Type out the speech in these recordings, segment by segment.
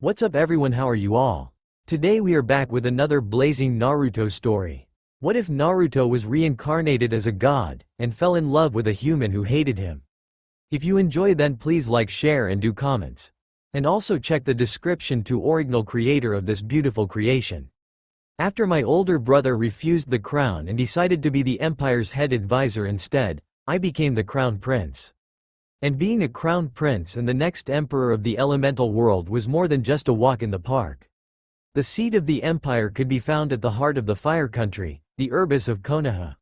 What's up everyone, how are you all? Today we are back with another blazing Naruto story. What if Naruto was reincarnated as a god, and fell in love with a human who hated him? If you enjoy then please like, share and do comments. And also check the description to original creator of this beautiful creation. After my older brother refused the crown and decided to be the empire's head advisor instead, I became the crown prince. And being a crown prince and the next emperor of the elemental world was more than just a walk in the park. The seat of the empire could be found at the heart of the fire country, the Urbis of Konoha.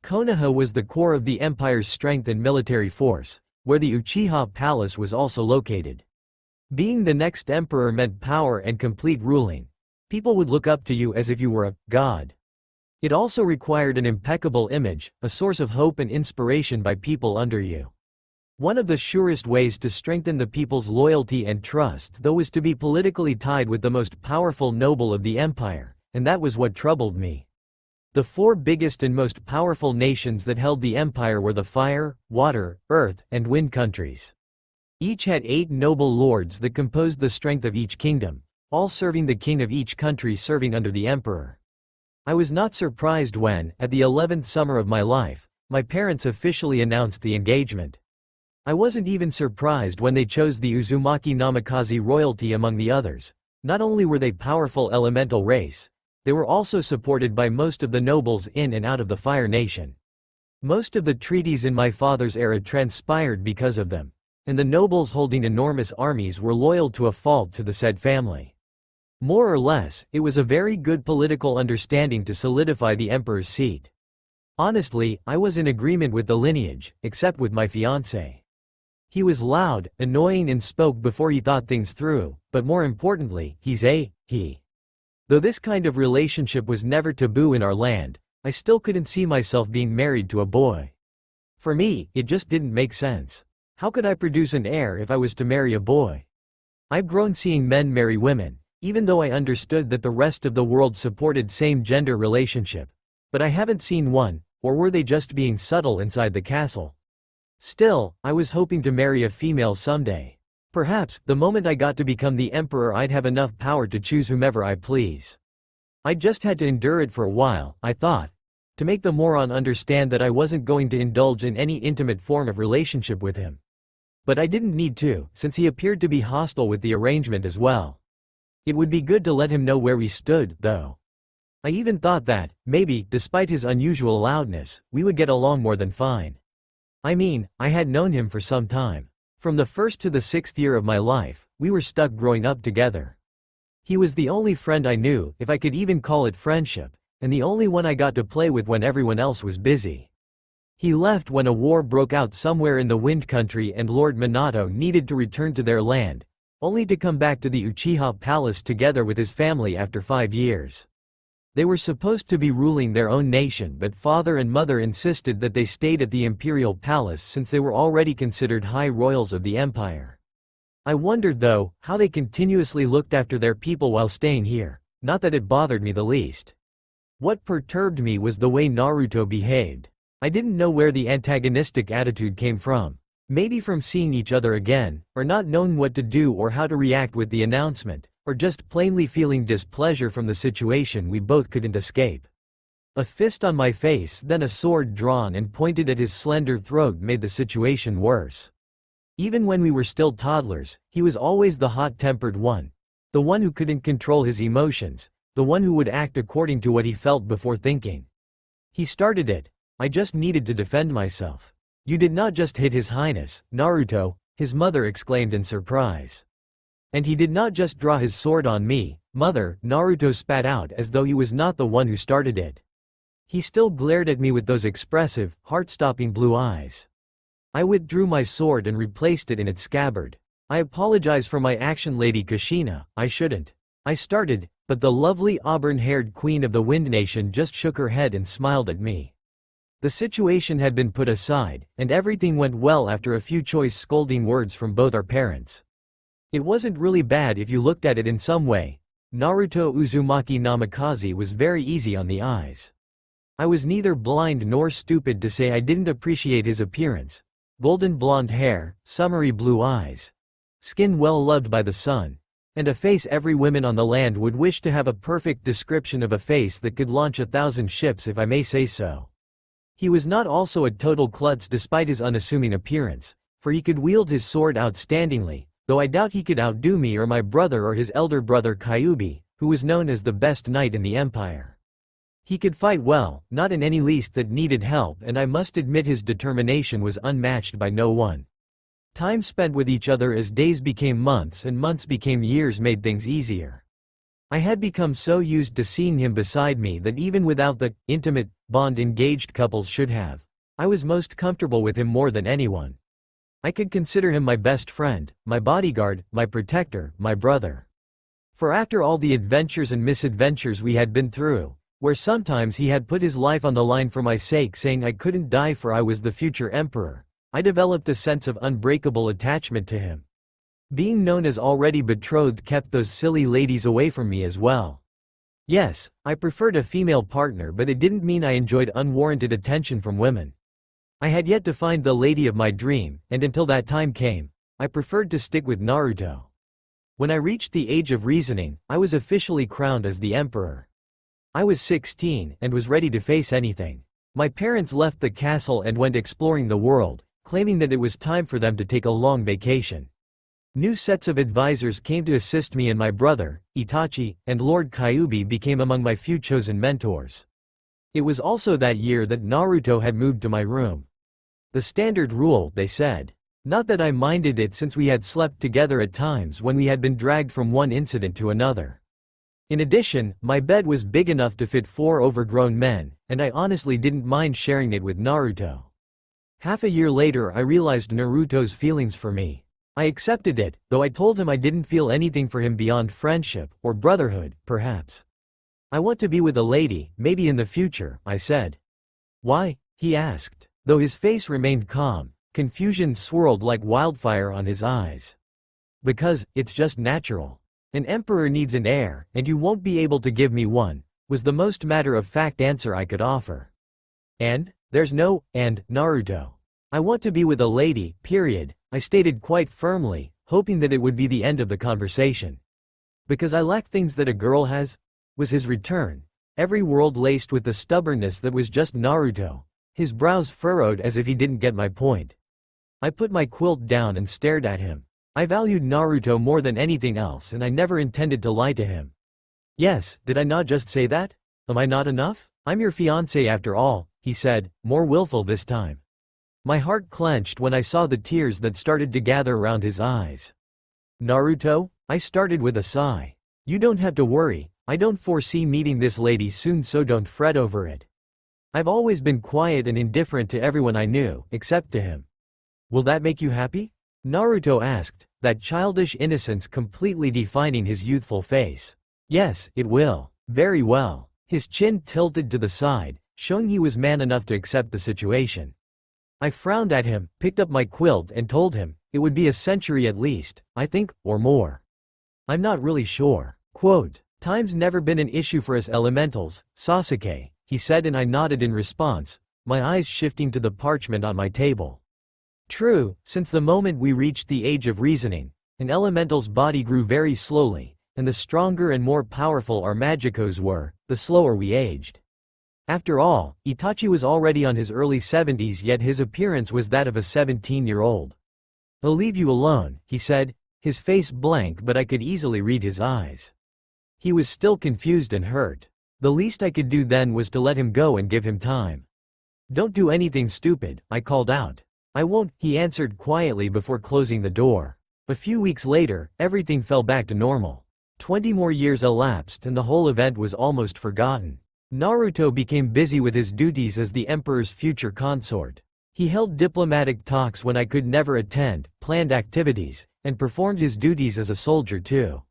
Konoha was the core of the empire's strength and military force, where the Uchiha Palace was also located. Being the next emperor meant power and complete ruling. People would look up to you as if you were a god. It also required an impeccable image, a source of hope and inspiration by people under you. One of the surest ways to strengthen the people's loyalty and trust though was to be politically tied with the most powerful noble of the empire, and that was what troubled me. The four biggest and most powerful nations that held the empire were the fire, water, earth, and wind countries. Each had 8 noble lords that composed the strength of each kingdom, all serving the king of each country serving under the emperor. I was not surprised when, at the 11th summer of my life, my parents officially announced the engagement. I wasn't even surprised when they chose the Uzumaki Namikaze royalty among the others. Not only were they powerful elemental race, they were also supported by most of the nobles in and out of the Fire Nation. Most of the treaties in my father's era transpired because of them, and the nobles holding enormous armies were loyal to a fault to the said family. More or less, it was a very good political understanding to solidify the emperor's seat. Honestly, I was in agreement with the lineage, except with my fiancé. He was loud, annoying and spoke before he thought things through, but more importantly, he's a he. Though this kind of relationship was never taboo in our land, I still couldn't see myself being married to a boy. For me, it just didn't make sense. How could I produce an heir if I was to marry a boy? I've grown seeing men marry women, even though I understood that the rest of the world supported same-gender relationship. But I haven't seen one, or were they just being subtle inside the castle? Still, I was hoping to marry a female someday. Perhaps, the moment I got to become the emperor I'd have enough power to choose whomever I please. I just had to endure it for a while, I thought, to make the moron understand that I wasn't going to indulge in any intimate form of relationship with him. But I didn't need to, since he appeared to be hostile with the arrangement as well. It would be good to let him know where we stood, though. I even thought that, maybe, despite his unusual loudness, we would get along more than fine. I mean, I had known him for some time. From the 1st to the 6th year of my life, we were stuck growing up together. He was the only friend I knew, if I could even call it friendship, and the only one I got to play with when everyone else was busy. He left when a war broke out somewhere in the Wind Country and Lord Minato needed to return to their land, only to come back to the Uchiha Palace together with his family after 5 years. They were supposed to be ruling their own nation, but father and mother insisted that they stayed at the imperial palace since they were already considered high royals of the empire. I wondered though, how they continuously looked after their people while staying here, not that it bothered me the least. What perturbed me was the way Naruto behaved. I didn't know where the antagonistic attitude came from. Maybe from seeing each other again, or not knowing what to do or how to react with the announcement, or just plainly feeling displeasure from the situation we both couldn't escape. A fist on my face, then a sword drawn and pointed at his slender throat made the situation worse. Even when we were still toddlers, he was always the hot-tempered one. The one who couldn't control his emotions, the one who would act according to what he felt before thinking. He started it. I just needed to defend myself. "You did not just hit His Highness, Naruto," his mother exclaimed in surprise. "And he did not just draw his sword on me, mother," Naruto spat out as though he was not the one who started it. He still glared at me with those expressive, heart-stopping blue eyes. I withdrew my sword and replaced it in its scabbard. "I apologize for my action, Lady Kushina, I shouldn't." I started, but the lovely auburn-haired queen of the Wind Nation just shook her head and smiled at me. The situation had been put aside, and everything went well after a few choice scolding words from both our parents. It wasn't really bad if you looked at it in some way. Naruto Uzumaki Namikaze was very easy on the eyes. I was neither blind nor stupid to say I didn't appreciate his appearance. Golden blonde hair, summery blue eyes. Skin well loved by the sun. And a face every woman on the land would wish to have, a perfect description of a face that could launch 1,000 ships, if I may say so. He was not also a total klutz despite his unassuming appearance, for he could wield his sword outstandingly, though I doubt he could outdo me or my brother or his elder brother Kyubi, who was known as the best knight in the empire. He could fight well, not in any least that needed help, and I must admit his determination was unmatched by no one. Time spent with each other as days became months and months became years made things easier. I had become so used to seeing him beside me that even without the intimate bond engaged couples should have, I was most comfortable with him more than anyone. I could consider him my best friend, my bodyguard, my protector, my brother. For after all the adventures and misadventures we had been through, where sometimes he had put his life on the line for my sake, saying I couldn't die for I was the future emperor, I developed a sense of unbreakable attachment to him. Being known as already betrothed kept those silly ladies away from me as well. Yes, I preferred a female partner, but it didn't mean I enjoyed unwarranted attention from women. I had yet to find the lady of my dream, and until that time came, I preferred to stick with Naruto. When I reached the age of reasoning, I was officially crowned as the emperor. I was 16 and was ready to face anything. My parents left the castle and went exploring the world, claiming that it was time for them to take a long vacation. New sets of advisors came to assist me, and my brother, Itachi, and Lord Kyubi became among my few chosen mentors. It was also that year that Naruto had moved to my room. The standard rule, they said. Not that I minded it, since we had slept together at times when we had been dragged from one incident to another. In addition, my bed was big enough to fit 4 overgrown men, and I honestly didn't mind sharing it with Naruto. Half a year later I realized Naruto's feelings for me. I accepted it, though I told him I didn't feel anything for him beyond friendship, or brotherhood, perhaps. I want to be with a lady, maybe in the future, I said. Why? He asked. Though his face remained calm, confusion swirled like wildfire on his eyes. Because, it's just natural. An emperor needs an heir, and you won't be able to give me one, was the most matter-of-fact answer I could offer. And? There's no and, Naruto. I want to be with a lady, period, I stated quite firmly, hoping that it would be the end of the conversation. Because I lack things that a girl has? Was his return. Every word laced with the stubbornness that was just Naruto, his brows furrowed as if he didn't get my point. I put my quilt down and stared at him. I valued Naruto more than anything else, and I never intended to lie to him. Yes, did I not just say that? Am I not enough? I'm your fiancé after all, he said, more willful this time. My heart clenched when I saw the tears that started to gather around his eyes. Naruto? I started with a sigh. You don't have to worry, I don't foresee meeting this lady soon, so don't fret over it. I've always been quiet and indifferent to everyone I knew, except to him. Will that make you happy? Naruto asked, that childish innocence completely defining his youthful face. Yes, it will. Very well. His chin tilted to the side, showing he was man enough to accept the situation. I frowned at him, picked up my quilt and told him, it would be a century at least, I think, or more. I'm not really sure. Quote, time's never been an issue for us elementals, Sasuke, he said, and I nodded in response, my eyes shifting to the parchment on my table. True, since the moment we reached the age of reasoning, an elemental's body grew very slowly, and the stronger and more powerful our magicos were, the slower we aged. After all, Itachi was already on his early 70s, yet his appearance was that of a 17-year-old. I'll leave you alone, he said, his face blank, but I could easily read his eyes. He was still confused and hurt. The least I could do then was to let him go and give him time. Don't do anything stupid, I called out. I won't, he answered quietly before closing the door. A few weeks later, everything fell back to normal. 20 more years elapsed and the whole event was almost forgotten. Naruto became busy with his duties as the emperor's future consort. He held diplomatic talks when I could never attend, planned activities, and performed his duties as a soldier too.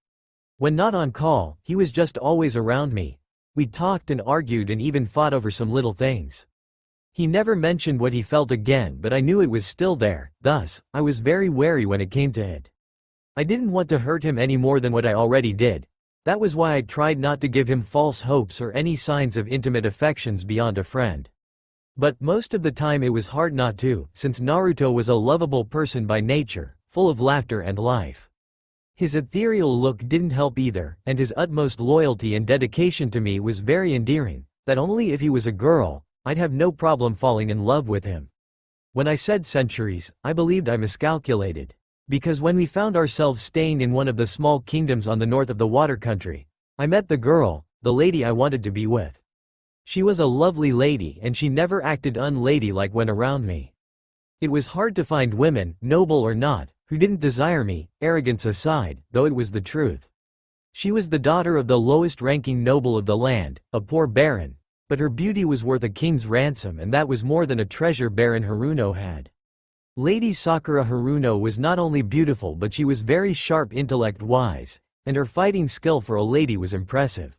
When not on call, he was just always around me. We talked and argued and even fought over some little things. He never mentioned what he felt again, but I knew it was still there, thus, I was very wary when it came to it. I didn't want to hurt him any more than what I already did. That was why I tried not to give him false hopes or any signs of intimate affections beyond a friend. But most of the time it was hard not to, since Naruto was a lovable person by nature, full of laughter and life. His ethereal look didn't help either, and his utmost loyalty and dedication to me was very endearing, that only if he was a girl, I'd have no problem falling in love with him. When I said centuries, I believed I miscalculated. Because when we found ourselves staying in one of the small kingdoms on the north of the water country, I met the girl, the lady I wanted to be with. She was a lovely lady and she never acted unladylike when around me. It was hard to find women, noble or not, who didn't desire me, arrogance aside, though it was the truth. She was the daughter of the lowest-ranking noble of the land, a poor baron, but her beauty was worth a king's ransom, and that was more than a treasure Baron Haruno had. Lady Sakura Haruno was not only beautiful but she was very sharp intellect-wise, and her fighting skill for a lady was impressive.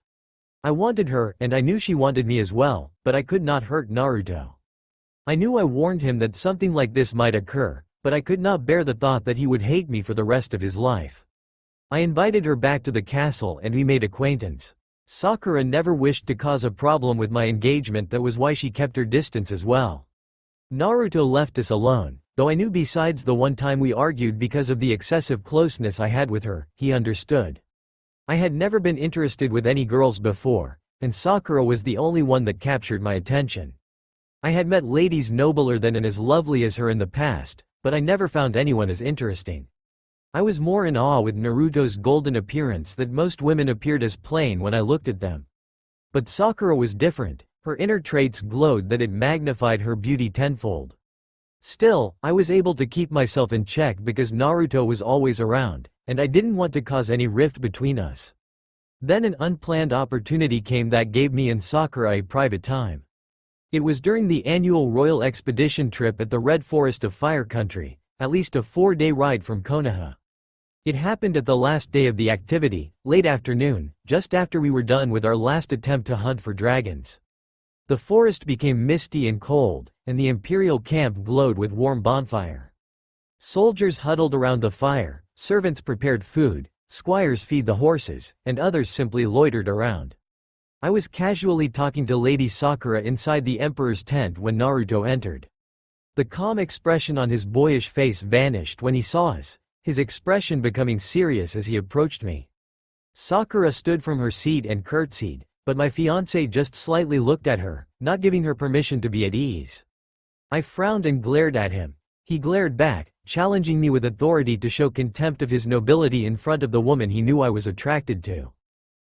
I wanted her, and I knew she wanted me as well, but I could not hurt Naruto. I knew I warned him that something like this might occur, but I could not bear the thought that he would hate me for the rest of his life. I invited her back to the castle and we made acquaintance. Sakura never wished to cause a problem with my engagement, that was why she kept her distance as well. Naruto left us alone, though I knew besides the one time we argued because of the excessive closeness I had with her, he understood. I had never been interested with any girls before, and Sakura was the only one that captured my attention. I had met ladies nobler than and as lovely as her in the past, but I never found anyone as interesting. I was more in awe with Naruto's golden appearance that most women appeared as plain when I looked at them. But Sakura was different, her inner traits glowed that it magnified her beauty tenfold. Still, I was able to keep myself in check because Naruto was always around, and I didn't want to cause any rift between us. Then an unplanned opportunity came that gave me and Sakura a private time. It was during the annual royal expedition trip at the Red Forest of Fire Country, at least a 4-day ride from Konoha. It happened at the last day of the activity, late afternoon, just after we were done with our last attempt to hunt for dragons. The forest became misty and cold, and the imperial camp glowed with warm bonfire. Soldiers huddled around the fire, servants prepared food, squires feed the horses, and others simply loitered around. I was casually talking to Lady Sakura inside the Emperor's tent when Naruto entered. The calm expression on his boyish face vanished when he saw us, his expression becoming serious as he approached me. Sakura stood from her seat and curtsied, but my fiancé just slightly looked at her, not giving her permission to be at ease. I frowned and glared at him. He glared back, challenging me with authority to show contempt of his nobility in front of the woman he knew I was attracted to.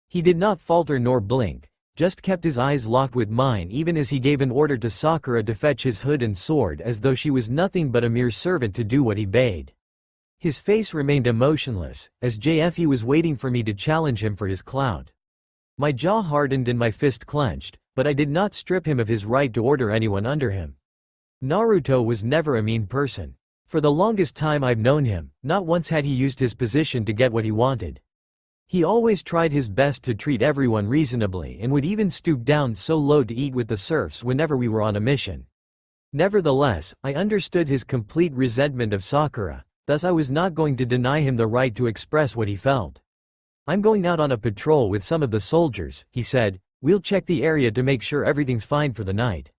He did not falter nor blink, just kept his eyes locked with mine even as he gave an order to Sakura to fetch his hood and sword as though she was nothing but a mere servant to do what he bade. His face remained emotionless, as he was waiting for me to challenge him for his clout. My jaw hardened and my fist clenched, but I did not strip him of his right to order anyone under him. Naruto was never a mean person. For the longest time I've known him, not once had he used his position to get what he wanted. He always tried his best to treat everyone reasonably and would even stoop down so low to eat with the serfs whenever we were on a mission. Nevertheless, I understood his complete resentment of Sakura, thus I was not going to deny him the right to express what he felt. "I'm going out on a patrol with some of the soldiers," he said. "We'll check the area to make sure everything's fine for the night."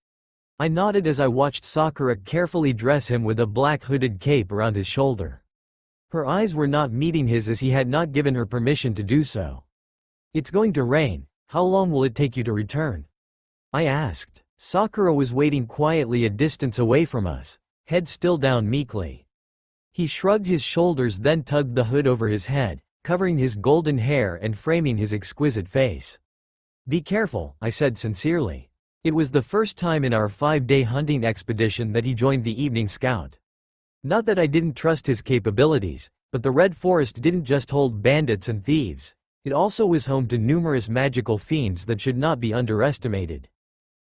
I nodded as I watched Sakura carefully dress him with a black hooded cape around his shoulder. Her eyes were not meeting his as he had not given her permission to do so. "It's going to rain. How long will it take you to return?" I asked. Sakura was waiting quietly a distance away from us, head still down meekly. He shrugged his shoulders, then tugged the hood over his head, covering his golden hair and framing his exquisite face. "Be careful," I said sincerely. It was the first time in our 5-day hunting expedition that he joined the evening scout. Not that I didn't trust his capabilities, but the Red Forest didn't just hold bandits and thieves. It also was home to numerous magical fiends that should not be underestimated.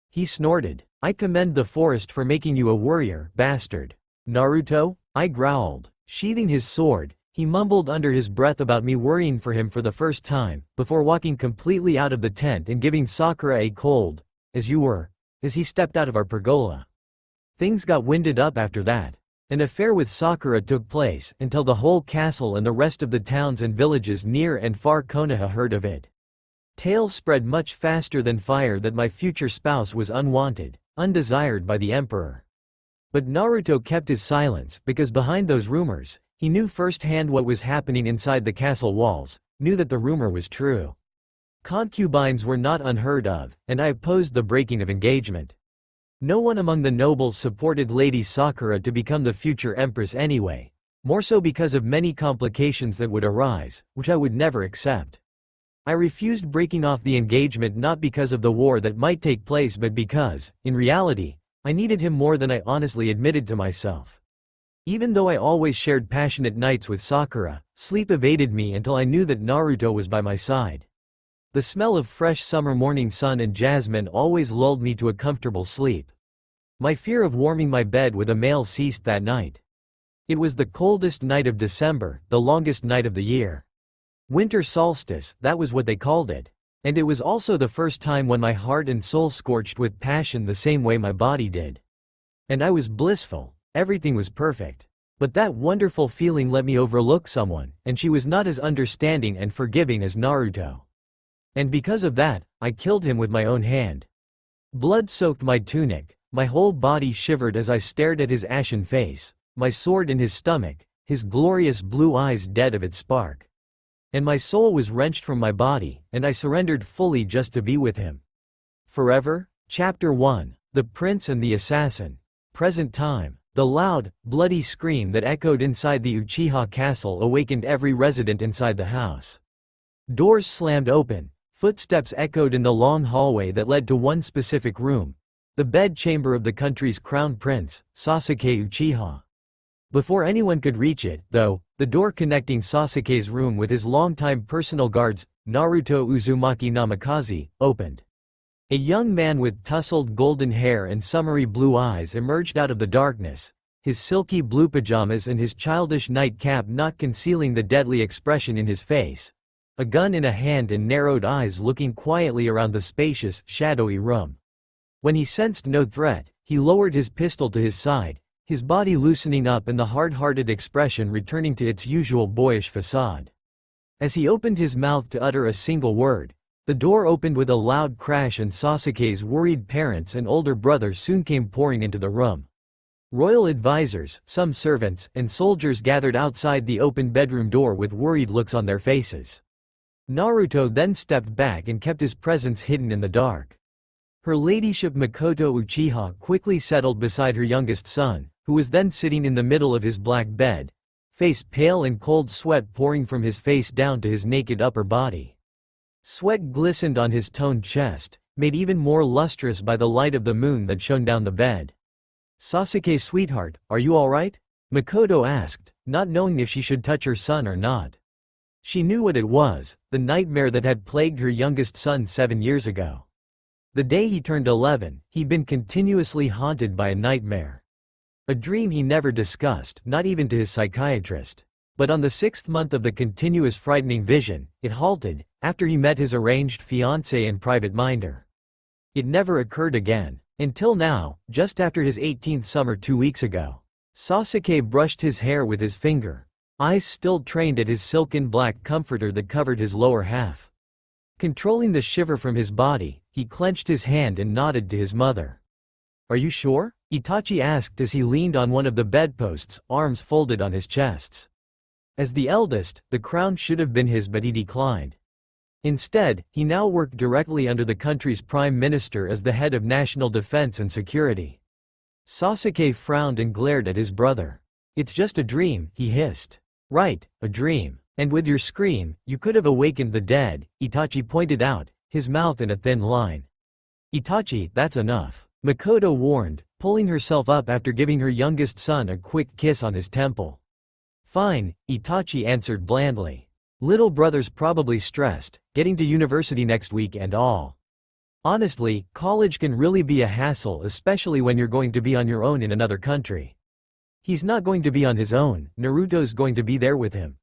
He snorted. "I commend the forest for making you a warrior, bastard." "Naruto?" I growled. Sheathing his sword, he mumbled under his breath about me worrying for him for the first time, before walking completely out of the tent and giving Sakura a cold, "As you were," as he stepped out of our pergola. Things got winded up after that. An affair with Sakura took place until the whole castle and the rest of the towns and villages near and far Konoha heard of it. Tales spread much faster than fire that my future spouse was unwanted, undesired by the emperor. But Naruto kept his silence because behind those rumors, He knew firsthand what was happening inside the castle walls, knew that the rumor was true. Concubines were not unheard of, and I opposed the breaking of engagement. No one among the nobles supported Lady Sakura to become the future empress anyway, more so because of many complications that would arise, which I would never accept. I refused breaking off the engagement not because of the war that might take place but because, in reality, I needed him more than I honestly admitted to myself. Even though I always shared passionate nights with Sakura, sleep evaded me until I knew that Naruto was by my side. The smell of fresh summer morning sun and jasmine always lulled me to a comfortable sleep. My fear of warming my bed with a male ceased that night. It was the coldest night of December, the longest night of the year. Winter solstice, that was what they called it. And it was also the first time when my heart and soul scorched with passion the same way my body did. And I was blissful, everything was perfect. But that wonderful feeling let me overlook someone, and she was not as understanding and forgiving as Naruto. And because of that, I killed him with my own hand. Blood soaked my tunic, my whole body shivered as I stared at his ashen face, my sword in his stomach, his glorious blue eyes dead of its spark. And my soul was wrenched from my body, and I surrendered fully just to be with him. Forever? Chapter 1. The Prince and the Assassin. Present time. The loud, bloody scream that echoed inside the Uchiha castle awakened every resident inside the house. Doors slammed open. Footsteps echoed in the long hallway that led to one specific room, the bedchamber of the country's crown prince, Sasuke Uchiha. Before anyone could reach it, though, the door connecting Sasuke's room with his longtime personal guards, Naruto Uzumaki Namikaze, opened. A young man with tousled golden hair and summery blue eyes emerged out of the darkness, his silky blue pajamas and his childish nightcap not concealing the deadly expression in his face. A gun in a hand and narrowed eyes looking quietly around the spacious, shadowy room. When he sensed no threat, he lowered his pistol to his side, his body loosening up and the hard-hearted expression returning to its usual boyish facade. As he opened his mouth to utter a single word, the door opened with a loud crash and Sasuke's worried parents and older brother soon came pouring into the room. Royal advisors, some servants, and soldiers gathered outside the open bedroom door with worried looks on their faces. Naruto then stepped back and kept his presence hidden in the dark. Her ladyship Makoto Uchiha quickly settled beside her youngest son, who was then sitting in the middle of his black bed, face pale and cold sweat pouring from his face down to his naked upper body. Sweat glistened on his toned chest, made even more lustrous by the light of the moon that shone down the bed. "Sasuke sweetheart, are you alright?" Makoto asked, not knowing if she should touch her son or not. She knew what it was, the nightmare that had plagued her youngest son 7 years ago. The day he turned 11, he'd been continuously haunted by a nightmare. A dream he never discussed, not even to his psychiatrist. But on the 6th month of the continuous frightening vision, it halted, after he met his arranged fiancée and private minder. It never occurred again, until now, just after his 18th summer 2 weeks ago. Sasuke brushed his hair with his finger, eyes still trained at his silken black comforter that covered his lower half. Controlling the shiver from his body, he clenched his hand and nodded to his mother. "Are you sure?" Itachi asked as he leaned on one of the bedposts, arms folded on his chests. As the eldest, the crown should have been his but he declined. Instead, he now worked directly under the country's prime minister as the head of national defense and security. Sasuke frowned and glared at his brother. "It's just a dream," he hissed. "Right, a dream. And with your scream, you could have awakened the dead," Itachi pointed out, his mouth in a thin line. "Itachi, that's enough," Makoto warned, pulling herself up after giving her youngest son a quick kiss on his temple. "Fine," Itachi answered blandly. "Little brother's probably stressed, getting to university next week and all. Honestly, college can really be a hassle, especially when you're going to be on your own in another country." "He's not going to be on his own, Naruto's going to be there with him.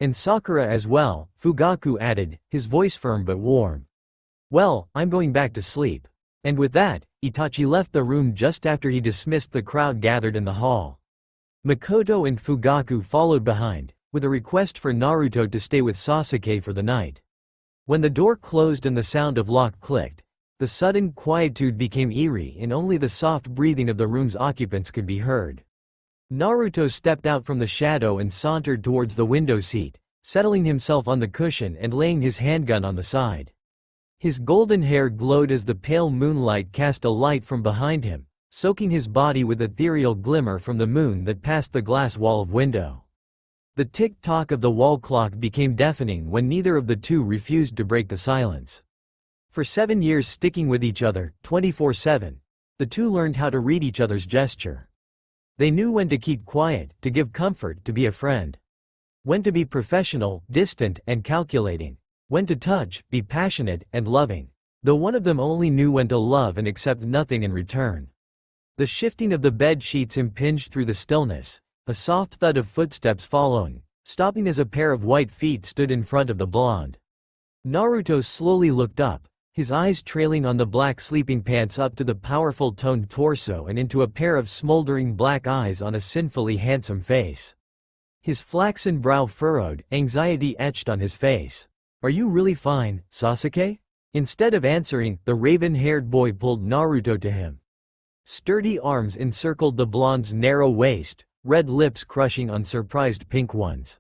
And Sakura as well," Fugaku added, his voice firm but warm. "Well, I'm going back to sleep." And with that, Itachi left the room just after he dismissed the crowd gathered in the hall. Makoto and Fugaku followed behind, with a request for Naruto to stay with Sasuke for the night. When the door closed and the sound of lock clicked, the sudden quietude became eerie and only the soft breathing of the room's occupants could be heard. Naruto stepped out from the shadow and sauntered towards the window seat, settling himself on the cushion and laying his handgun on the side. His golden hair glowed as the pale moonlight cast a light from behind him, soaking his body with ethereal glimmer from the moon that passed the glass wall of window. The tick-tock of the wall clock became deafening when neither of the two refused to break the silence. For 7 years sticking with each other, 24/7, the two learned how to read each other's gesture. They knew when to keep quiet, to give comfort, to be a friend. When to be professional, distant, and calculating. When to touch, be passionate, and loving. Though one of them only knew when to love and accept nothing in return. The shifting of the bed sheets impinged through the stillness, a soft thud of footsteps following, stopping as a pair of white feet stood in front of the blonde. Naruto slowly looked up, his eyes trailing on the black sleeping pants up to the powerful toned torso and into a pair of smoldering black eyes on a sinfully handsome face. His flaxen brow furrowed, anxiety etched on his face. "Are you really fine, Sasuke?" Instead of answering, the raven-haired boy pulled Naruto to him. Sturdy arms encircled the blonde's narrow waist, red lips crushing on surprised pink ones.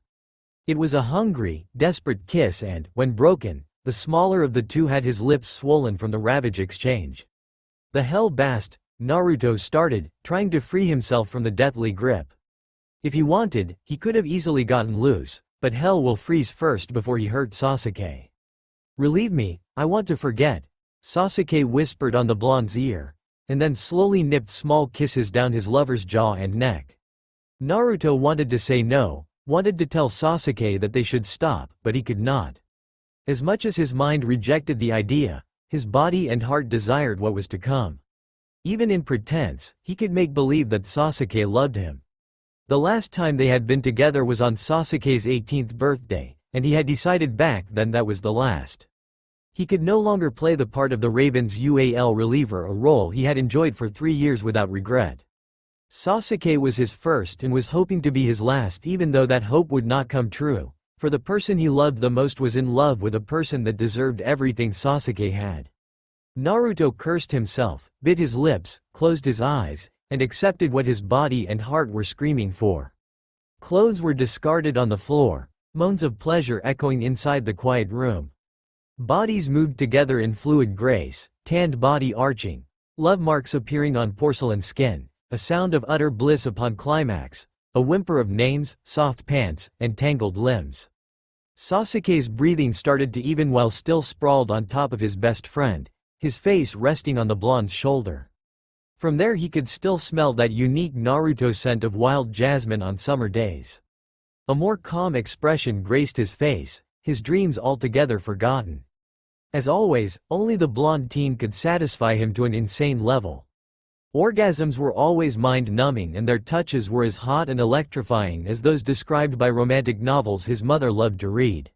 It was a hungry, desperate kiss and, when broken, the smaller of the two had his lips swollen from the ravage exchange. "The hell bast," Naruto started, trying to free himself from the deathly grip. If he wanted, he could have easily gotten loose, but hell will freeze first before he hurt Sasuke. "Relieve me, I want to forget," Sasuke whispered on the blonde's ear, and then slowly nipped small kisses down his lover's jaw and neck. Naruto wanted to say no, wanted to tell Sasuke that they should stop, but he could not. As much as his mind rejected the idea, his body and heart desired what was to come. Even in pretense, he could make believe that Sasuke loved him. The last time they had been together was on Sasuke's 18th birthday, and he had decided back then that was the last. He could no longer play the part of the Raven's UAL reliever, a role he had enjoyed for 3 years without regret. Sasuke was his first and was hoping to be his last, even though that hope would not come true, for the person he loved the most was in love with a person that deserved everything Sasuke had. Naruto cursed himself, bit his lips, closed his eyes, and accepted what his body and heart were screaming for. Clothes were discarded on the floor, moans of pleasure echoing inside the quiet room. Bodies moved together in fluid grace, tanned body arching, love marks appearing on porcelain skin, a sound of utter bliss upon climax, a whimper of names, soft pants, and tangled limbs. Sasuke's breathing started to even while still sprawled on top of his best friend, his face resting on the blonde's shoulder. From there he could still smell that unique Naruto scent of wild jasmine on summer days. A more calm expression graced his face, his dreams altogether forgotten. As always, only the blonde teen could satisfy him to an insane level. Orgasms were always mind-numbing and their touches were as hot and electrifying as those described by romantic novels his mother loved to read.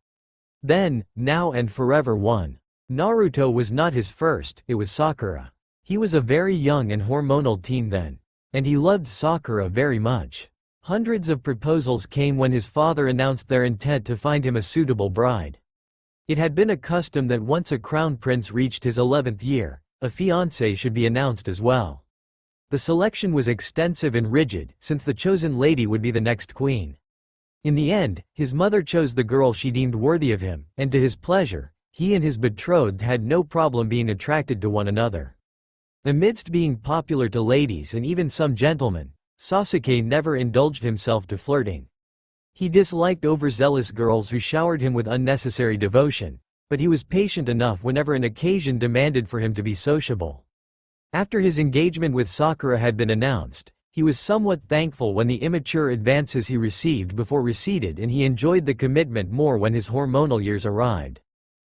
Then, now and forever one. Naruto was not his first, it was Sakura. He was a very young and hormonal teen then. And he loved Sakura very much. Hundreds of proposals came when his father announced their intent to find him a suitable bride. It had been a custom that once a crown prince reached his 11th year, a fiancé should be announced as well. The selection was extensive and rigid, since the chosen lady would be the next queen. In the end, his mother chose the girl she deemed worthy of him, and to his pleasure, he and his betrothed had no problem being attracted to one another. Amidst being popular to ladies and even some gentlemen, Sasuke never indulged himself to flirting. He disliked overzealous girls who showered him with unnecessary devotion, but he was patient enough whenever an occasion demanded for him to be sociable. After his engagement with Sakura had been announced, he was somewhat thankful when the immature advances he received before receded, and he enjoyed the commitment more when his hormonal years arrived.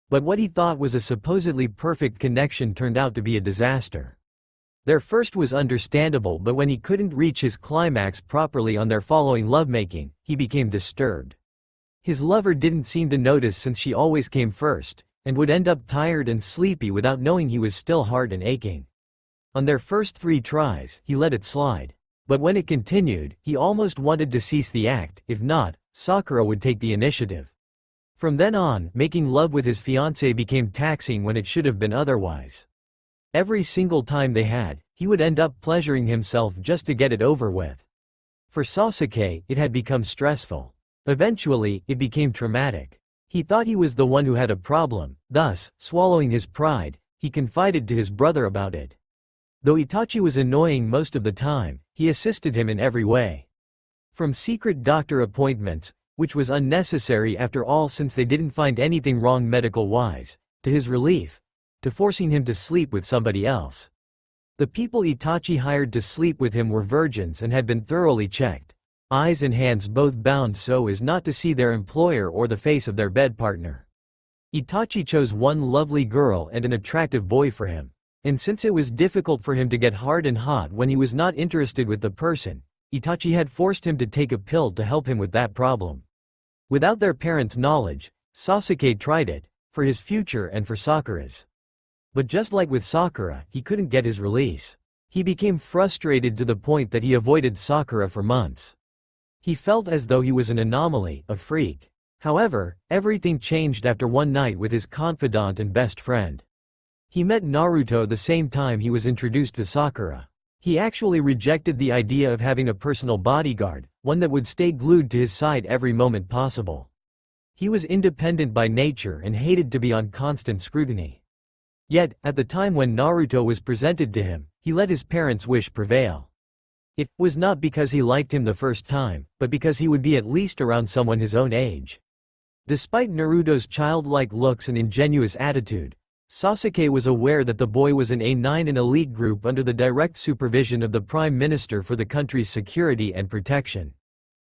But what he thought was a supposedly perfect connection turned out to be a disaster. Their first was understandable, but when he couldn't reach his climax properly on their following lovemaking, he became disturbed. His lover didn't seem to notice since she always came first, and would end up tired and sleepy without knowing he was still hard and aching. On their first 3 tries, he let it slide. But when it continued, he almost wanted to cease the act, if not, Sakura would take the initiative. From then on, making love with his fiancée became taxing when it should have been otherwise. Every single time they had, he would end up pleasuring himself just to get it over with. For Sasuke, it had become stressful. Eventually, it became traumatic. He thought he was the one who had a problem, thus, swallowing his pride, he confided to his brother about it. Though Itachi was annoying most of the time, he assisted him in every way. From secret doctor appointments, which was unnecessary after all since they didn't find anything wrong medical-wise, to his relief, to forcing him to sleep with somebody else. The people Itachi hired to sleep with him were virgins and had been thoroughly checked, eyes and hands both bound so as not to see their employer or the face of their bed partner. Itachi chose one lovely girl and an attractive boy for him, and since it was difficult for him to get hard and hot when he was not interested with the person, Itachi had forced him to take a pill to help him with that problem. Without their parents' knowledge, Sasuke tried it, for his future and for Sakura's. But just like with Sakura, he couldn't get his release. He became frustrated to the point that he avoided Sakura for months. He felt as though he was an anomaly, a freak. However, everything changed after one night with his confidant and best friend. He met Naruto the same time he was introduced to Sakura. He actually rejected the idea of having a personal bodyguard, one that would stay glued to his side every moment possible. He was independent by nature and hated to be on constant scrutiny. Yet, at the time when Naruto was presented to him, he let his parents' wish prevail. It was not because he liked him the first time, but because he would be at least around someone his own age. Despite Naruto's childlike looks and ingenuous attitude, Sasuke was aware that the boy was an A9 an elite group under the direct supervision of the Prime Minister for the country's security and protection.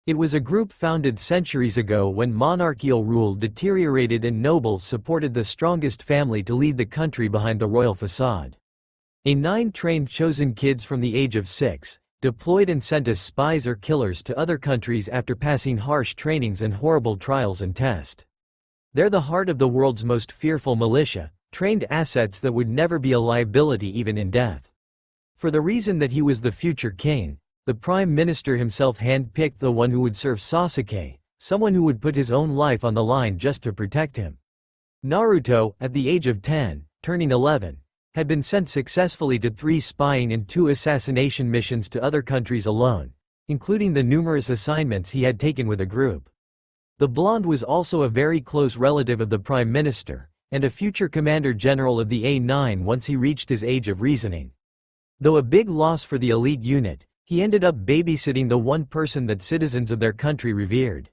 It was a group founded centuries ago when monarchical rule deteriorated and nobles supported the strongest family to lead the country behind the royal facade. A9 trained chosen kids from the age of 6, deployed and sent as spies or killers to other countries after passing harsh trainings and horrible trials and tests. They're the heart of the world's most fearful militia, trained assets that would never be a liability even in death. For the reason that he was the future king, the Prime Minister himself handpicked the one who would serve Sasuke, someone who would put his own life on the line just to protect him. Naruto, at the age of 10, turning 11, had been sent successfully to 3 spying and 2 assassination missions to other countries alone, including the numerous assignments he had taken with a group. The blonde was also a very close relative of the Prime Minister, and a future Commander-General of the A9 once he reached his age of reasoning. Though a big loss for the elite unit, he ended up babysitting the one person that citizens of their country revered.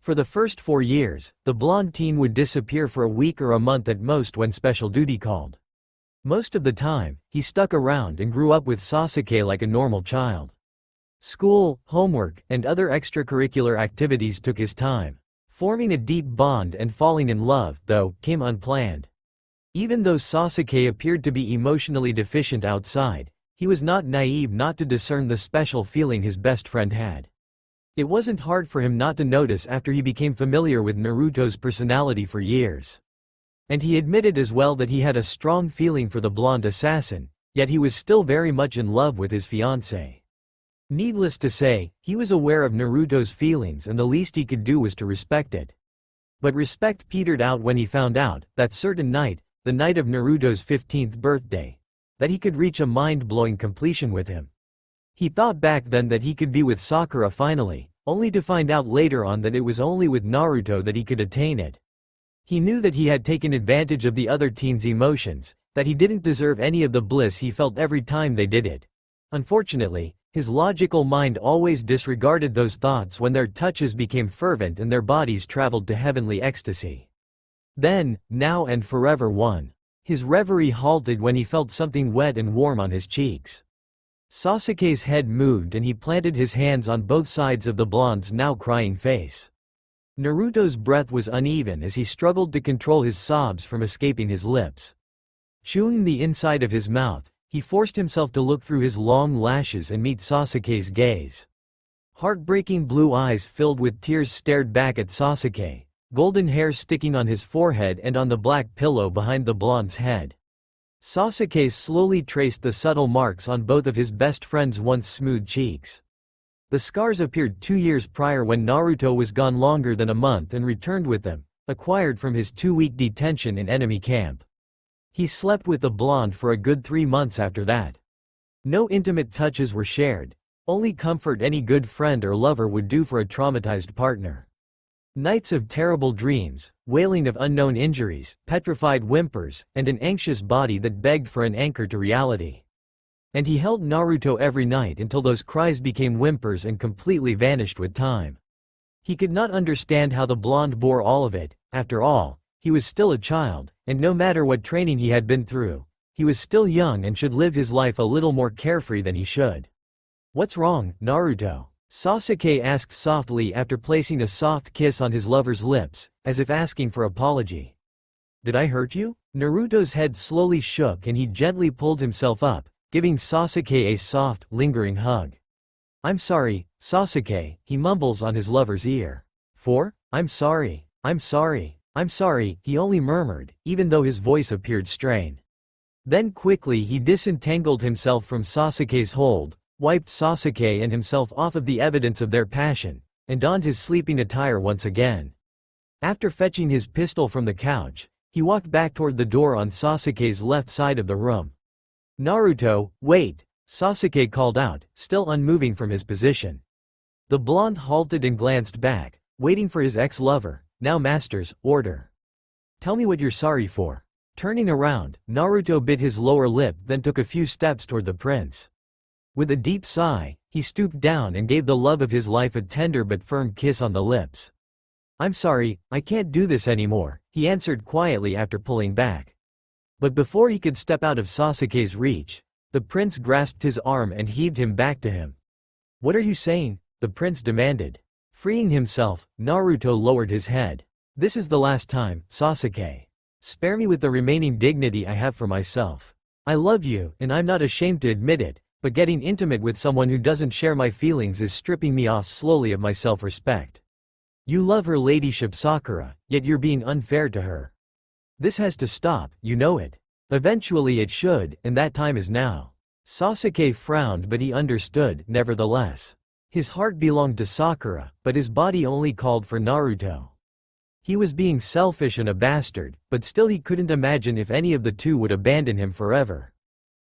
For the first 4 years, the blonde teen would disappear for a week or a month at most when special duty called. Most of the time, he stuck around and grew up with Sasuke like a normal child. School, homework, and other extracurricular activities took his time. Forming a deep bond and falling in love, though, came unplanned. Even though Sasuke appeared to be emotionally deficient outside, he was not naive not to discern the special feeling his best friend had. It wasn't hard for him not to notice after he became familiar with Naruto's personality for years. And he admitted as well that he had a strong feeling for the blonde assassin, yet he was still very much in love with his fiancée. Needless to say, he was aware of Naruto's feelings and the least he could do was to respect it. But respect petered out when he found out, that certain night, the night of Naruto's 15th birthday, that he could reach a mind-blowing completion with him. He thought back then that he could be with Sakura finally, only to find out later on that it was only with Naruto that he could attain it. He knew that he had taken advantage of the other teens' emotions, that he didn't deserve any of the bliss he felt every time they did it. Unfortunately, his logical mind always disregarded those thoughts when their touches became fervent and their bodies traveled to heavenly ecstasy. Then, now and forever one. His reverie halted when he felt something wet and warm on his cheeks. Sasuke's head moved and he planted his hands on both sides of the blonde's now crying face. Naruto's breath was uneven as he struggled to control his sobs from escaping his lips. Chewing the inside of his mouth, he forced himself to look through his long lashes and meet Sasuke's gaze. Heartbreaking blue eyes filled with tears stared back at Sasuke, golden hair sticking on his forehead and on the black pillow behind the blonde's head. Sasuke slowly traced the subtle marks on both of his best friend's once smooth cheeks. The scars appeared 2 years prior when Naruto was gone longer than a month and returned with them, acquired from his 2-week detention in enemy camp. He slept with the blonde for a good 3 months after that. No intimate touches were shared, Only comfort any good friend or lover would do for a traumatized partner. Nights of terrible dreams, wailing of unknown injuries, petrified whimpers, and an anxious body that begged for an anchor to reality. And he held Naruto every night until those cries became whimpers and completely vanished with time. He could not understand how the blonde bore all of it. After all, he was still a child, and no matter what training he had been through, he was still young and should live his life a little more carefree than he should. "What's wrong, Naruto?" Sasuke asked softly after placing a soft kiss on his lover's lips, as if asking for apology. "Did I hurt you?" Naruto's head slowly shook and he gently pulled himself up, giving Sasuke a soft, lingering hug. "I'm sorry, Sasuke," he mumbles on his lover's ear. I'm sorry, I'm sorry, I'm sorry," he only murmured, even though his voice appeared strained. Then quickly he disentangled himself from Sasuke's hold, wiped Sasuke and himself off of the evidence of their passion, and donned his sleeping attire once again. After fetching his pistol from the couch, he walked back toward the door on Sasuke's left side of the room. "Naruto, wait!" Sasuke called out, still unmoving from his position. The blonde halted and glanced back, waiting for his ex-lover, now master's, order. "Tell me what you're sorry for." Turning around, Naruto bit his lower lip then took a few steps toward the prince. With a deep sigh, he stooped down and gave the love of his life a tender but firm kiss on the lips. "I'm sorry, I can't do this anymore," he answered quietly after pulling back. But before he could step out of Sasuke's reach, the prince grasped his arm and heaved him back to him. "What are you saying?" the prince demanded. Freeing himself, Naruto lowered his head. "This is the last time, Sasuke. Spare me with the remaining dignity I have for myself. I love you, and I'm not ashamed to admit it. But getting intimate with someone who doesn't share my feelings is stripping me off slowly of my self-respect. You love her ladyship Sakura, yet you're being unfair to her. This has to stop, you know it. Eventually it should, and that time is now." Sasuke frowned but he understood, nevertheless. His heart belonged to Sakura, but his body only called for Naruto. He was being selfish and a bastard, but still he couldn't imagine if any of the two would abandon him forever.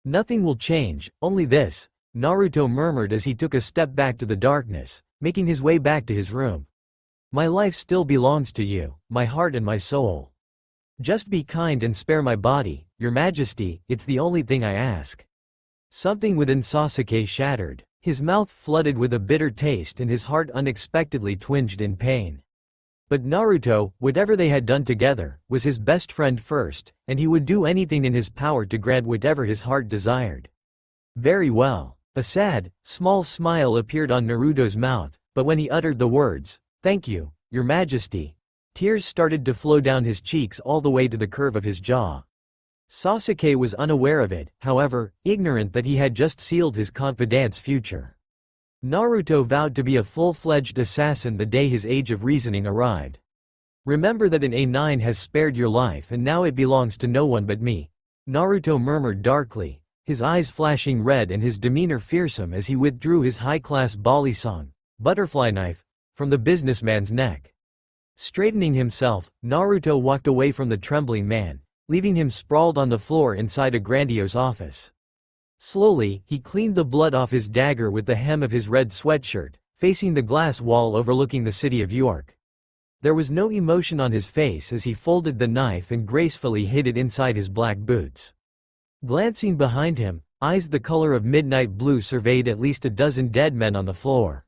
"Nothing will change, only this," Naruto murmured as he took a step back to the darkness, making his way back to his room. "My life still belongs to you, my heart and my soul. Just be kind and spare my body, your majesty, it's the only thing I ask." Something within Sasuke shattered, his mouth flooded with a bitter taste and his heart unexpectedly twinged in pain. But Naruto, whatever they had done together, was his best friend first, and he would do anything in his power to grant whatever his heart desired. "Very well." A sad, small smile appeared on Naruto's mouth, but when he uttered the words, "Thank you, your majesty," tears started to flow down his cheeks all the way to the curve of his jaw. Sasuke was unaware of it, however, ignorant that he had just sealed his confidant's future. Naruto vowed to be a full-fledged assassin the day his age of reasoning arrived. "Remember that an A9 has spared your life and now it belongs to no one but me," Naruto murmured darkly, his eyes flashing red and his demeanor fearsome as he withdrew his high-class balisong, butterfly knife, from the businessman's neck. Straightening himself, Naruto walked away from the trembling man, leaving him sprawled on the floor inside a grandiose office. Slowly, he cleaned the blood off his dagger with the hem of his red sweatshirt, facing the glass wall overlooking the city of York. There was no emotion on his face as he folded the knife and gracefully hid it inside his black boots. Glancing behind him, eyes the color of midnight blue surveyed at least a dozen dead men on the floor.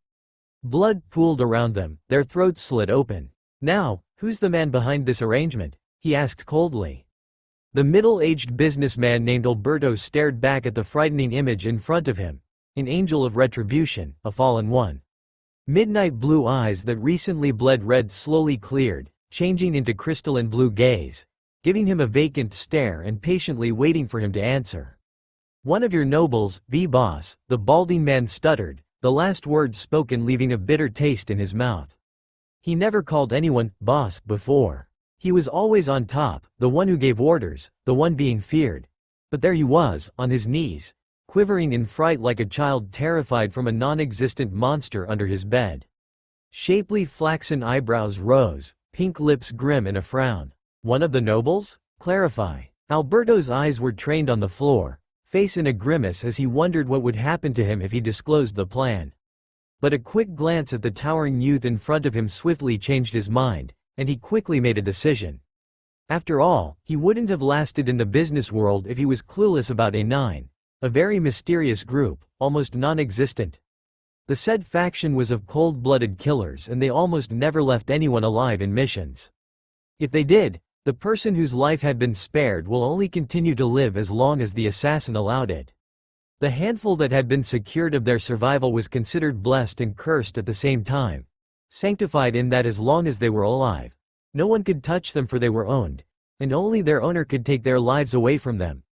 Blood pooled around them, their throats slit open. "Now, who's the man behind this arrangement?" he asked coldly. The middle-aged businessman named Alberto stared back at the frightening image in front of him, an angel of retribution, a fallen one. Midnight blue eyes that recently bled red slowly cleared, changing into crystalline blue gaze, giving him a vacant stare and patiently waiting for him to answer. "One of your nobles, boss," the balding man stuttered, the last word spoken leaving a bitter taste in his mouth. He never called anyone boss before. He was always on top, the one who gave orders, the one being feared. But there he was, on his knees, quivering in fright like a child terrified from a non-existent monster under his bed. Shapely flaxen eyebrows rose, pink lips grim in a frown. "One of the nobles? Clarify." Alberto's eyes were trained on the floor, face in a grimace as he wondered what would happen to him if he disclosed the plan. But a quick glance at the towering youth in front of him swiftly changed his mind, and he quickly made a decision. After all, he wouldn't have lasted in the business world if he was clueless about A9, a very mysterious group, almost non-existent. The said faction was of cold-blooded killers and they almost never left anyone alive in missions. If they did, the person whose life had been spared will only continue to live as long as the assassin allowed it. The handful that had been secured of their survival was considered blessed and cursed at the same time. Sanctified in that as long as they were alive, no one could touch them for they were owned, and only their owner could take their lives away from them.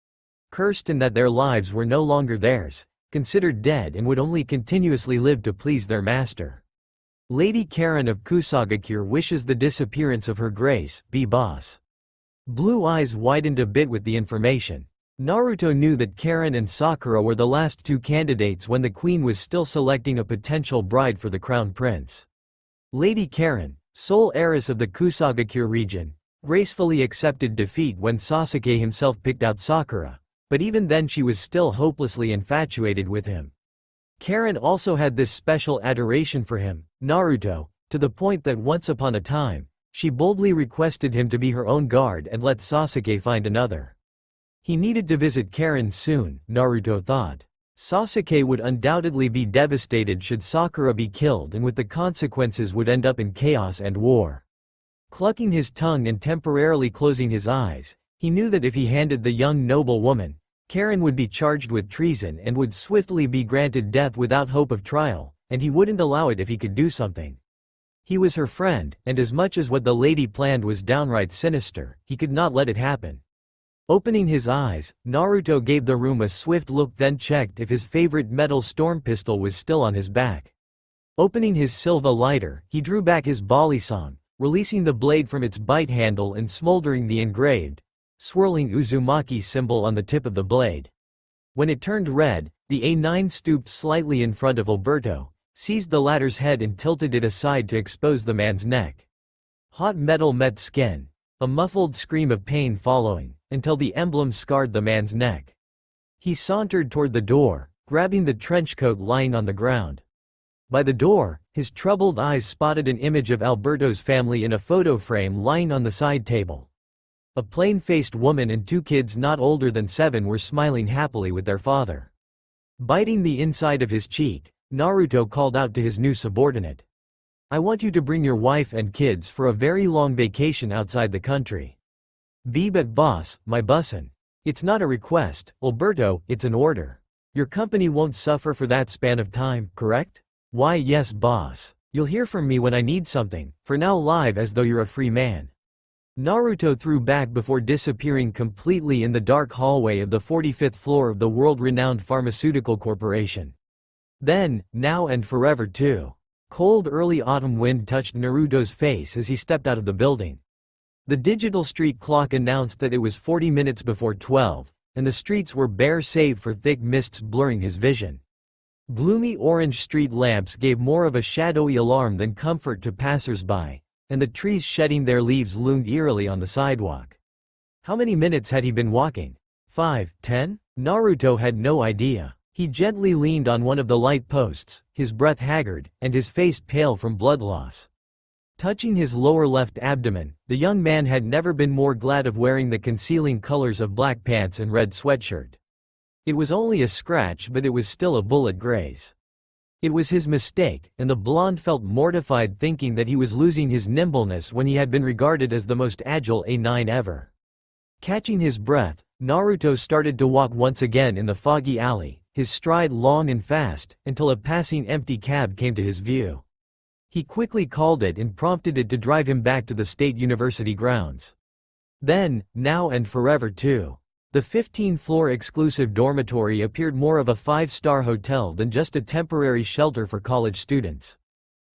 Cursed in that their lives were no longer theirs, considered dead and would only continuously live to please their master. Lady Karen of Kusagakure wishes the disappearance of her grace, be boss. Blue eyes widened a bit with the information. Naruto knew that Karen and Sakura were the last two candidates when the queen was still selecting a potential bride for the crown prince. Lady Karen, sole heiress of the Kusagakure region, gracefully accepted defeat when Sasuke himself picked out Sakura, but even then she was still hopelessly infatuated with him. Karen also had this special adoration for him, Naruto, to the point that once upon a time, she boldly requested him to be her own guard and let Sasuke find another. He needed to visit Karen soon, Naruto thought. Sasuke would undoubtedly be devastated should Sakura be killed and with the consequences would end up in chaos and war. Clucking his tongue and temporarily closing his eyes, he knew that if he handed the young noble woman, Karen would be charged with treason and would swiftly be granted death without hope of trial, and he wouldn't allow it if he could do something. He was her friend, and as much as what the lady planned was downright sinister, he could not let it happen. Opening his eyes, Naruto gave the room a swift look then checked if his favorite metal storm pistol was still on his back. Opening his Silva lighter, he drew back his balisong, releasing the blade from its bite handle and smoldering the engraved, swirling Uzumaki symbol on the tip of the blade. When it turned red, the A9 stooped slightly in front of Alberto, seized the latter's head and tilted it aside to expose the man's neck. Hot metal met skin, a muffled scream of pain following, until the emblem scarred the man's neck. He sauntered toward the door, grabbing the trenchcoat lying on the ground. By the door, his troubled eyes spotted an image of Alberto's family in a photo frame lying on the side table. A plain-faced woman and two kids not older than 7 were smiling happily with their father. Biting the inside of his cheek, Naruto called out to his new subordinate. "I want you to bring your wife and kids for a very long vacation outside the country." "But boss, my bussin'. It's not a request, Alberto, it's an order. Your company won't suffer for that span of time, correct?" "Why yes boss. You'll hear from me when I need something, for now live as though you're a free man." Naruto threw back before disappearing completely in the dark hallway of the 45th floor of the world-renowned pharmaceutical corporation. Then, now and forever too. Cold early autumn wind touched Naruto's face as he stepped out of the building. The digital street clock announced that it was 40 minutes before 12, and the streets were bare save for thick mists blurring his vision. Gloomy orange street lamps gave more of a shadowy alarm than comfort to passers-by, and the trees shedding their leaves loomed eerily on the sidewalk. How many minutes had he been walking? 5, 10? Naruto had no idea. He gently leaned on one of the light posts, his breath haggard, and his face pale from blood loss. Touching his lower left abdomen, the young man had never been more glad of wearing the concealing colors of black pants and red sweatshirt. It was only a scratch but it was still a bullet graze. It was his mistake, and the blonde felt mortified thinking that he was losing his nimbleness when he had been regarded as the most agile A9 ever. Catching his breath, Naruto started to walk once again in the foggy alley, his stride long and fast, until a passing empty cab came to his view. He quickly called it and prompted it to drive him back to the State University grounds. Then, now and forever too. The 15-floor exclusive dormitory appeared more of a 5-star hotel than just a temporary shelter for college students.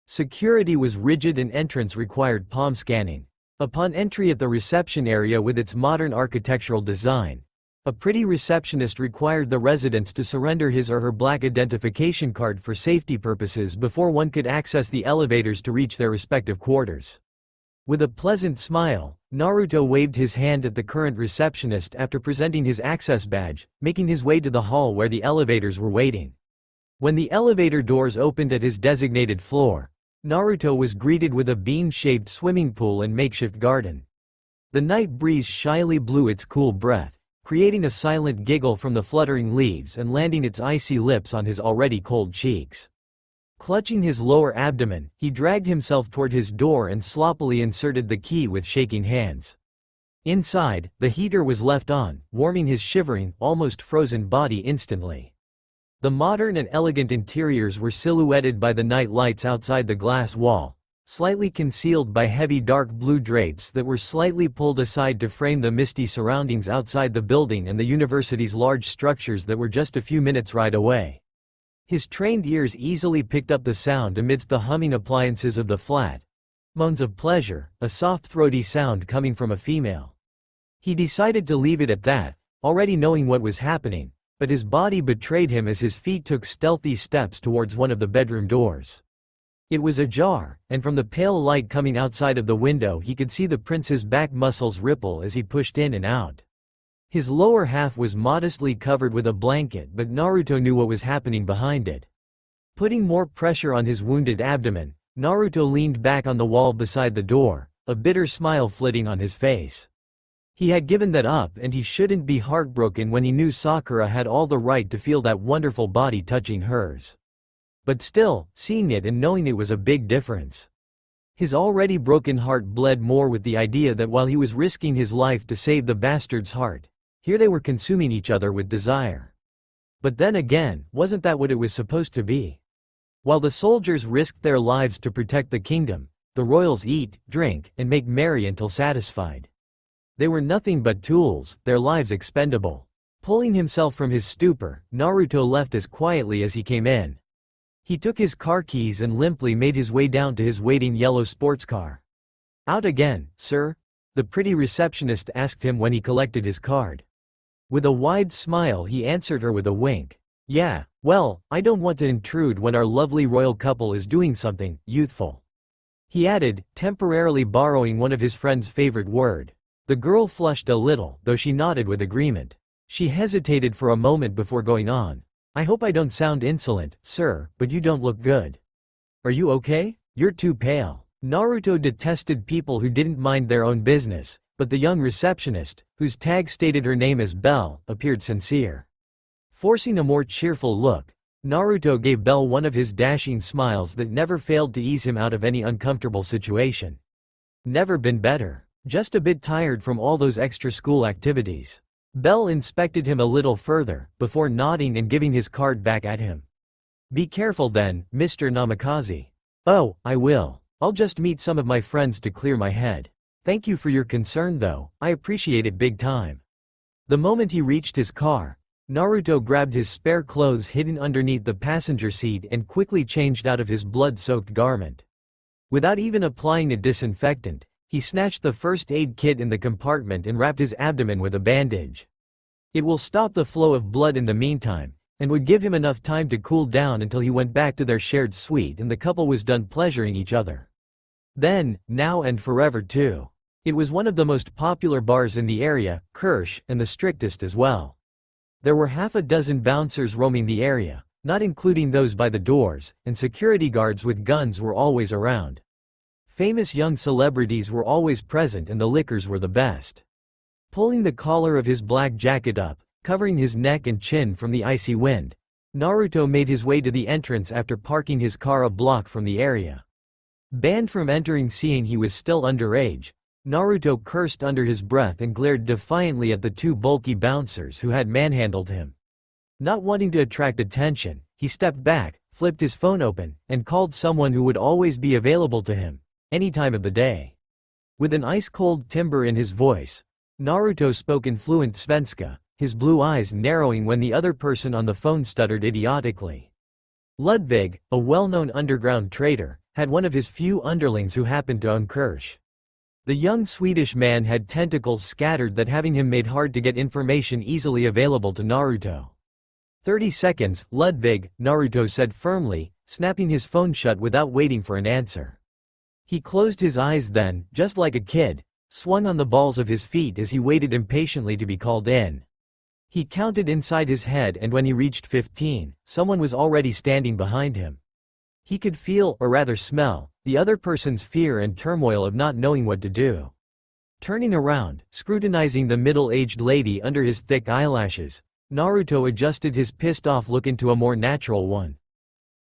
Security was rigid and entrance required palm scanning. Upon entry at the reception area with its modern architectural design, a pretty receptionist required the residents to surrender his or her black identification card for safety purposes before one could access the elevators to reach their respective quarters. With a pleasant smile, Naruto waved his hand at the current receptionist after presenting his access badge, making his way to the hall where the elevators were waiting. When the elevator doors opened at his designated floor, Naruto was greeted with a bean-shaped swimming pool and makeshift garden. The night breeze shyly blew its cool breath, creating a silent giggle from the fluttering leaves and landing its icy lips on his already cold cheeks. Clutching his lower abdomen, he dragged himself toward his door and sloppily inserted the key with shaking hands. Inside, the heater was left on, warming his shivering, almost frozen body instantly. The modern and elegant interiors were silhouetted by the night lights outside the glass wall, slightly concealed by heavy dark blue drapes that were slightly pulled aside to frame the misty surroundings outside the building and the university's large structures that were just a few minutes' ride away. His trained ears easily picked up the sound amidst the humming appliances of the flat. Moans of pleasure, a soft throaty sound coming from a female. He decided to leave it at that, already knowing what was happening, but his body betrayed him as his feet took stealthy steps towards one of the bedroom doors. It was ajar, and from the pale light coming outside of the window he could see the prince's back muscles ripple as he pushed in and out. His lower half was modestly covered with a blanket, but Naruto knew what was happening behind it. Putting more pressure on his wounded abdomen, Naruto leaned back on the wall beside the door, a bitter smile flitting on his face. He had given that up and he shouldn't be heartbroken when he knew Sakura had all the right to feel that wonderful body touching hers. But still, seeing it and knowing it was a big difference. His already broken heart bled more with the idea that while he was risking his life to save the bastard's heart, here they were consuming each other with desire. But then again, wasn't that what it was supposed to be? While the soldiers risked their lives to protect the kingdom, the royals eat, drink, and make merry until satisfied. They were nothing but tools, their lives expendable. Pulling himself from his stupor, Naruto left as quietly as he came in. He took his car keys and limply made his way down to his waiting yellow sports car. "Out again, sir?" the pretty receptionist asked him when he collected his card. With a wide smile he answered her with a wink. "Yeah, well, I don't want to intrude when our lovely royal couple is doing something youthful," he added, temporarily borrowing one of his friend's favorite word. The girl flushed a little, though she nodded with agreement. She hesitated for a moment before going on. "I hope I don't sound insolent, sir, but you don't look good. Are you okay? You're too pale." Naruto detested people who didn't mind their own business, but the young receptionist, whose tag stated her name as Belle, appeared sincere. Forcing a more cheerful look, Naruto gave Belle one of his dashing smiles that never failed to ease him out of any uncomfortable situation. "Never been better. Just a bit tired from all those extra school activities." Belle inspected him a little further, before nodding and giving his card back at him. "Be careful then, Mr. Namikaze." "Oh, I will. I'll just meet some of my friends to clear my head. Thank you for your concern though, I appreciate it big time." The moment he reached his car, Naruto grabbed his spare clothes hidden underneath the passenger seat and quickly changed out of his blood-soaked garment. Without even applying a disinfectant, he snatched the first aid kit in the compartment and wrapped his abdomen with a bandage. It will stop the flow of blood in the meantime, and would give him enough time to cool down until he went back to their shared suite and the couple was done pleasuring each other. Then, now and forever too. It was one of the most popular bars in the area, Kirsch, and the strictest as well. There were half a dozen bouncers roaming the area, not including those by the doors, and security guards with guns were always around. Famous young celebrities were always present and the liquors were the best. Pulling the collar of his black jacket up, covering his neck and chin from the icy wind, Naruto made his way to the entrance after parking his car a block from the area. Banned from entering seeing he was still underage, Naruto cursed under his breath and glared defiantly at the two bulky bouncers who had manhandled him. Not wanting to attract attention, he stepped back, flipped his phone open, and called someone who would always be available to him, any time of the day. With an ice-cold timbre in his voice, Naruto spoke in fluent Svenska, his blue eyes narrowing when the other person on the phone stuttered idiotically. Ludwig, a well-known underground trader, had one of his few underlings who happened to own Kirsch. The young Swedish man had tentacles scattered that having him made hard to get information easily available to Naruto. 30 seconds, Ludwig, Naruto said firmly, snapping his phone shut without waiting for an answer. He closed his eyes then, just like a kid, swung on the balls of his feet as he waited impatiently to be called in. He counted inside his head, and when he reached 15, someone was already standing behind him. He could feel, or rather smell, the other person's fear and turmoil of not knowing what to do. Turning around, scrutinizing the middle-aged lady under his thick eyelashes, Naruto adjusted his pissed-off look into a more natural one.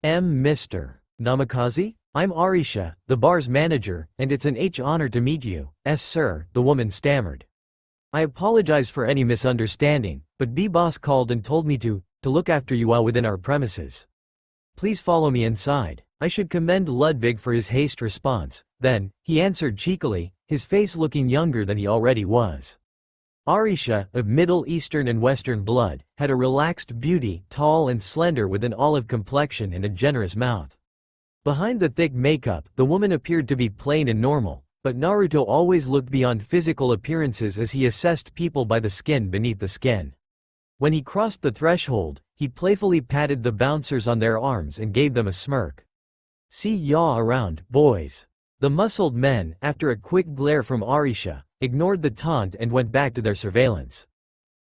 Mr. Namikaze? I'm Arisha, the bar's manager, and it's an honor to meet you. Yes sir, the woman stammered. I apologize for any misunderstanding, but B-Boss called and told me to look after you while within our premises. Please follow me inside. I should commend Ludwig for his haste response. Then, he answered cheekily, his face looking younger than he already was. Arisha, of Middle Eastern and Western blood, had a relaxed beauty, tall and slender with an olive complexion and a generous mouth. Behind the thick makeup, the woman appeared to be plain and normal, but Naruto always looked beyond physical appearances as he assessed people by the skin beneath the skin. When he crossed the threshold, he playfully patted the bouncers on their arms and gave them a smirk. See ya around, boys. The muscled men, after a quick glare from Arisha, ignored the taunt and went back to their surveillance.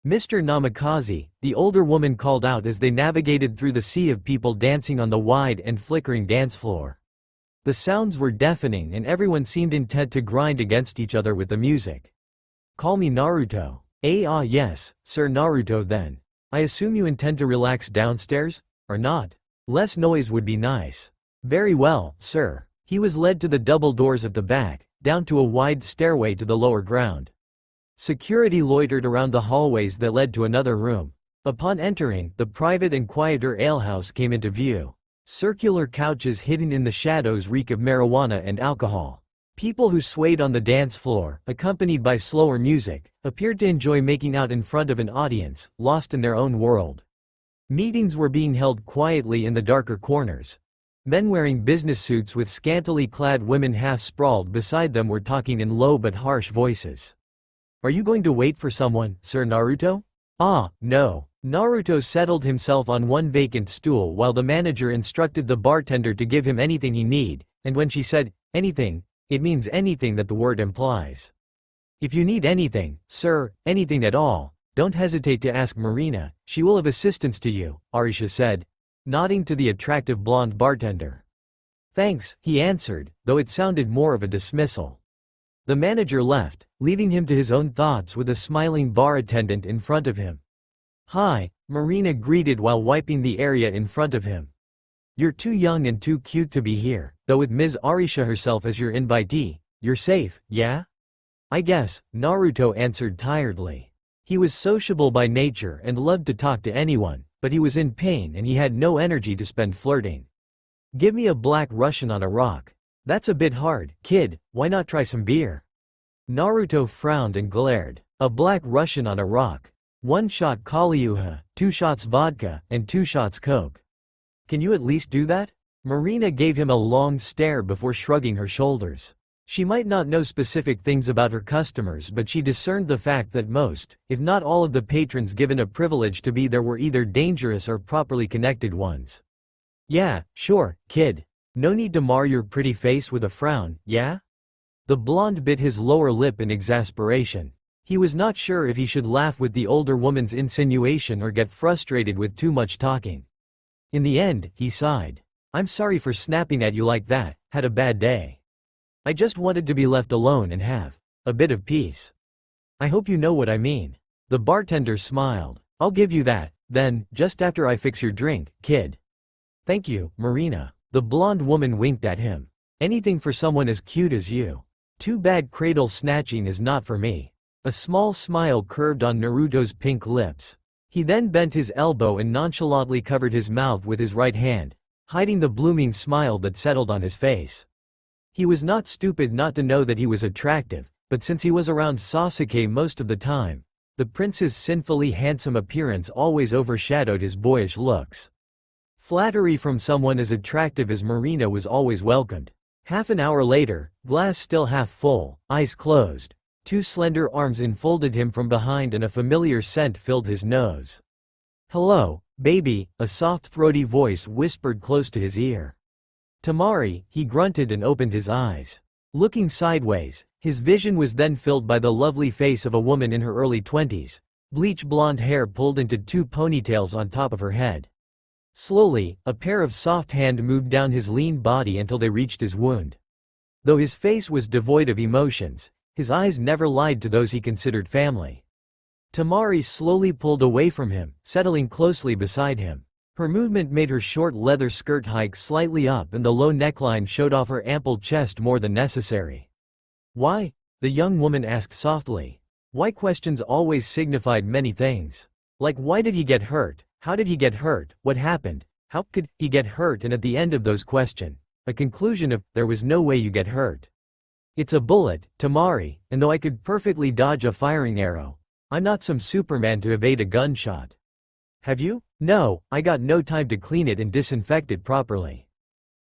Mr. Namikaze, the older woman called out as they navigated through the sea of people dancing on the wide and flickering dance floor. The sounds were deafening and everyone seemed intent to grind against each other with the music. Call me Naruto. Yes, Sir Naruto then. I assume you intend to relax downstairs, or not? Less noise would be nice. Very well, sir. He was led to the double doors at the back, down to a wide stairway to the lower ground. Security loitered around the hallways that led to another room. Upon entering, the private and quieter alehouse came into view. Circular couches hidden in the shadows reek of marijuana and alcohol. People who swayed on the dance floor, accompanied by slower music, appeared to enjoy making out in front of an audience, lost in their own world. Meetings were being held quietly in the darker corners. Men wearing business suits with scantily clad women half sprawled beside them were talking in low but harsh voices. Are you going to wait for someone, Sir Naruto? No. Naruto settled himself on one vacant stool while the manager instructed the bartender to give him anything he need, and when she said, anything, it means anything that the word implies. If you need anything, sir, anything at all, don't hesitate to ask Marina, she will have assistance to you, Arisha said, nodding to the attractive blonde bartender. Thanks, he answered, though it sounded more of a dismissal. The manager left, leaving him to his own thoughts with a smiling bar attendant in front of him. Hi, Marina greeted while wiping the area in front of him. You're too young and too cute to be here, though with Ms. Arisha herself as your invitee, you're safe, yeah? I guess, Naruto answered tiredly. He was sociable by nature and loved to talk to anyone, but he was in pain and he had no energy to spend flirting. Give me a Black Russian on a rock. That's a bit hard, kid, why not try some beer? Naruto frowned and glared. A Black Russian on a rock. 1 shot Kalyuha, 2 shots vodka, and 2 shots coke. Can you at least do that? Marina gave him a long stare before shrugging her shoulders. She might not know specific things about her customers, but she discerned the fact that most, if not all of the patrons given a privilege to be there were either dangerous or properly connected ones. Yeah, sure, kid. No need to mar your pretty face with a frown, yeah? The blonde bit his lower lip in exasperation. He was not sure if he should laugh with the older woman's insinuation or get frustrated with too much talking. In the end, he sighed. I'm sorry for snapping at you like that, had a bad day. I just wanted to be left alone and have a bit of peace. I hope you know what I mean. The bartender smiled. I'll give you that, then, just after I fix your drink, kid. Thank you, Marina. The blonde woman winked at him. Anything for someone as cute as you. Too bad cradle snatching is not for me. A small smile curved on Naruto's pink lips. He then bent his elbow and nonchalantly covered his mouth with his right hand, hiding the blooming smile that settled on his face. He was not stupid not to know that he was attractive, but since he was around Sasuke most of the time, the prince's sinfully handsome appearance always overshadowed his boyish looks. Flattery from someone as attractive as Marina was always welcomed. Half an hour later, glass still half full, eyes closed, 2 slender arms enfolded him from behind and a familiar scent filled his nose. Hello, baby, a soft throaty voice whispered close to his ear. Tamari, he grunted and opened his eyes. Looking sideways, his vision was then filled by the lovely face of a woman in her early 20s, bleach blonde hair pulled into two ponytails on top of her head. Slowly, a pair of soft hands moved down his lean body until they reached his wound. Though his face was devoid of emotions, his eyes never lied to those he considered family. Tamari slowly pulled away from him, settling closely beside him. Her movement made her short leather skirt hike slightly up and the low neckline showed off her ample chest more than necessary. "Why?" the young woman asked softly. Why questions always signified many things. Like why did he get hurt, how did he get hurt, what happened, how could he get hurt, and at the end of those questions, a conclusion of, there was no way you get hurt. It's a bullet, Tamari, and though I could perfectly dodge a firing arrow, I'm not some Superman to evade a gunshot. Have you? No, I got no time to clean it and disinfect it properly.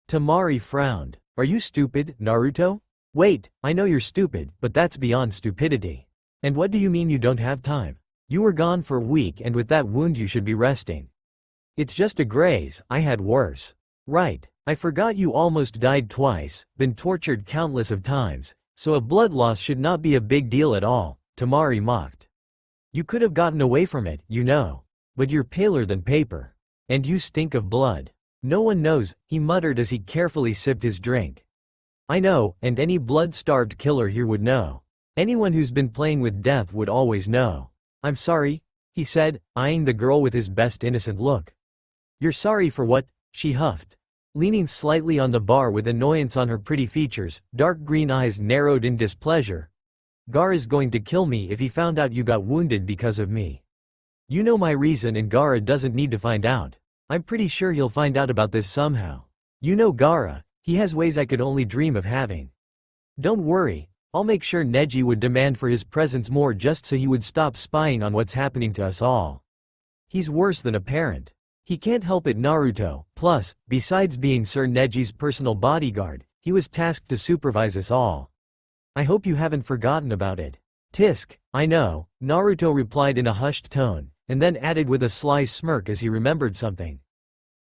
Tamari frowned. Are you stupid, Naruto? Wait, I know you're stupid, but that's beyond stupidity. And what do you mean you don't have time? You were gone for a week and with that wound you should be resting. It's just a graze, I had worse. Right, I forgot you almost died twice, been tortured countless of times, so a blood loss should not be a big deal at all, Tamari mocked. You could have gotten away from it, you know. But you're paler than paper. And you stink of blood. No one knows, he muttered as he carefully sipped his drink. I know, and any blood-starved killer here would know. Anyone who's been playing with death would always know. I'm sorry, he said, eyeing the girl with his best innocent look. You're sorry for what? She huffed. Leaning slightly on the bar with annoyance on her pretty features, dark green eyes narrowed in displeasure. Gaara's going to kill me if he found out you got wounded because of me. You know my reason and Gaara doesn't need to find out. I'm pretty sure he'll find out about this somehow. You know Gaara, he has ways I could only dream of having. Don't worry, I'll make sure Neji would demand for his presence more just so he would stop spying on what's happening to us all. He's worse than a parent. He can't help it, Naruto. Plus, besides being Sir Neji's personal bodyguard, he was tasked to supervise us all. I hope you haven't forgotten about it. Tisk, I know, Naruto replied in a hushed tone, and then added with a sly smirk as he remembered something.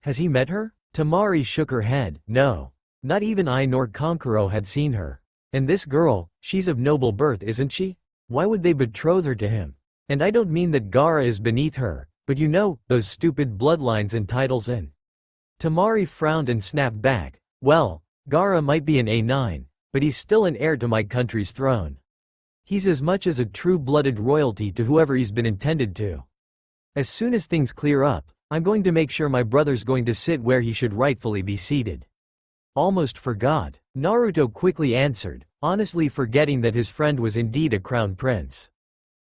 Has he met her? Tamari shook her head. No. Not even I nor Kankuro had seen her. And this girl, she's of noble birth, isn't she? Why would they betroth her to him? And I don't mean that Gaara is beneath her, but you know, those stupid bloodlines and titles and… Tamari frowned and snapped back. Well, Gaara might be an A9, but he's still an heir to my country's throne. He's as much as a true-blooded royalty to whoever he's been intended to. As soon as things clear up, I'm going to make sure my brother's going to sit where he should rightfully be seated. Almost forgot, Naruto quickly answered, honestly forgetting that his friend was indeed a crown prince.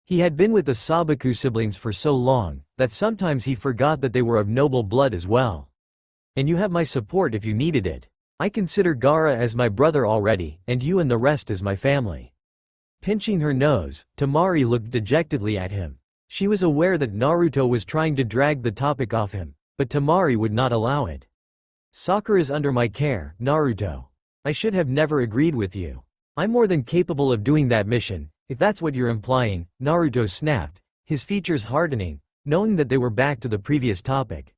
He had been with the Sabaku siblings for so long, that sometimes he forgot that they were of noble blood as well. And you have my support if you needed it. I consider Gaara as my brother already, and you and the rest as my family. Pinching her nose, Tamari looked dejectedly at him. She was aware that Naruto was trying to drag the topic off him, but Tamari would not allow it. Sakura is under my care, Naruto. I should have never agreed with you. I'm more than capable of doing that mission, if that's what you're implying, Naruto snapped, his features hardening, knowing that they were back to the previous topic.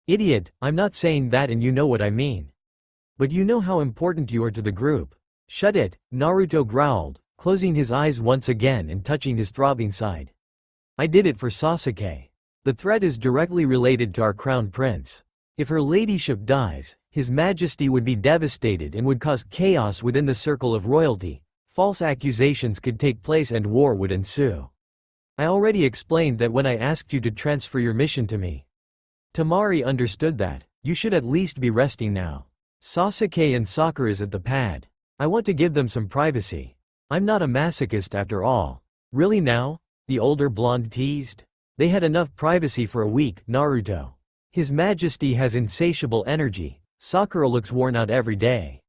Idiot, I'm not saying that and you know what I mean. But you know how important you are to the group. Shut it, Naruto growled, closing his eyes once again and touching his throbbing side. I did it for Sasuke. The threat is directly related to our crown prince. If her ladyship dies, his majesty would be devastated and would cause chaos within the circle of royalty. False accusations could take place and war would ensue. I already explained that when I asked you to transfer your mission to me. Tamari understood that. You should at least be resting now. Sasuke and Sakura is at the pad. I want to give them some privacy. I'm not a masochist after all. Really now? The older blonde teased. They had enough privacy for a week, Naruto. His Majesty has insatiable energy. Sakura looks worn out every day.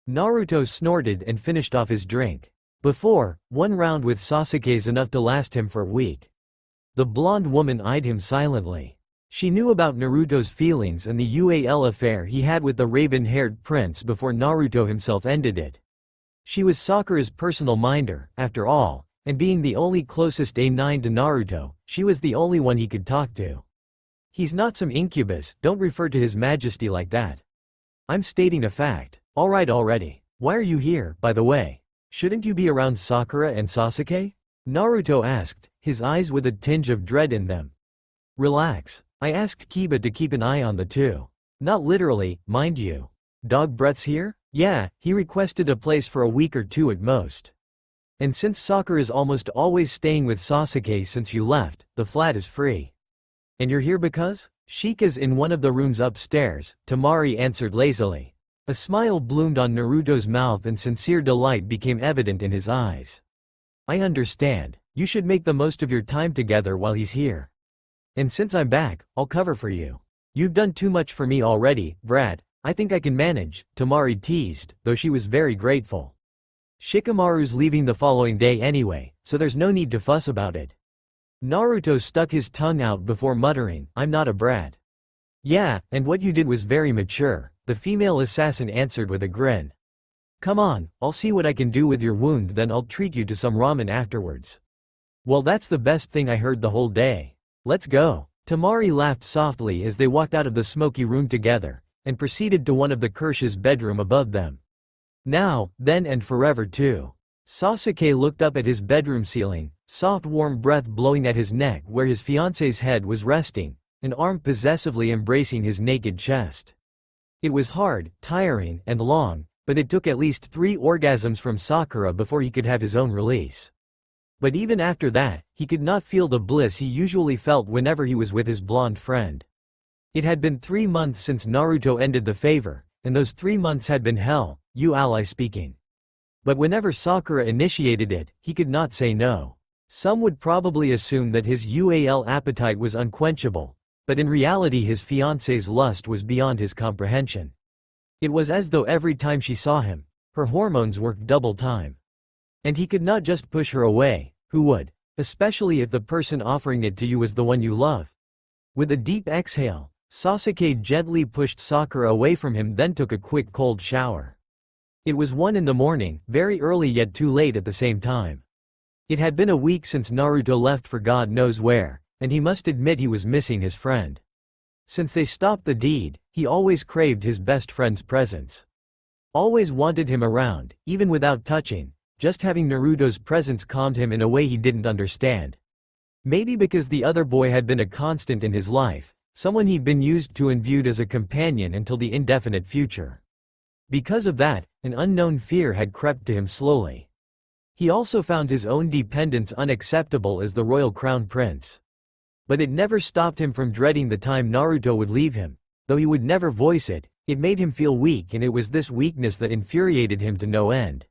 Naruto snorted and finished off his drink. Before, one round with Sasuke's enough to last him for a week. The blonde woman eyed him silently. She knew about Naruto's feelings and the UAL affair he had with the raven-haired prince before Naruto himself ended it. She was Sakura's personal minder, after all, and being the only closest A9 to Naruto, she was the only one he could talk to. He's not some incubus, don't refer to his majesty like that. I'm stating a fact. Alright already. Why are you here, by the way? Shouldn't you be around Sakura and Sasuke? Naruto asked, his eyes with a tinge of dread in them. Relax. I asked Kiba to keep an eye on the two. Not literally, mind you. Dog breaths here? Yeah, he requested a place for a week or two at most. And since Sakura is almost always staying with Sasuke since you left, the flat is free. And you're here because? Shika's in one of the rooms upstairs, Temari answered lazily. A smile bloomed on Naruto's mouth and sincere delight became evident in his eyes. I understand. You should make the most of your time together while he's here. And since I'm back, I'll cover for you. You've done too much for me already, brat. I think I can manage, Temari teased, though she was very grateful. Shikamaru's leaving the following day anyway, so there's no need to fuss about it. Naruto stuck his tongue out before muttering, I'm not a brat. Yeah, and what you did was very mature, the female assassin answered with a grin. Come on, I'll see what I can do with your wound, then I'll treat you to some ramen afterwards. Well, that's the best thing I heard the whole day. Let's go. Temari laughed softly as they walked out of the smoky room together, and proceeded to one of the Kirsch's bedroom above them. Now, then and forever too. Sasuke looked up at his bedroom ceiling, soft warm breath blowing at his neck where his fiancée's head was resting, an arm possessively embracing his naked chest. It was hard, tiring, and long, but it took at least 3 orgasms from Sakura before he could have his own release. But even after that, he could not feel the bliss he usually felt whenever he was with his blonde friend. It had been 3 months since Naruto ended the favor, and those 3 months had been hell, you ally speaking. But whenever Sakura initiated it, he could not say no. Some would probably assume that his UAL appetite was unquenchable, but in reality his fiancée's lust was beyond his comprehension. It was as though every time she saw him, her hormones worked double time. And he could not just push her away, who would? Especially if the person offering it to you was the one you love. With a deep exhale, Sasuke gently pushed Sakura away from him, then took a quick cold shower. It was 1 in the morning, very early yet too late at the same time. It had been a week since Naruto left for God knows where, and he must admit he was missing his friend. Since they stopped the deed, he always craved his best friend's presence. Always wanted him around, even without touching. Just having Naruto's presence calmed him in a way he didn't understand. Maybe because the other boy had been a constant in his life, someone he'd been used to and viewed as a companion until the indefinite future. Because of that, an unknown fear had crept to him slowly. He also found his own dependence unacceptable as the royal crown prince. But it never stopped him from dreading the time Naruto would leave him. Though he would never voice it, it made him feel weak, and it was this weakness that infuriated him to no end.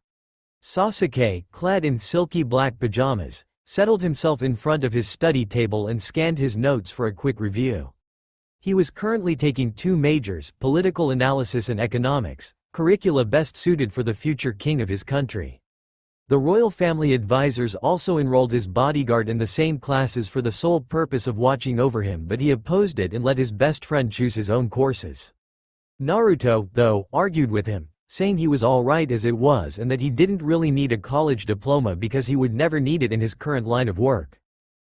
Sasuke, clad in silky black pajamas, settled himself in front of his study table and scanned his notes for a quick review. He was currently taking 2 majors, political analysis and economics, curricula best suited for the future king of his country. The royal family advisors also enrolled his bodyguard in the same classes for the sole purpose of watching over him, but he opposed it and let his best friend choose his own courses. Naruto, though, argued with him, saying he was alright as it was and that he didn't really need a college diploma because he would never need it in his current line of work.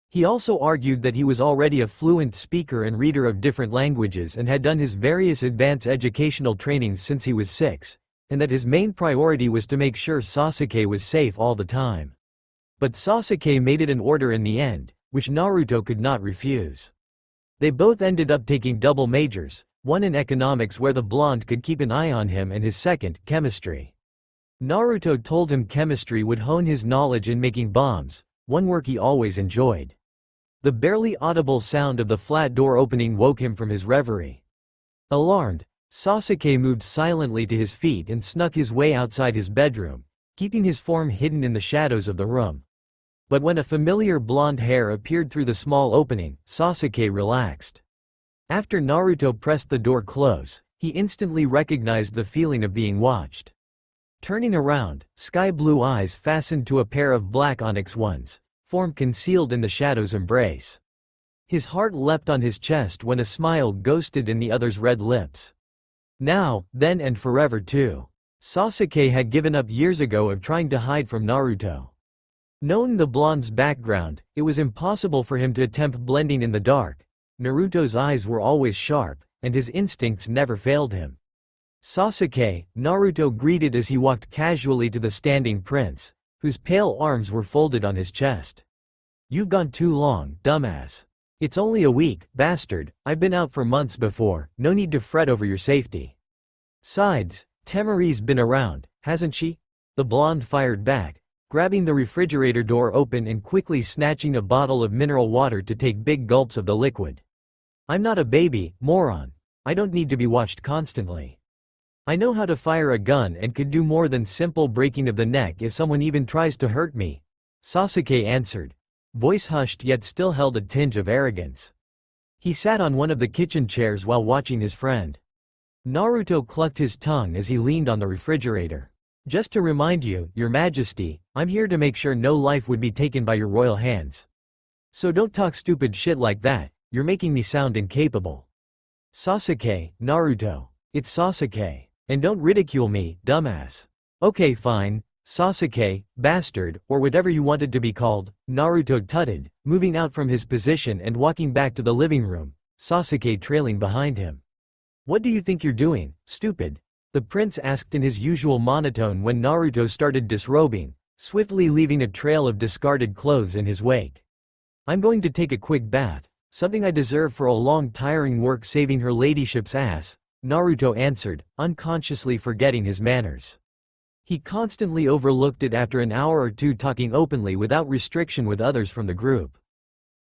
He also argued that he was already a fluent speaker and reader of different languages and had done his various advanced educational trainings since he was 6, and that his main priority was to make sure Sasuke was safe all the time. But Sasuke made it an order in the end, which Naruto could not refuse. They both ended up taking double majors, one in economics where the blonde could keep an eye on him, and his second, chemistry. Naruto told him chemistry would hone his knowledge in making bombs, one work he always enjoyed. The barely audible sound of the flat door opening woke him from his reverie. Alarmed, Sasuke moved silently to his feet and snuck his way outside his bedroom, keeping his form hidden in the shadows of the room. But when a familiar blonde hair appeared through the small opening, Sasuke relaxed. After Naruto pressed the door close, he instantly recognized the feeling of being watched. Turning around, sky-blue eyes fastened to a pair of black onyx ones, form concealed in the shadow's embrace. His heart leapt on his chest when a smile ghosted in the other's red lips. Now, then and forever too. Sasuke had given up years ago of trying to hide from Naruto. Knowing the blonde's background, it was impossible for him to attempt blending in the dark. Naruto's eyes were always sharp, and his instincts never failed him. Sasuke, Naruto greeted as he walked casually to the standing prince, whose pale arms were folded on his chest. You've gone too long, dumbass. It's only a week, bastard, I've been out for months before, no need to fret over your safety. Sides, Temari's been around, hasn't she? The blonde fired back, grabbing the refrigerator door open and quickly snatching a bottle of mineral water to take big gulps of the liquid. I'm not a baby, moron. I don't need to be watched constantly. I know how to fire a gun and could do more than simple breaking of the neck if someone even tries to hurt me, Sasuke answered, voice hushed yet still held a tinge of arrogance. He sat on one of the kitchen chairs while watching his friend. Naruto clucked his tongue as he leaned on the refrigerator. Just to remind you, Your Majesty, I'm here to make sure no life would be taken by your royal hands. So don't talk stupid shit like that, you're making me sound incapable. Sasuke, Naruto. It's Sasuke. And don't ridicule me, dumbass. Okay fine, Sasuke, bastard, or whatever you wanted to be called, Naruto tutted, moving out from his position and walking back to the living room, Sasuke trailing behind him. What do you think you're doing, stupid? The prince asked in his usual monotone when Naruto started disrobing, swiftly leaving a trail of discarded clothes in his wake. I'm going to take a quick bath, something I deserve for a long tiring work saving her ladyship's ass, Naruto answered, unconsciously forgetting his manners. He constantly overlooked it after an hour or two talking openly without restriction with others from the group.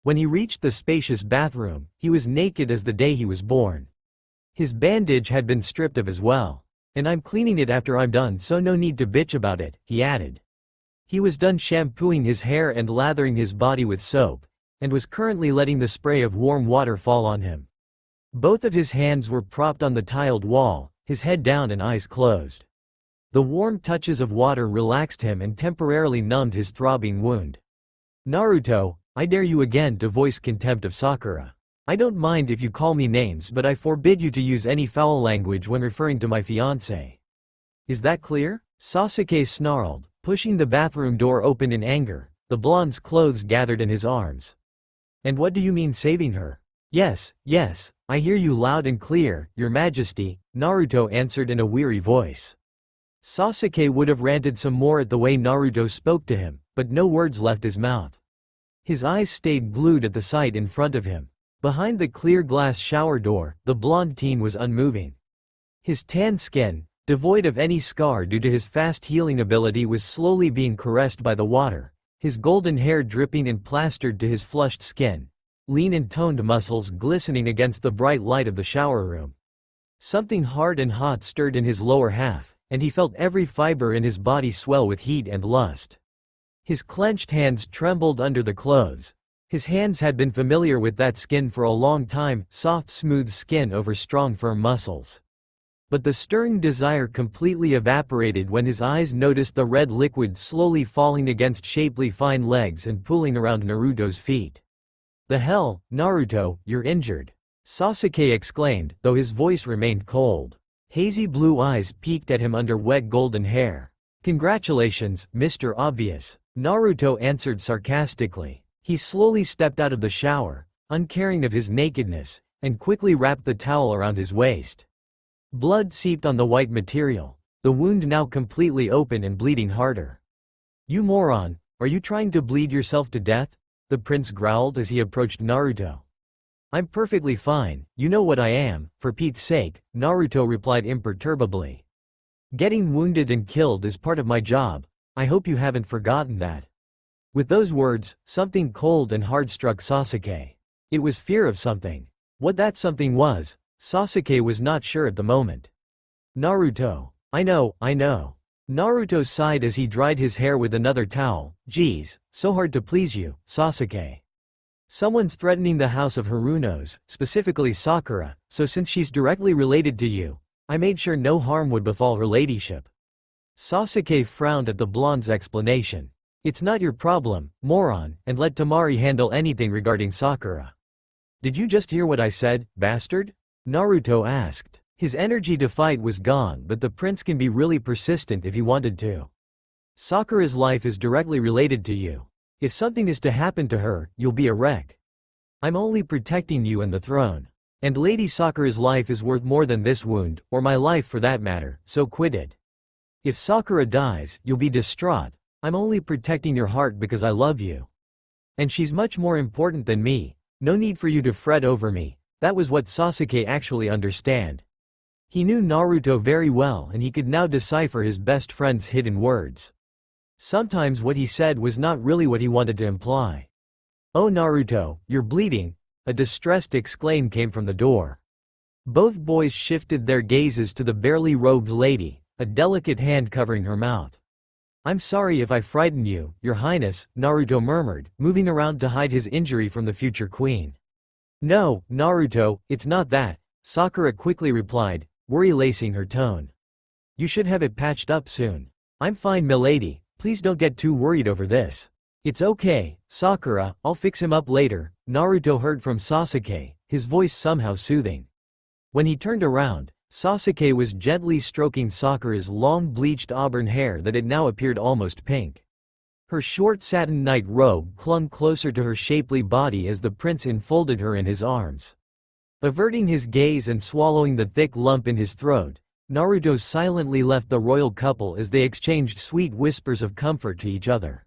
When he reached the spacious bathroom, he was naked as the day he was born. His bandage had been stripped of as well. And I'm cleaning it after I'm done, so no need to bitch about it, he added. He was done shampooing his hair and lathering his body with soap, and was currently letting the spray of warm water fall on him. Both of his hands were propped on the tiled wall, his head down and eyes closed. The warm touches of water relaxed him and temporarily numbed his throbbing wound. Naruto, I dare you again to voice contempt of Sakura. I don't mind if you call me names, but I forbid you to use any foul language when referring to my fiancé. Is that clear? Sasuke snarled, pushing the bathroom door open in anger, the blonde's clothes gathered in his arms. And what do you mean saving her? Yes, I hear you loud and clear, Your Majesty, Naruto answered in a weary voice. Sasuke would have ranted some more at the way Naruto spoke to him, but no words left his mouth. His eyes stayed glued at the sight in front of him. Behind the clear glass shower door, the blonde teen was unmoving. His tan skin, devoid of any scar due to his fast healing ability, was slowly being caressed by the water, his golden hair dripping and plastered to his flushed skin, lean and toned muscles glistening against the bright light of the shower room. Something hard and hot stirred in his lower half, and he felt every fiber in his body swell with heat and lust. His clenched hands trembled under the clothes. His hands had been familiar with that skin for a long time, soft smooth skin over strong firm muscles. But the stirring desire completely evaporated when his eyes noticed the red liquid slowly falling against shapely fine legs and pooling around Naruto's feet. The hell, Naruto, you're injured. Sasuke exclaimed, though his voice remained cold. Hazy blue eyes peeked at him under wet golden hair. Congratulations, Mr. Obvious, Naruto answered sarcastically. He slowly stepped out of the shower, uncaring of his nakedness, and quickly wrapped the towel around his waist. Blood seeped on the white material, the wound now completely open and bleeding harder. You moron, are you trying to bleed yourself to death? The prince growled as he approached Naruto. I'm perfectly fine, you know what I am, for Pete's sake, Naruto replied imperturbably. Getting wounded and killed is part of my job, I hope you haven't forgotten that. With those words, something cold and hard struck Sasuke. It was fear of something. What that something was, Sasuke was not sure at the moment. Naruto. I know. Naruto sighed as he dried his hair with another towel. Geez, so hard to please you, Sasuke. Someone's threatening the house of Haruno's, specifically Sakura, so since she's directly related to you, I made sure no harm would befall her ladyship. Sasuke frowned at the blonde's explanation. It's not your problem, moron, and let Temari handle anything regarding Sakura. Did you just hear what I said, bastard? Naruto asked. His energy to fight was gone, but the prince can be really persistent if he wanted to. Sakura's life is directly related to you. If something is to happen to her, you'll be a wreck. I'm only protecting you and the throne. And Lady Sakura's life is worth more than this wound, or my life for that matter, so quit it. If Sakura dies, you'll be distraught. I'm only protecting your heart because I love you. And she's much more important than me. No need for you to fret over me. That was what Sasuke actually understand. He knew Naruto very well and he could now decipher his best friend's hidden words. Sometimes what he said was not really what he wanted to imply. "Oh Naruto, you're bleeding," a distressed exclaim came from the door. Both boys shifted their gazes to the barely robed lady, a delicate hand covering her mouth. "I'm sorry if I frightened you, Your Highness," Naruto murmured, moving around to hide his injury from the future queen. "No, Naruto, it's not that," Sakura quickly replied, worry-lacing her tone. "You should have it patched up soon." "I'm fine milady, please don't get too worried over this." "It's okay, Sakura, I'll fix him up later," Naruto heard from Sasuke, his voice somehow soothing. When he turned around, Sasuke was gently stroking Sakura's long bleached auburn hair that had now appeared almost pink. Her short satin night robe clung closer to her shapely body as the prince enfolded her in his arms. Averting his gaze and swallowing the thick lump in his throat, Naruto silently left the royal couple as they exchanged sweet whispers of comfort to each other.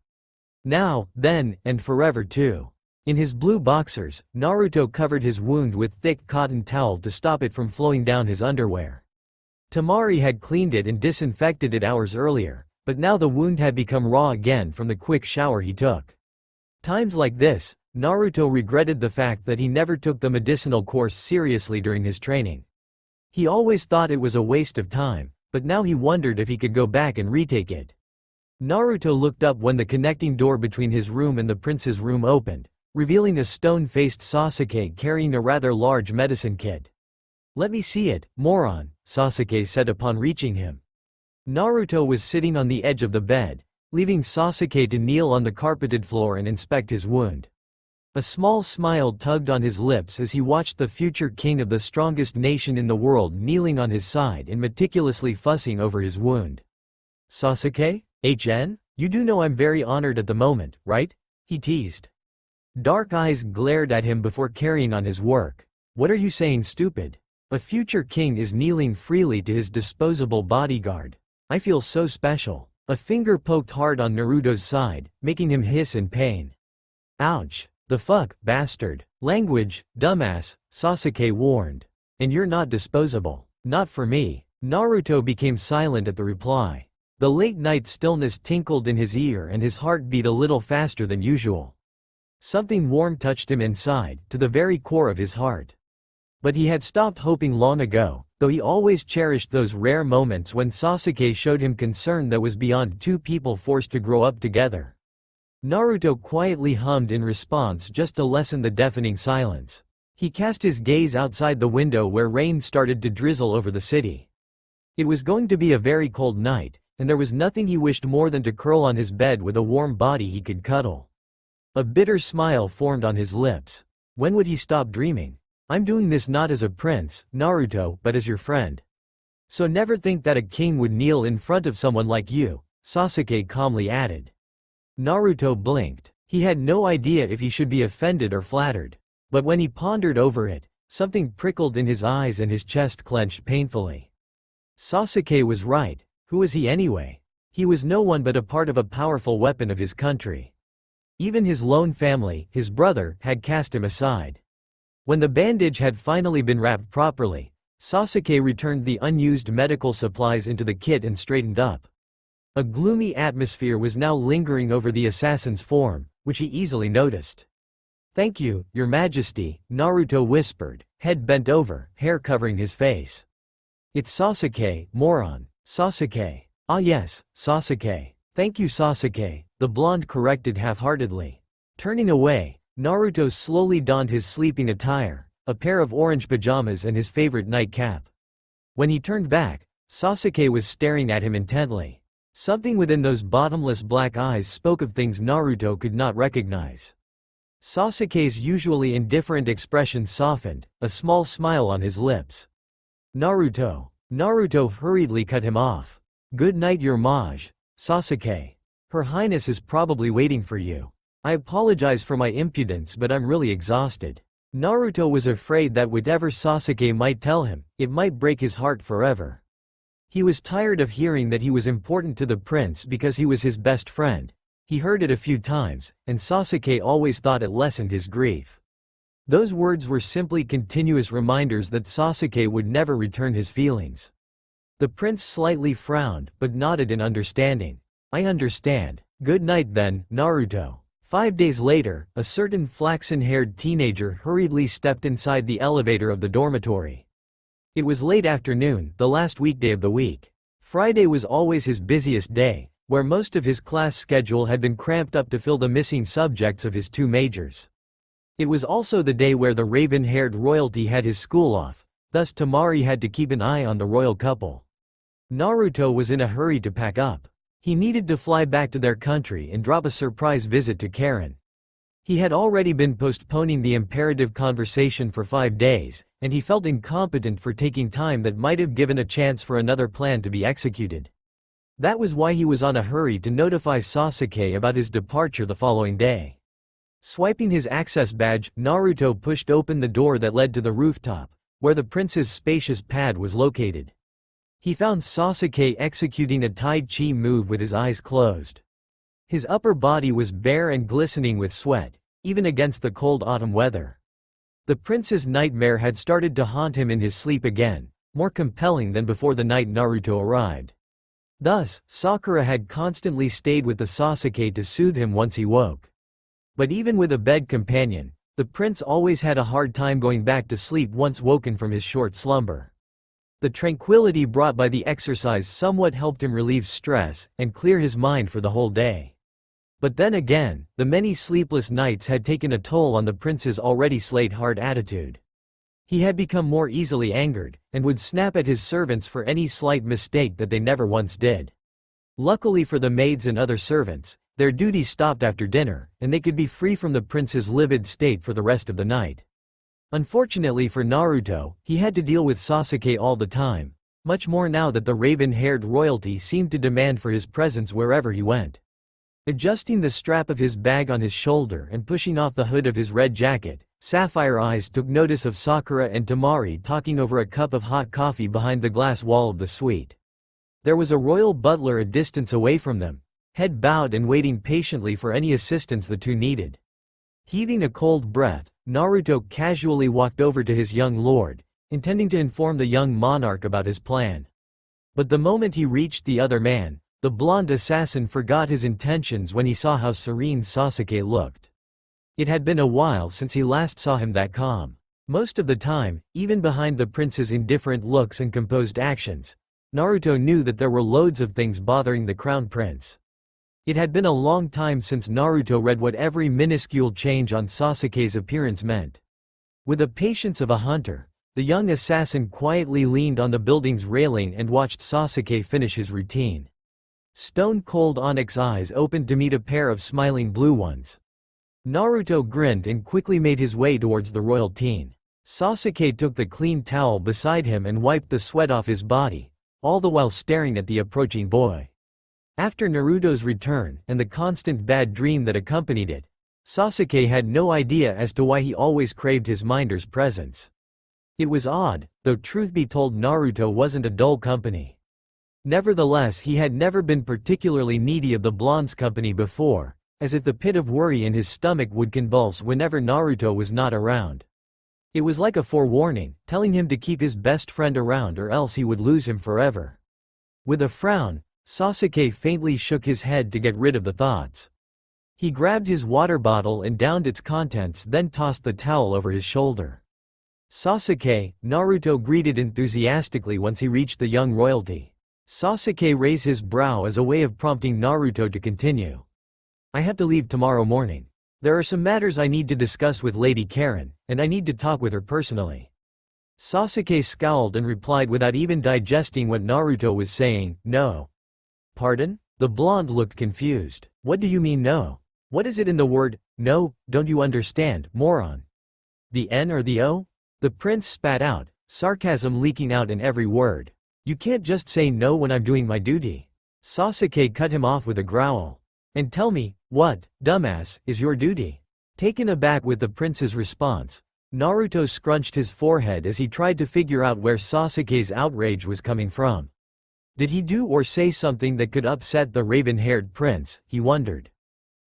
Now, then, and forever too. In his blue boxers, Naruto covered his wound with thick cotton towel to stop it from flowing down his underwear. Tamari had cleaned it and disinfected it hours earlier, but now the wound had become raw again from the quick shower he took. Times like this, Naruto regretted the fact that he never took the medicinal course seriously during his training. He always thought it was a waste of time, but now he wondered if he could go back and retake it. Naruto looked up when the connecting door between his room and the prince's room opened, revealing a stone-faced Sasuke carrying a rather large medicine kit. "Let me see it, moron," Sasuke said upon reaching him. Naruto was sitting on the edge of the bed, leaving Sasuke to kneel on the carpeted floor and inspect his wound. A small smile tugged on his lips as he watched the future king of the strongest nation in the world kneeling on his side and meticulously fussing over his wound. "Sasuke, HN? You do know I'm very honored at the moment, right?" he teased. Dark eyes glared at him before carrying on his work. "What are you saying, stupid? A future king is kneeling freely to his disposable bodyguard. I feel so special." A finger poked hard on Naruto's side, making him hiss in pain. "Ouch. The fuck, bastard. Language, dumbass," Sasuke warned. "And you're not disposable. Not for me." Naruto became silent at the reply. The late-night stillness tinkled in his ear and his heart beat a little faster than usual. Something warm touched him inside, to the very core of his heart. But he had stopped hoping long ago, though he always cherished those rare moments when Sasuke showed him concern that was beyond two people forced to grow up together. Naruto quietly hummed in response just to lessen the deafening silence. He cast his gaze outside the window where rain started to drizzle over the city. It was going to be a very cold night, and there was nothing he wished more than to curl on his bed with a warm body he could cuddle. A bitter smile formed on his lips. When would he stop dreaming? "I'm doing this not as a prince, Naruto, but as your friend. So never think that a king would kneel in front of someone like you," Sasuke calmly added. Naruto blinked. He had no idea if he should be offended or flattered. But when he pondered over it, something prickled in his eyes and his chest clenched painfully. Sasuke was right. Who was he anyway? He was no one but a part of a powerful weapon of his country. Even his lone family, his brother, had cast him aside. When the bandage had finally been wrapped properly, Sasuke returned the unused medical supplies into the kit and straightened up. A gloomy atmosphere was now lingering over the assassin's form, which he easily noticed. "Thank you, Your Majesty," Naruto whispered, head bent over, hair covering his face. "It's Sasuke, moron. Sasuke." "Ah yes, Sasuke. Thank you Sasuke," the blonde corrected half-heartedly. Turning away, Naruto slowly donned his sleeping attire, a pair of orange pajamas and his favorite nightcap. When he turned back, Sasuke was staring at him intently. Something within those bottomless black eyes spoke of things Naruto could not recognize. Sasuke's usually indifferent expression softened, a small smile on his lips. "Naruto." Naruto hurriedly cut him off. "Good night Your Maj. Sasuke. Her Highness is probably waiting for you. I apologize for my impudence but I'm really exhausted." Naruto was afraid that whatever Sasuke might tell him, it might break his heart forever. He was tired of hearing that he was important to the prince because he was his best friend. He heard it a few times, and Sasuke always thought it lessened his grief. Those words were simply continuous reminders that Sasuke would never return his feelings. The prince slightly frowned, but nodded in understanding. I understand. Good night then, Naruto. 5 days later, a certain flaxen-haired teenager hurriedly stepped inside the elevator of the dormitory. It was late afternoon, the last weekday of the week. Friday was always his busiest day, where most of his class schedule had been cramped up to fill the missing subjects of his 2 majors. It was also the day where the raven-haired royalty had his school off, thus Temari had to keep an eye on the royal couple. Naruto was in a hurry to pack up. He needed to fly back to their country and drop a surprise visit to Karen. He had already been postponing the imperative conversation for 5 days, and he felt incompetent for taking time that might have given a chance for another plan to be executed. That was why he was on a hurry to notify Sasuke about his departure the following day. Swiping his access badge, Naruto pushed open the door that led to the rooftop, where the prince's spacious pad was located. He found Sasuke executing a Tai Chi move with his eyes closed. His upper body was bare and glistening with sweat, even against the cold autumn weather. The prince's nightmare had started to haunt him in his sleep again, more compelling than before the night Naruto arrived. Thus, Sakura had constantly stayed with the Sasuke to soothe him once he woke. But even with a bed companion, the prince always had a hard time going back to sleep once woken from his short slumber. The tranquility brought by the exercise somewhat helped him relieve stress and clear his mind for the whole day. But then again, the many sleepless nights had taken a toll on the prince's already slate-hard attitude. He had become more easily angered, and would snap at his servants for any slight mistake that they never once did. Luckily for the maids and other servants, their duty stopped after dinner, and they could be free from the prince's livid state for the rest of the night. Unfortunately for Naruto, he had to deal with Sasuke all the time, much more now that the raven-haired royalty seemed to demand for his presence wherever he went. Adjusting the strap of his bag on his shoulder and pushing off the hood of his red jacket, Sapphire Eyes took notice of Sakura and Temari talking over a cup of hot coffee behind the glass wall of the suite. There was a royal butler a distance away from them, head bowed and waiting patiently for any assistance the two needed. Heaving a cold breath, Naruto casually walked over to his young lord, intending to inform the young monarch about his plan. But the moment he reached the other man, the blonde assassin forgot his intentions when he saw how serene Sasuke looked. It had been a while since he last saw him that calm. Most of the time, even behind the prince's indifferent looks and composed actions, Naruto knew that there were loads of things bothering the crown prince. It had been a long time since Naruto read what every minuscule change on Sasuke's appearance meant. With the patience of a hunter, the young assassin quietly leaned on the building's railing and watched Sasuke finish his routine. Stone-cold onyx eyes opened to meet a pair of smiling blue ones. Naruto grinned and quickly made his way towards the royal teen. Sasuke took the clean towel beside him and wiped the sweat off his body, all the while staring at the approaching boy. After Naruto's return and the constant bad dream that accompanied it, Sasuke had no idea as to why he always craved his minder's presence. It was odd, though truth be told Naruto wasn't a dull company. Nevertheless, he had never been particularly needy of the blonde's company before, as if the pit of worry in his stomach would convulse whenever Naruto was not around. It was like a forewarning, telling him to keep his best friend around or else he would lose him forever. With a frown, Sasuke faintly shook his head to get rid of the thoughts. He grabbed his water bottle and downed its contents, then tossed the towel over his shoulder. Sasuke, Naruto greeted enthusiastically once he reached the young royalty. Sasuke raised his brow as a way of prompting Naruto to continue. I have to leave tomorrow morning. There are some matters I need to discuss with Lady Karen, and I need to talk with her personally. Sasuke scowled and replied without even digesting what Naruto was saying, no. Pardon? The blonde looked confused. What do you mean no? What is it in the word, no, don't you understand, moron? The N or the O? The prince spat out, sarcasm leaking out in every word. You can't just say no when I'm doing my duty. Sasuke cut him off with a growl. And tell me, what, dumbass, is your duty? Taken aback with the prince's response, Naruto scrunched his forehead as he tried to figure out where Sasuke's outrage was coming from. Did he do or say something that could upset the raven-haired prince, he wondered.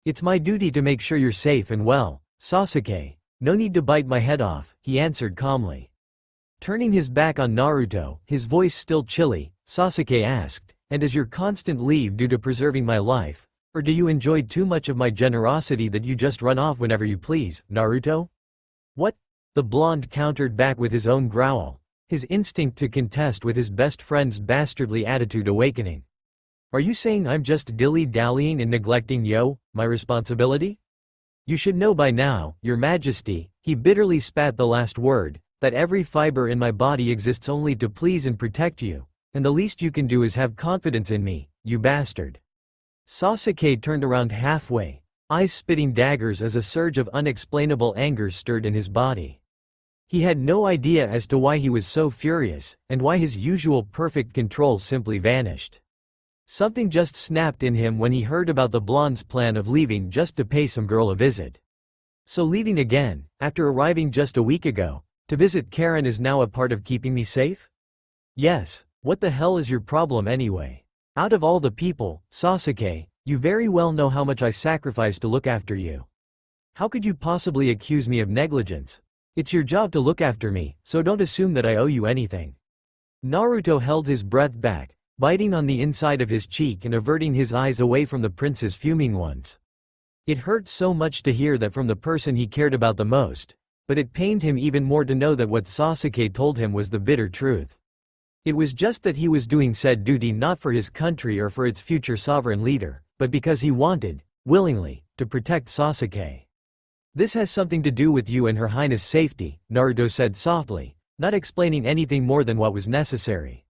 It's my duty to make sure you're safe and well, Sasuke. No need to bite my head off, he answered calmly. Turning his back on Naruto, his voice still chilly, Sasuke asked, and is your constant leave due to preserving my life, or do you enjoy too much of my generosity that you just run off whenever you please, Naruto? What? The blonde countered back with his own growl, his instinct to contest with his best friend's bastardly attitude awakening. Are you saying I'm just dilly-dallying and neglecting my responsibility? You should know by now, your majesty, he bitterly spat the last word, that every fiber in my body exists only to please and protect you, and the least you can do is have confidence in me, you bastard. Sasuke turned around halfway, eyes spitting daggers as a surge of unexplainable anger stirred in his body. He had no idea as to why he was so furious, and why his usual perfect control simply vanished. Something just snapped in him when he heard about the blonde's plan of leaving just to pay some girl a visit. So leaving again, after arriving just a week ago, to visit Karen is now a part of keeping me safe? Yes, what the hell is your problem anyway? Out of all the people, Sasuke, you very well know how much I sacrificed to look after you. How could you possibly accuse me of negligence? It's your job to look after me, so don't assume that I owe you anything. Naruto held his breath back, biting on the inside of his cheek and averting his eyes away from the prince's fuming ones. It hurt so much to hear that from the person he cared about the most, but it pained him even more to know that what Sasuke told him was the bitter truth. It was just that he was doing said duty not for his country or for its future sovereign leader, but because he wanted, willingly, to protect Sasuke. This has something to do with you and Her Highness' safety, Naruto said softly, not explaining anything more than what was necessary.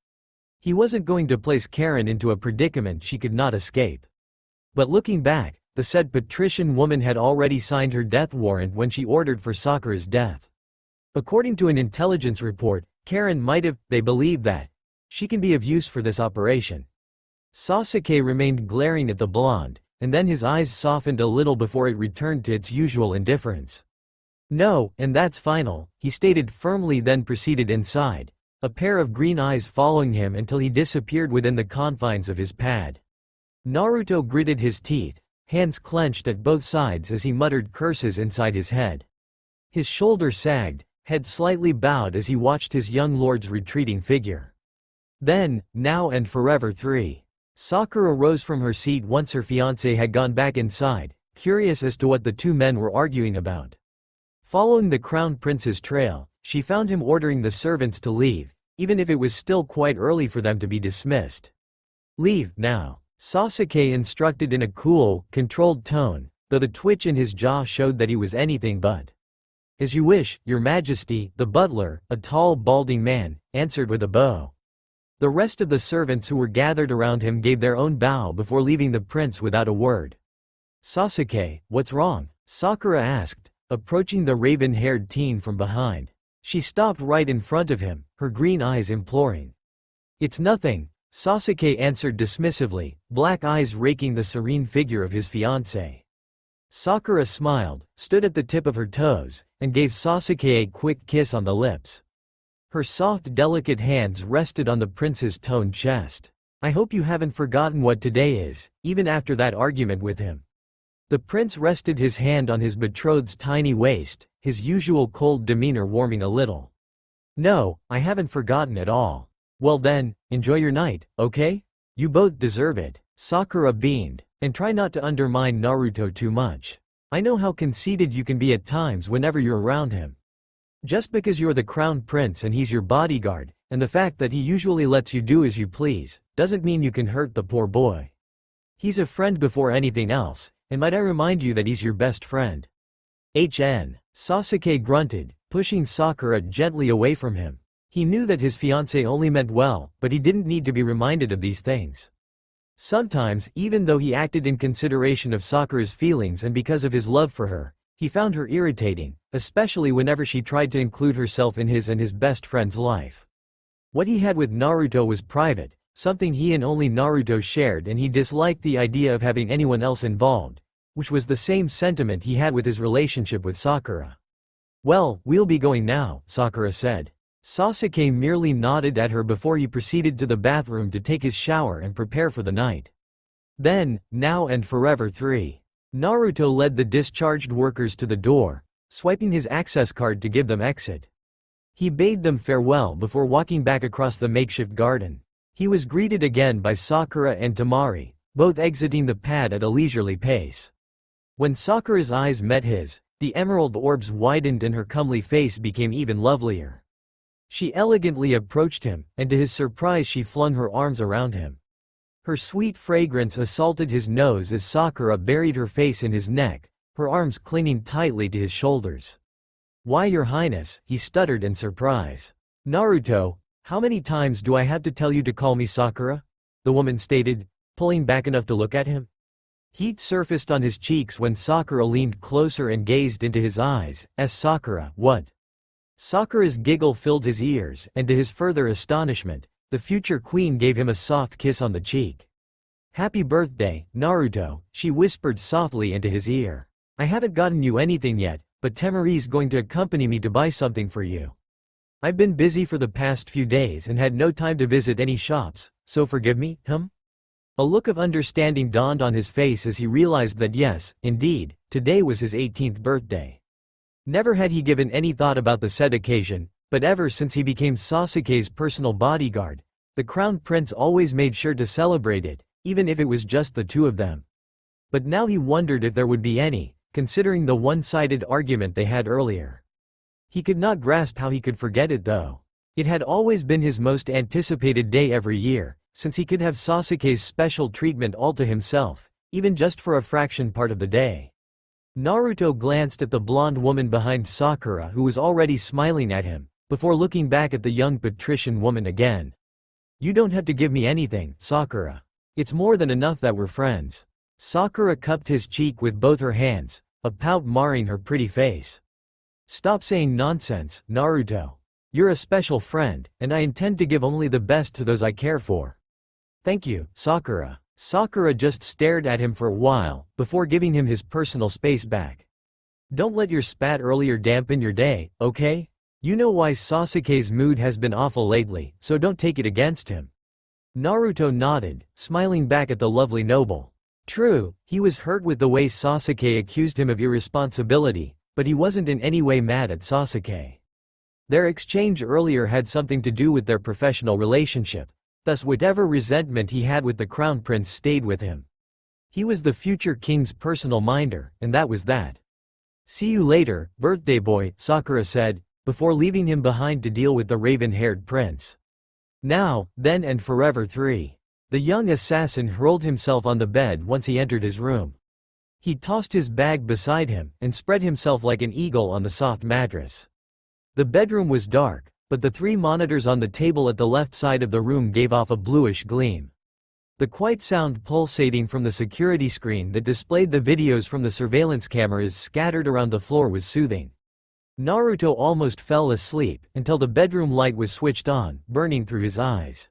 He wasn't going to place Karen into a predicament she could not escape. But looking back, the said patrician woman had already signed her death warrant when she ordered for Sakura's death. According to an intelligence report, Karen might have, they believe that, she can be of use for this operation. Sasuke remained glaring at the blonde, and then his eyes softened a little before it returned to its usual indifference. No, and that's final, he stated firmly, then proceeded inside, a pair of green eyes following him until he disappeared within the confines of his pad. Naruto gritted his teeth, hands clenched at both sides as he muttered curses inside his head. His shoulder sagged, head slightly bowed as he watched his young lord's retreating figure. Then, now and forever 3. Sakura rose from her seat once her fiancé had gone back inside, curious as to what the two men were arguing about. Following the crown prince's trail, she found him ordering the servants to leave, even if it was still quite early for them to be dismissed. Leave, now, Sasuke instructed in a cool, controlled tone, though the twitch in his jaw showed that he was anything but. As you wish, your majesty, the butler, a tall balding man, answered with a bow. The rest of the servants who were gathered around him gave their own bow before leaving the prince without a word. Sasuke, what's wrong? Sakura asked, approaching the raven-haired teen from behind. She stopped right in front of him, her green eyes imploring. It's nothing, Sasuke answered dismissively, black eyes raking the serene figure of his fiancé. Sakura smiled, stood at the tip of her toes, and gave Sasuke a quick kiss on the lips. Her soft, delicate hands rested on the prince's toned chest. I hope you haven't forgotten what today is, even after that argument with him. The prince rested his hand on his betrothed's tiny waist, his usual cold demeanor warming a little. No, I haven't forgotten at all. Well then, enjoy your night, okay? You both deserve it, Sakura beamed, and try not to undermine Naruto too much. I know how conceited you can be at times whenever you're around him. Just because you're the crown prince and he's your bodyguard, and the fact that he usually lets you do as you please, doesn't mean you can hurt the poor boy. He's a friend before anything else, and might I remind you that he's your best friend. Sasuke grunted, pushing Sakura gently away from him. He knew that his fiancé only meant well, but he didn't need to be reminded of these things. Sometimes, even though he acted in consideration of Sakura's feelings and because of his love for her, he found her irritating, especially whenever she tried to include herself in his and his best friend's life. What he had with Naruto was private, something he and only Naruto shared, and he disliked the idea of having anyone else involved, which was the same sentiment he had with his relationship with Sakura. Well, we'll be going now, Sakura said. Sasuke merely nodded at her before he proceeded to the bathroom to take his shower and prepare for the night. Then, now and forever 3. Naruto led the discharged workers to the door, swiping his access card to give them exit. He bade them farewell before walking back across the makeshift garden. He was greeted again by Sakura and Temari, both exiting the pad at a leisurely pace. When Sakura's eyes met his, the emerald orbs widened and her comely face became even lovelier. She elegantly approached him, and to his surprise she flung her arms around him. Her sweet fragrance assaulted his nose as Sakura buried her face in his neck, her arms clinging tightly to his shoulders. "Why, Your Highness," he stuttered in surprise. "Naruto, how many times do I have to tell you to call me Sakura?" the woman stated, pulling back enough to look at him. Heat surfaced on his cheeks when Sakura leaned closer and gazed into his eyes. Sakura, what?" Sakura's giggle filled his ears, and to his further astonishment, the future queen gave him a soft kiss on the cheek. "Happy birthday, Naruto," she whispered softly into his ear. "I haven't gotten you anything yet, but Temari's going to accompany me to buy something for you. I've been busy for the past few days and had no time to visit any shops, so forgive me, A look of understanding dawned on his face as he realized that yes, indeed, today was his 18th birthday. Never had he given any thought about the said occasion, but ever since he became Sasuke's personal bodyguard, the Crown Prince always made sure to celebrate it, even if it was just the two of them. But now he wondered if there would be any, considering the one-sided argument they had earlier. He could not grasp how he could forget it though. It had always been his most anticipated day every year, since he could have Sasuke's special treatment all to himself, even just for a fraction part of the day. Naruto glanced at the blonde woman behind Sakura who was already smiling at him, before looking back at the young patrician woman again. "You don't have to give me anything, Sakura. It's more than enough that we're friends." Sakura cupped his cheek with both her hands, a pout marring her pretty face. "Stop saying nonsense, Naruto. You're a special friend, and I intend to give only the best to those I care for." "Thank you, Sakura." Sakura just stared at him for a while, before giving him his personal space back. "Don't let your spat earlier dampen your day, okay? You know why Sasuke's mood has been awful lately, so don't take it against him." Naruto nodded, smiling back at the lovely noble. True, he was hurt with the way Sasuke accused him of irresponsibility, but he wasn't in any way mad at Sasuke. Their exchange earlier had something to do with their professional relationship, thus whatever resentment he had with the Crown Prince stayed with him. He was the future king's personal minder, and that was that. "See you later, birthday boy," Sakura said, before leaving him behind to deal with the raven-haired prince. Now, then and forever 3. The young assassin hurled himself on the bed once he entered his room. He tossed his bag beside him, and spread himself like an eagle on the soft mattress. The bedroom was dark, but the 3 monitors on the table at the left side of the room gave off a bluish gleam. The quiet sound pulsating from the security screen that displayed the videos from the surveillance cameras scattered around the floor was soothing. Naruto almost fell asleep until the bedroom light was switched on, burning through his eyes.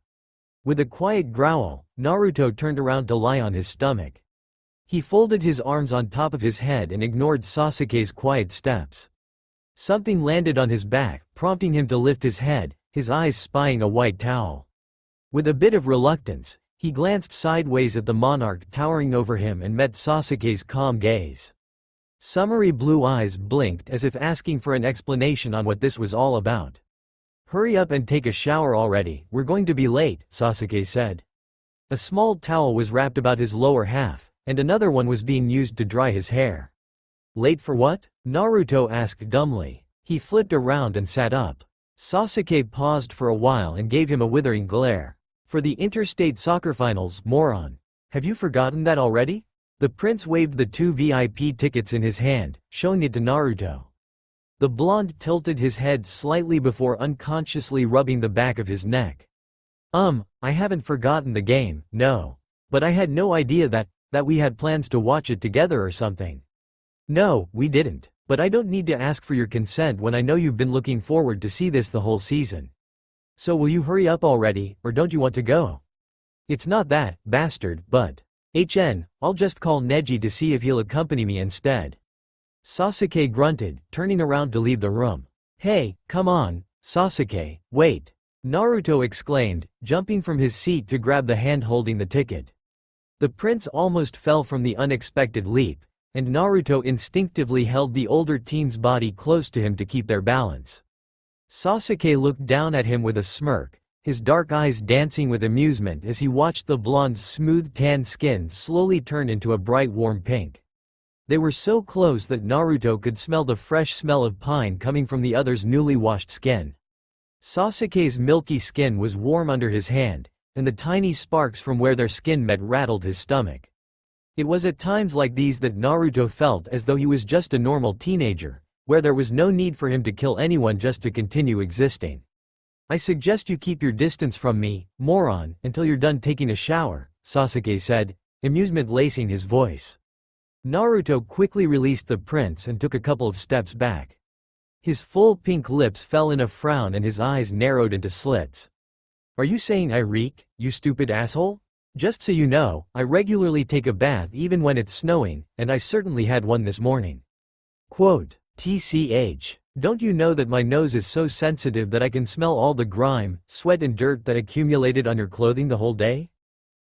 With a quiet growl, Naruto turned around to lie on his stomach. He folded his arms on top of his head and ignored Sasuke's quiet steps. Something landed on his back, prompting him to lift his head, his eyes spying a white towel. With a bit of reluctance, he glanced sideways at the monarch towering over him and met Sasuke's calm gaze. Summery blue eyes blinked as if asking for an explanation on what this was all about. "Hurry up and take a shower already, we're going to be late," Sasuke said. A small towel was wrapped about his lower half, and another one was being used to dry his hair. "Late for what?" Naruto asked dumbly. He flipped around and sat up. Sasuke paused for a while and gave him a withering glare. "For the interstate soccer finals, moron. Have you forgotten that already?" The prince waved the 2 VIP tickets in his hand, showing it to Naruto. The blonde tilted his head slightly before unconsciously rubbing the back of his neck. I haven't forgotten the game, no. But I had no idea that we had plans to watch it together or something." "No, we didn't. But I don't need to ask for your consent when I know you've been looking forward to see this the whole season. So will you hurry up already, or don't you want to go?" "It's not that, bastard, but I'll just call Neji to see if he'll accompany me instead." Sasuke grunted, turning around to leave the room. Hey, come on, Sasuke, wait! Naruto exclaimed, jumping from his seat to grab the hand holding the ticket. The prince almost fell from the unexpected leap, and Naruto instinctively held the older teen's body close to him to keep their balance. Sasuke looked down at him with a smirk, his dark eyes dancing with amusement as he watched the blonde's smooth tan skin slowly turn into a bright warm pink. They were so close that Naruto could smell the fresh smell of pine coming from the other's newly washed skin. Sasuke's milky skin was warm under his hand, and the tiny sparks from where their skin met rattled his stomach. It was at times like these that Naruto felt as though he was just a normal teenager, where there was no need for him to kill anyone just to continue existing. I suggest you keep your distance from me, moron, until you're done taking a shower, Sasuke said, amusement lacing his voice. Naruto quickly released the prince and took a couple of steps back. His full pink lips fell in a frown and his eyes narrowed into slits. Are you saying I reek, you stupid asshole? Just so you know, I regularly take a bath even when it's snowing, and I certainly had one this morning. Quote, TCH. Don't you know that my nose is so sensitive that I can smell all the grime, sweat and dirt that accumulated on your clothing the whole day?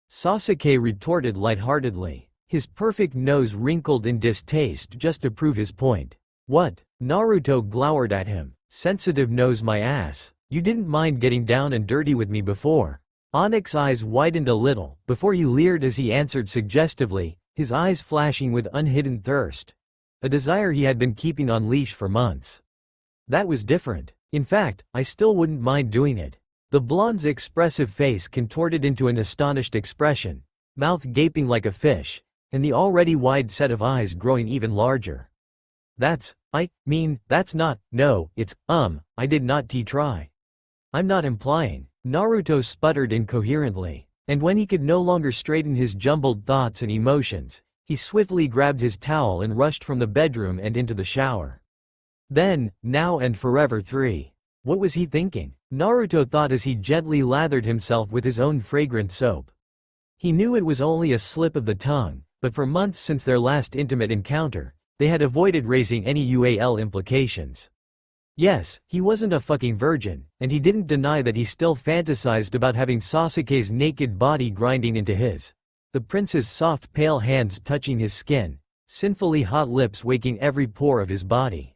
Sasuke retorted lightheartedly. His perfect nose wrinkled in distaste just to prove his point. What? Naruto glowered at him. Sensitive nose my ass. You didn't mind getting down and dirty with me before. Onyx's eyes widened a little, before he leered as he answered suggestively, his eyes flashing with unhidden thirst. A desire he had been keeping on leash for months. That was different. In fact, I still wouldn't mind doing it. The blonde's expressive face contorted into an astonished expression, mouth gaping like a fish, and the already wide set of eyes growing even larger. That's not, no, it's, I did not try. I'm not implying. Naruto sputtered incoherently, and when he could no longer straighten his jumbled thoughts and emotions, he swiftly grabbed his towel and rushed from the bedroom and into the shower. Then, now and forever 3. What was he thinking? Naruto thought as he gently lathered himself with his own fragrant soap. He knew it was only a slip of the tongue, but for months since their last intimate encounter, they had avoided raising any UAL implications. Yes, he wasn't a fucking virgin, and he didn't deny that he still fantasized about having Sasuke's naked body grinding into his. The prince's soft pale hands touching his skin, sinfully hot lips waking every pore of his body.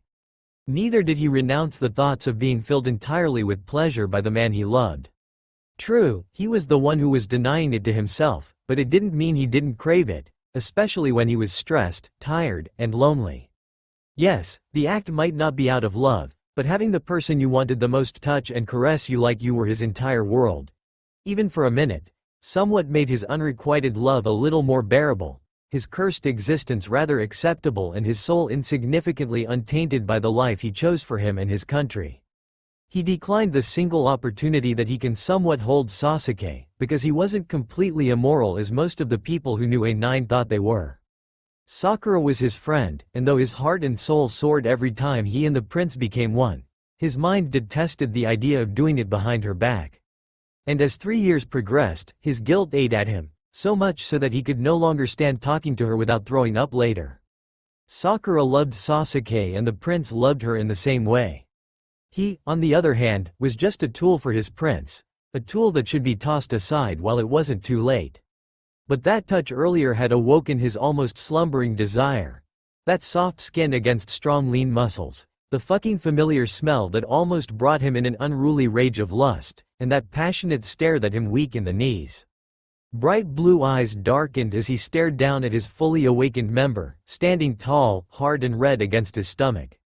Neither did he renounce the thoughts of being filled entirely with pleasure by the man he loved. True, he was the one who was denying it to himself, but it didn't mean he didn't crave it, especially when he was stressed, tired, and lonely. Yes, the act might not be out of love, but having the person you wanted the most touch and caress you like you were his entire world. Even for a minute, somewhat made his unrequited love a little more bearable, his cursed existence rather acceptable and his soul insignificantly untainted by the life he chose for him and his country. He declined the single opportunity that he can somewhat hold Sasuke, because he wasn't completely immoral as most of the people who knew A9 thought they were. Sakura was his friend, and though his heart and soul soared every time he and the prince became one, his mind detested the idea of doing it behind her back. And as 3 years progressed, his guilt ate at him, so much so that he could no longer stand talking to her without throwing up later. Sakura loved Sasuke and the prince loved her in the same way. He, on the other hand, was just a tool for his prince, a tool that should be tossed aside while it wasn't too late. But that touch earlier had awoken his almost slumbering desire. That soft skin against strong lean muscles, the fucking familiar smell that almost brought him in an unruly rage of lust, and that passionate stare that him weak in the knees. Bright blue eyes darkened as he stared down at his fully awakened member, standing tall, hard and red against his stomach.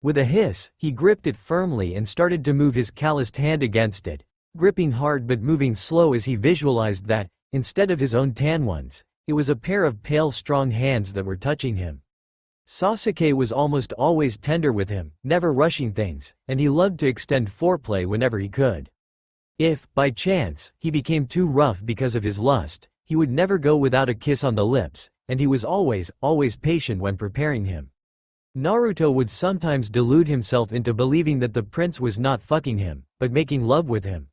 With a hiss, he gripped it firmly and started to move his calloused hand against it, gripping hard but moving slow as he visualized that, instead of his own tan ones, it was a pair of pale strong hands that were touching him. Sasuke was almost always tender with him, never rushing things, and he loved to extend foreplay whenever he could. If, by chance, he became too rough because of his lust, he would never go without a kiss on the lips, and he was always patient when preparing him. Naruto would sometimes delude himself into believing that the prince was not fucking him, but making love with him.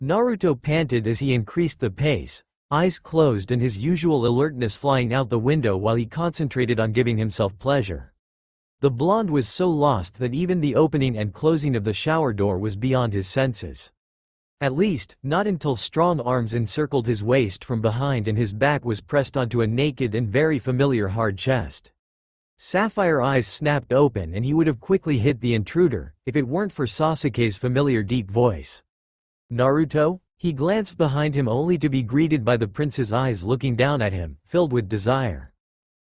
Naruto panted as he increased the pace, eyes closed and his usual alertness flying out the window while he concentrated on giving himself pleasure. The blonde was so lost that even the opening and closing of the shower door was beyond his senses. At least, not until strong arms encircled his waist from behind and his back was pressed onto a naked and very familiar hard chest. Sapphire eyes snapped open and he would have quickly hit the intruder, if it weren't for Sasuke's familiar deep voice. "Naruto?" He glanced behind him only to be greeted by the prince's eyes looking down at him, filled with desire.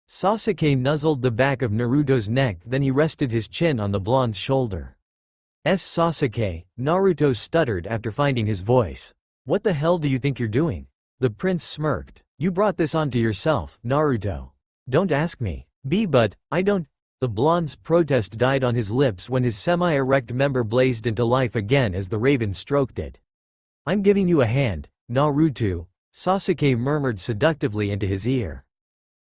Sasuke nuzzled the back of Naruto's neck, then he rested his chin on the blonde's shoulder. Sasuke," Naruto stuttered after finding his voice. "What the hell do you think you're doing?" The prince smirked. "You brought this onto yourself, Naruto. Don't ask me. But, I don't." The blonde's protest died on his lips when his semi-erect member blazed into life again as the raven stroked it. "I'm giving you a hand, Naruto," Sasuke murmured seductively into his ear.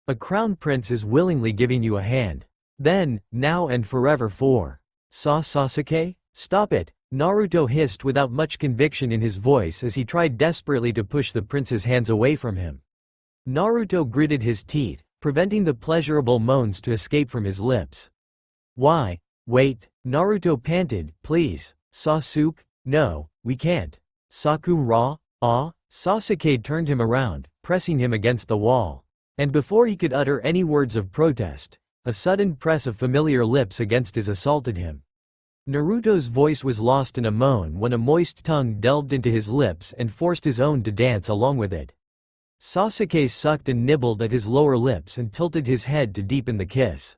"A crown prince is willingly giving you a hand. Then, now and forever for Sasuke? Stop it," Naruto hissed without much conviction in his voice as he tried desperately to push the prince's hands away from him. Naruto gritted his teeth, preventing the pleasurable moans to escape from his lips. "Why? Wait," Naruto panted, "please, Sasuke, no, we can't. Sakura? Ah?" Sasuke turned him around, pressing him against the wall. And before he could utter any words of protest, a sudden press of familiar lips against his assaulted him. Naruto's voice was lost in a moan when a moist tongue delved into his lips and forced his own to dance along with it. Sasuke sucked and nibbled at his lower lips and tilted his head to deepen the kiss.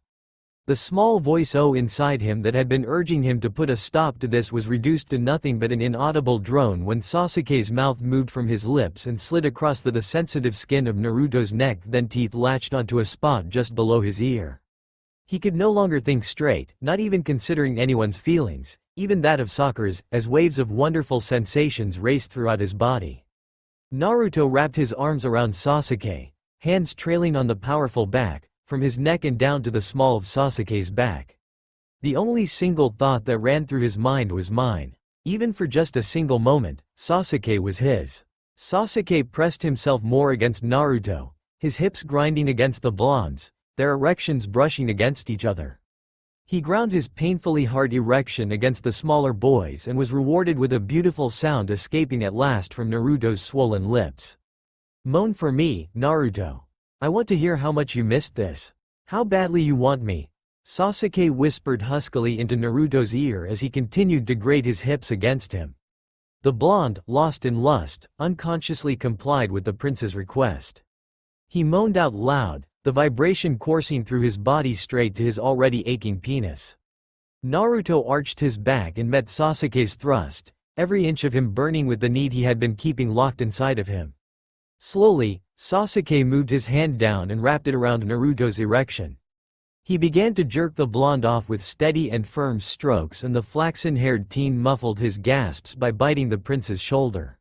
The small voice inside him that had been urging him to put a stop to this was reduced to nothing but an inaudible drone when Sasuke's mouth moved from his lips and slid across the sensitive skin of Naruto's neck, then teeth latched onto a spot just below his ear. He could no longer think straight, not even considering anyone's feelings, even that of Sakura's, as waves of wonderful sensations raced throughout his body. Naruto wrapped his arms around Sasuke, hands trailing on the powerful back, from his neck and down to the small of Sasuke's back. The only single thought that ran through his mind was mine. Even for just a single moment, Sasuke was his. Sasuke pressed himself more against Naruto, his hips grinding against the blonde's, their erections brushing against each other. He ground his painfully hard erection against the smaller boy's and was rewarded with a beautiful sound escaping at last from Naruto's swollen lips. "Moan for me, Naruto. I want to hear how much you missed this. How badly you want me," Sasuke whispered huskily into Naruto's ear as he continued to grate his hips against him. The blonde, lost in lust, unconsciously complied with the prince's request. He moaned out loud, the vibration coursing through his body straight to his already aching penis. Naruto arched his back and met Sasuke's thrust, every inch of him burning with the need he had been keeping locked inside of him. Slowly, Sasuke moved his hand down and wrapped it around Naruto's erection. He began to jerk the blonde off with steady and firm strokes, and the flaxen-haired teen muffled his gasps by biting the prince's shoulder.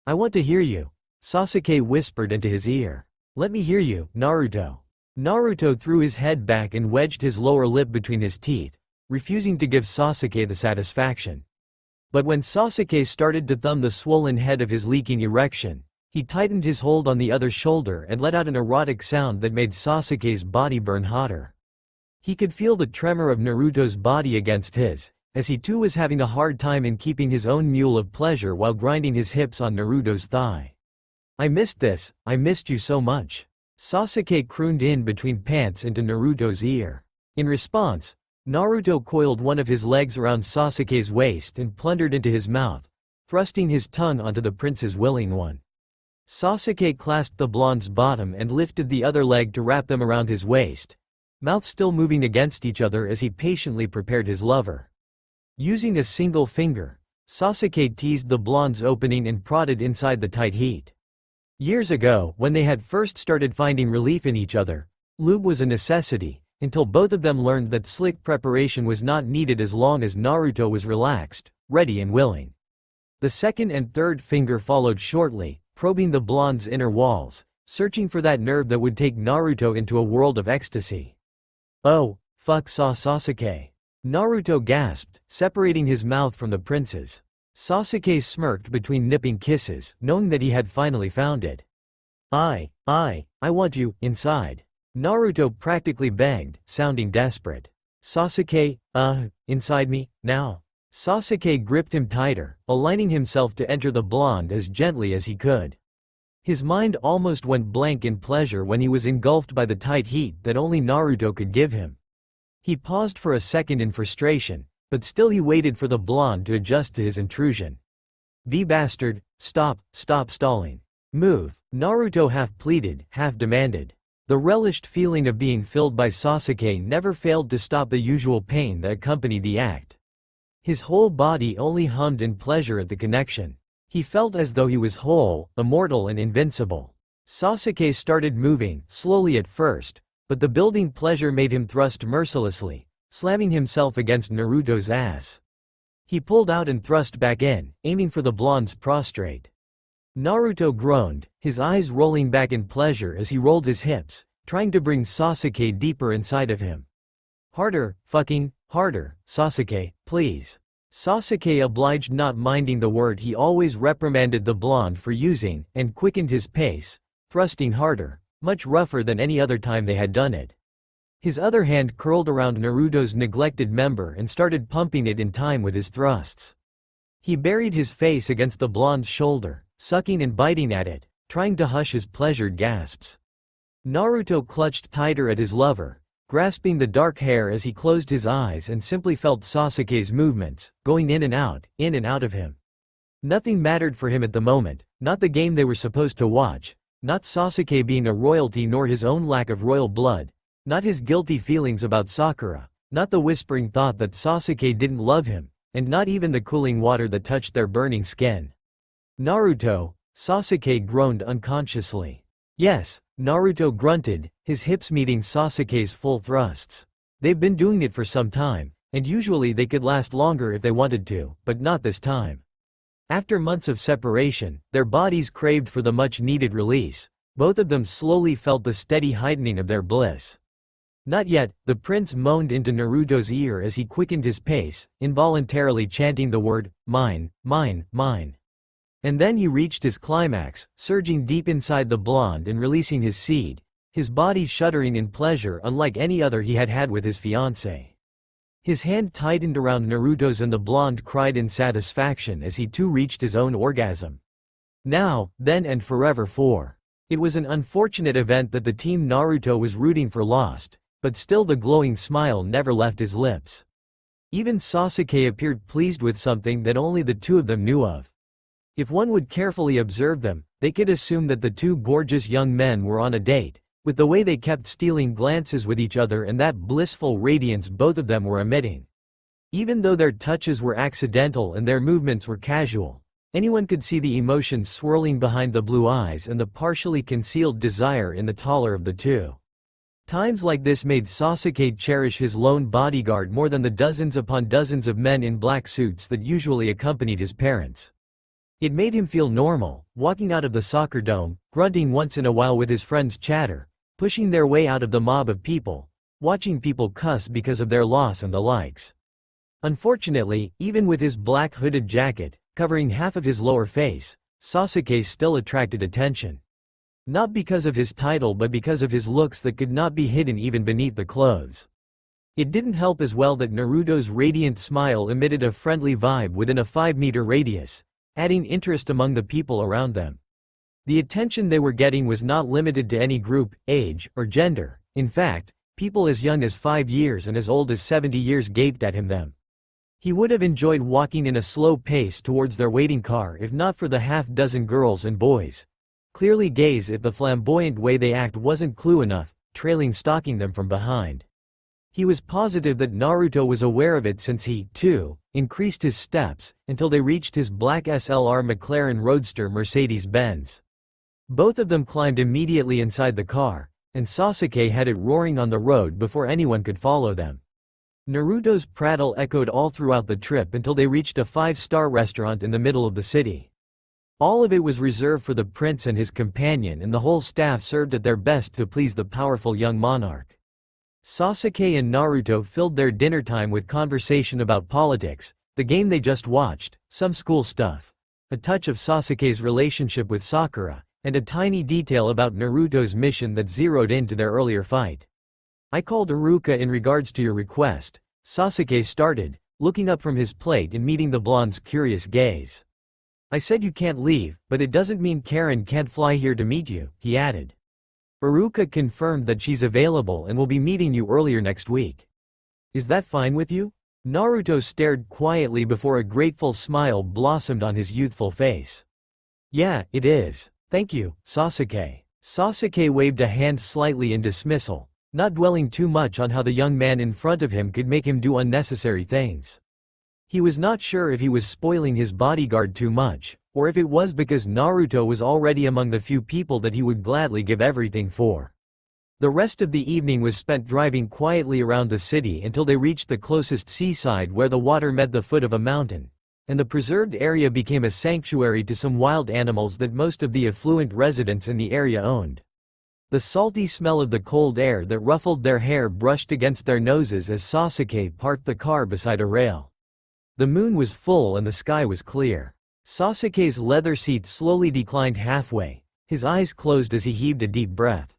"I want to hear you," Sasuke whispered into his ear. "Let me hear you, Naruto." Naruto threw his head back and wedged his lower lip between his teeth, refusing to give Sasuke the satisfaction. But when Sasuke started to thumb the swollen head of his leaking erection, he tightened his hold on the other shoulder and let out an erotic sound that made Sasuke's body burn hotter. He could feel the tremor of Naruto's body against his, as he too was having a hard time in keeping his own mule of pleasure while grinding his hips on Naruto's thigh. "I missed this, I missed you so much," Sasuke crooned in between pants into Naruto's ear. In response, Naruto coiled one of his legs around Sasuke's waist and plundered into his mouth, thrusting his tongue onto the prince's willing one. Sasuke clasped the blonde's bottom and lifted the other leg to wrap them around his waist, mouth still moving against each other as he patiently prepared his lover. Using a single finger, Sasuke teased the blonde's opening and prodded inside the tight heat. Years ago, when they had first started finding relief in each other, lube was a necessity, until both of them learned that slick preparation was not needed as long as Naruto was relaxed, ready and willing. The second and third finger followed shortly, probing the blonde's inner walls, searching for that nerve that would take Naruto into a world of ecstasy. "Oh, fuck Sasuke," Naruto gasped, separating his mouth from the prince's. Sasuke smirked between nipping kisses, knowing that he had finally found it. I want you, inside," Naruto practically begged, sounding desperate. Sasuke, inside me, now. Sasuke gripped him tighter, aligning himself to enter the blonde as gently as he could. His mind almost went blank in pleasure when he was engulfed by the tight heat that only Naruto could give him. He paused for a second in frustration, but still he waited for the blonde to adjust to his intrusion. "Be bastard, stop stalling. Move," Naruto half pleaded, half demanded. The relished feeling of being filled by Sasuke never failed to stop the usual pain that accompanied the act. His whole body only hummed in pleasure at the connection. He felt as though he was whole, immortal and invincible. Sasuke started moving, slowly at first, but the building pleasure made him thrust mercilessly, slamming himself against Naruto's ass. He pulled out and thrust back in, aiming for the blonde's prostrate. Naruto groaned, his eyes rolling back in pleasure as he rolled his hips, trying to bring Sasuke deeper inside of him. "Harder, fucking, harder, Sasuke, please." Sasuke obliged, not minding the word he always reprimanded the blonde for using, and quickened his pace, thrusting harder, much rougher than any other time they had done it. His other hand curled around Naruto's neglected member and started pumping it in time with his thrusts. He buried his face against the blonde's shoulder, sucking and biting at it, trying to hush his pleasured gasps. Naruto clutched tighter at his lover, grasping the dark hair as he closed his eyes and simply felt Sasuke's movements, going in and out of him. Nothing mattered for him at the moment, not the game they were supposed to watch, not Sasuke being a royalty nor his own lack of royal blood, not his guilty feelings about Sakura, not the whispering thought that Sasuke didn't love him, and not even the cooling water that touched their burning skin. "Naruto," Sasuke groaned unconsciously. "Yes," Naruto grunted, his hips meeting Sasuke's full thrusts. "They've been doing it for some time, and usually they could last longer if they wanted to, but not this time." After months of separation, their bodies craved for the much-needed release. Both of them slowly felt the steady heightening of their bliss. "Not yet," the prince moaned into Naruto's ear as he quickened his pace, involuntarily chanting the word, "Mine, mine, mine." And then he reached his climax, surging deep inside the blonde and releasing his seed, his body shuddering in pleasure unlike any other he had had with his fiancée. His hand tightened around Naruto's and the blonde cried in satisfaction as he too reached his own orgasm. Now, then and forever for. It was an unfortunate event that the team Naruto was rooting for lost, but still the glowing smile never left his lips. Even Sasuke appeared pleased with something that only the two of them knew of. If one would carefully observe them, they could assume that the two gorgeous young men were on a date, with the way they kept stealing glances with each other and that blissful radiance both of them were emitting. Even though their touches were accidental and their movements were casual, anyone could see the emotions swirling behind the blue eyes and the partially concealed desire in the taller of the two. Times like this made Sasuke cherish his lone bodyguard more than the dozens upon dozens of men in black suits that usually accompanied his parents. It made him feel normal, walking out of the soccer dome, grunting once in a while with his friends' chatter, pushing their way out of the mob of people, watching people cuss because of their loss and the likes. Unfortunately, even with his black hooded jacket, covering half of his lower face, Sasuke still attracted attention. Not because of his title but because of his looks that could not be hidden even beneath the clothes. It didn't help as well that Naruto's radiant smile emitted a friendly vibe within a 5-meter radius, adding interest among the people around them. The attention they were getting was not limited to any group, age, or gender. In fact, people as young as 5 years and as old as 70 years gaped at him. He would have enjoyed walking in a slow pace towards their waiting car if not for the half-dozen girls and boys, clearly gays if the flamboyant way they act wasn't clue enough, trailing stalking them from behind. He was positive that Naruto was aware of it since he, too, increased his steps, until they reached his black SLR McLaren Roadster Mercedes-Benz. Both of them climbed immediately inside the car, and Sasuke had it roaring on the road before anyone could follow them. Naruto's prattle echoed all throughout the trip until they reached a 5-star restaurant in the middle of the city. All of it was reserved for the prince and his companion, and the whole staff served at their best to please the powerful young monarch. Sasuke and Naruto filled their dinner time with conversation about politics, the game they just watched, some school stuff, a touch of Sasuke's relationship with Sakura, and a tiny detail about Naruto's mission that zeroed into their earlier fight. I called Iruka in regards to your request, Sasuke started, looking up from his plate and meeting the blonde's curious gaze. I said you can't leave, but it doesn't mean Karen can't fly here to meet you, he added. Iruka confirmed that she's available and will be meeting you earlier next week. Is that fine with you? Naruto stared quietly before a grateful smile blossomed on his youthful face. Yeah, it is. Thank you, Sasuke. Sasuke waved a hand slightly in dismissal, not dwelling too much on how the young man in front of him could make him do unnecessary things. He was not sure if he was spoiling his bodyguard too much, or if it was because Naruto was already among the few people that he would gladly give everything for. The rest of the evening was spent driving quietly around the city until they reached the closest seaside where the water met the foot of a mountain, and the preserved area became a sanctuary to some wild animals that most of the affluent residents in the area owned. The salty smell of the cold air that ruffled their hair brushed against their noses as Sasuke parked the car beside a rail. The moon was full and the sky was clear. Sasuke's leather seat slowly declined halfway, his eyes closed as he heaved a deep breath.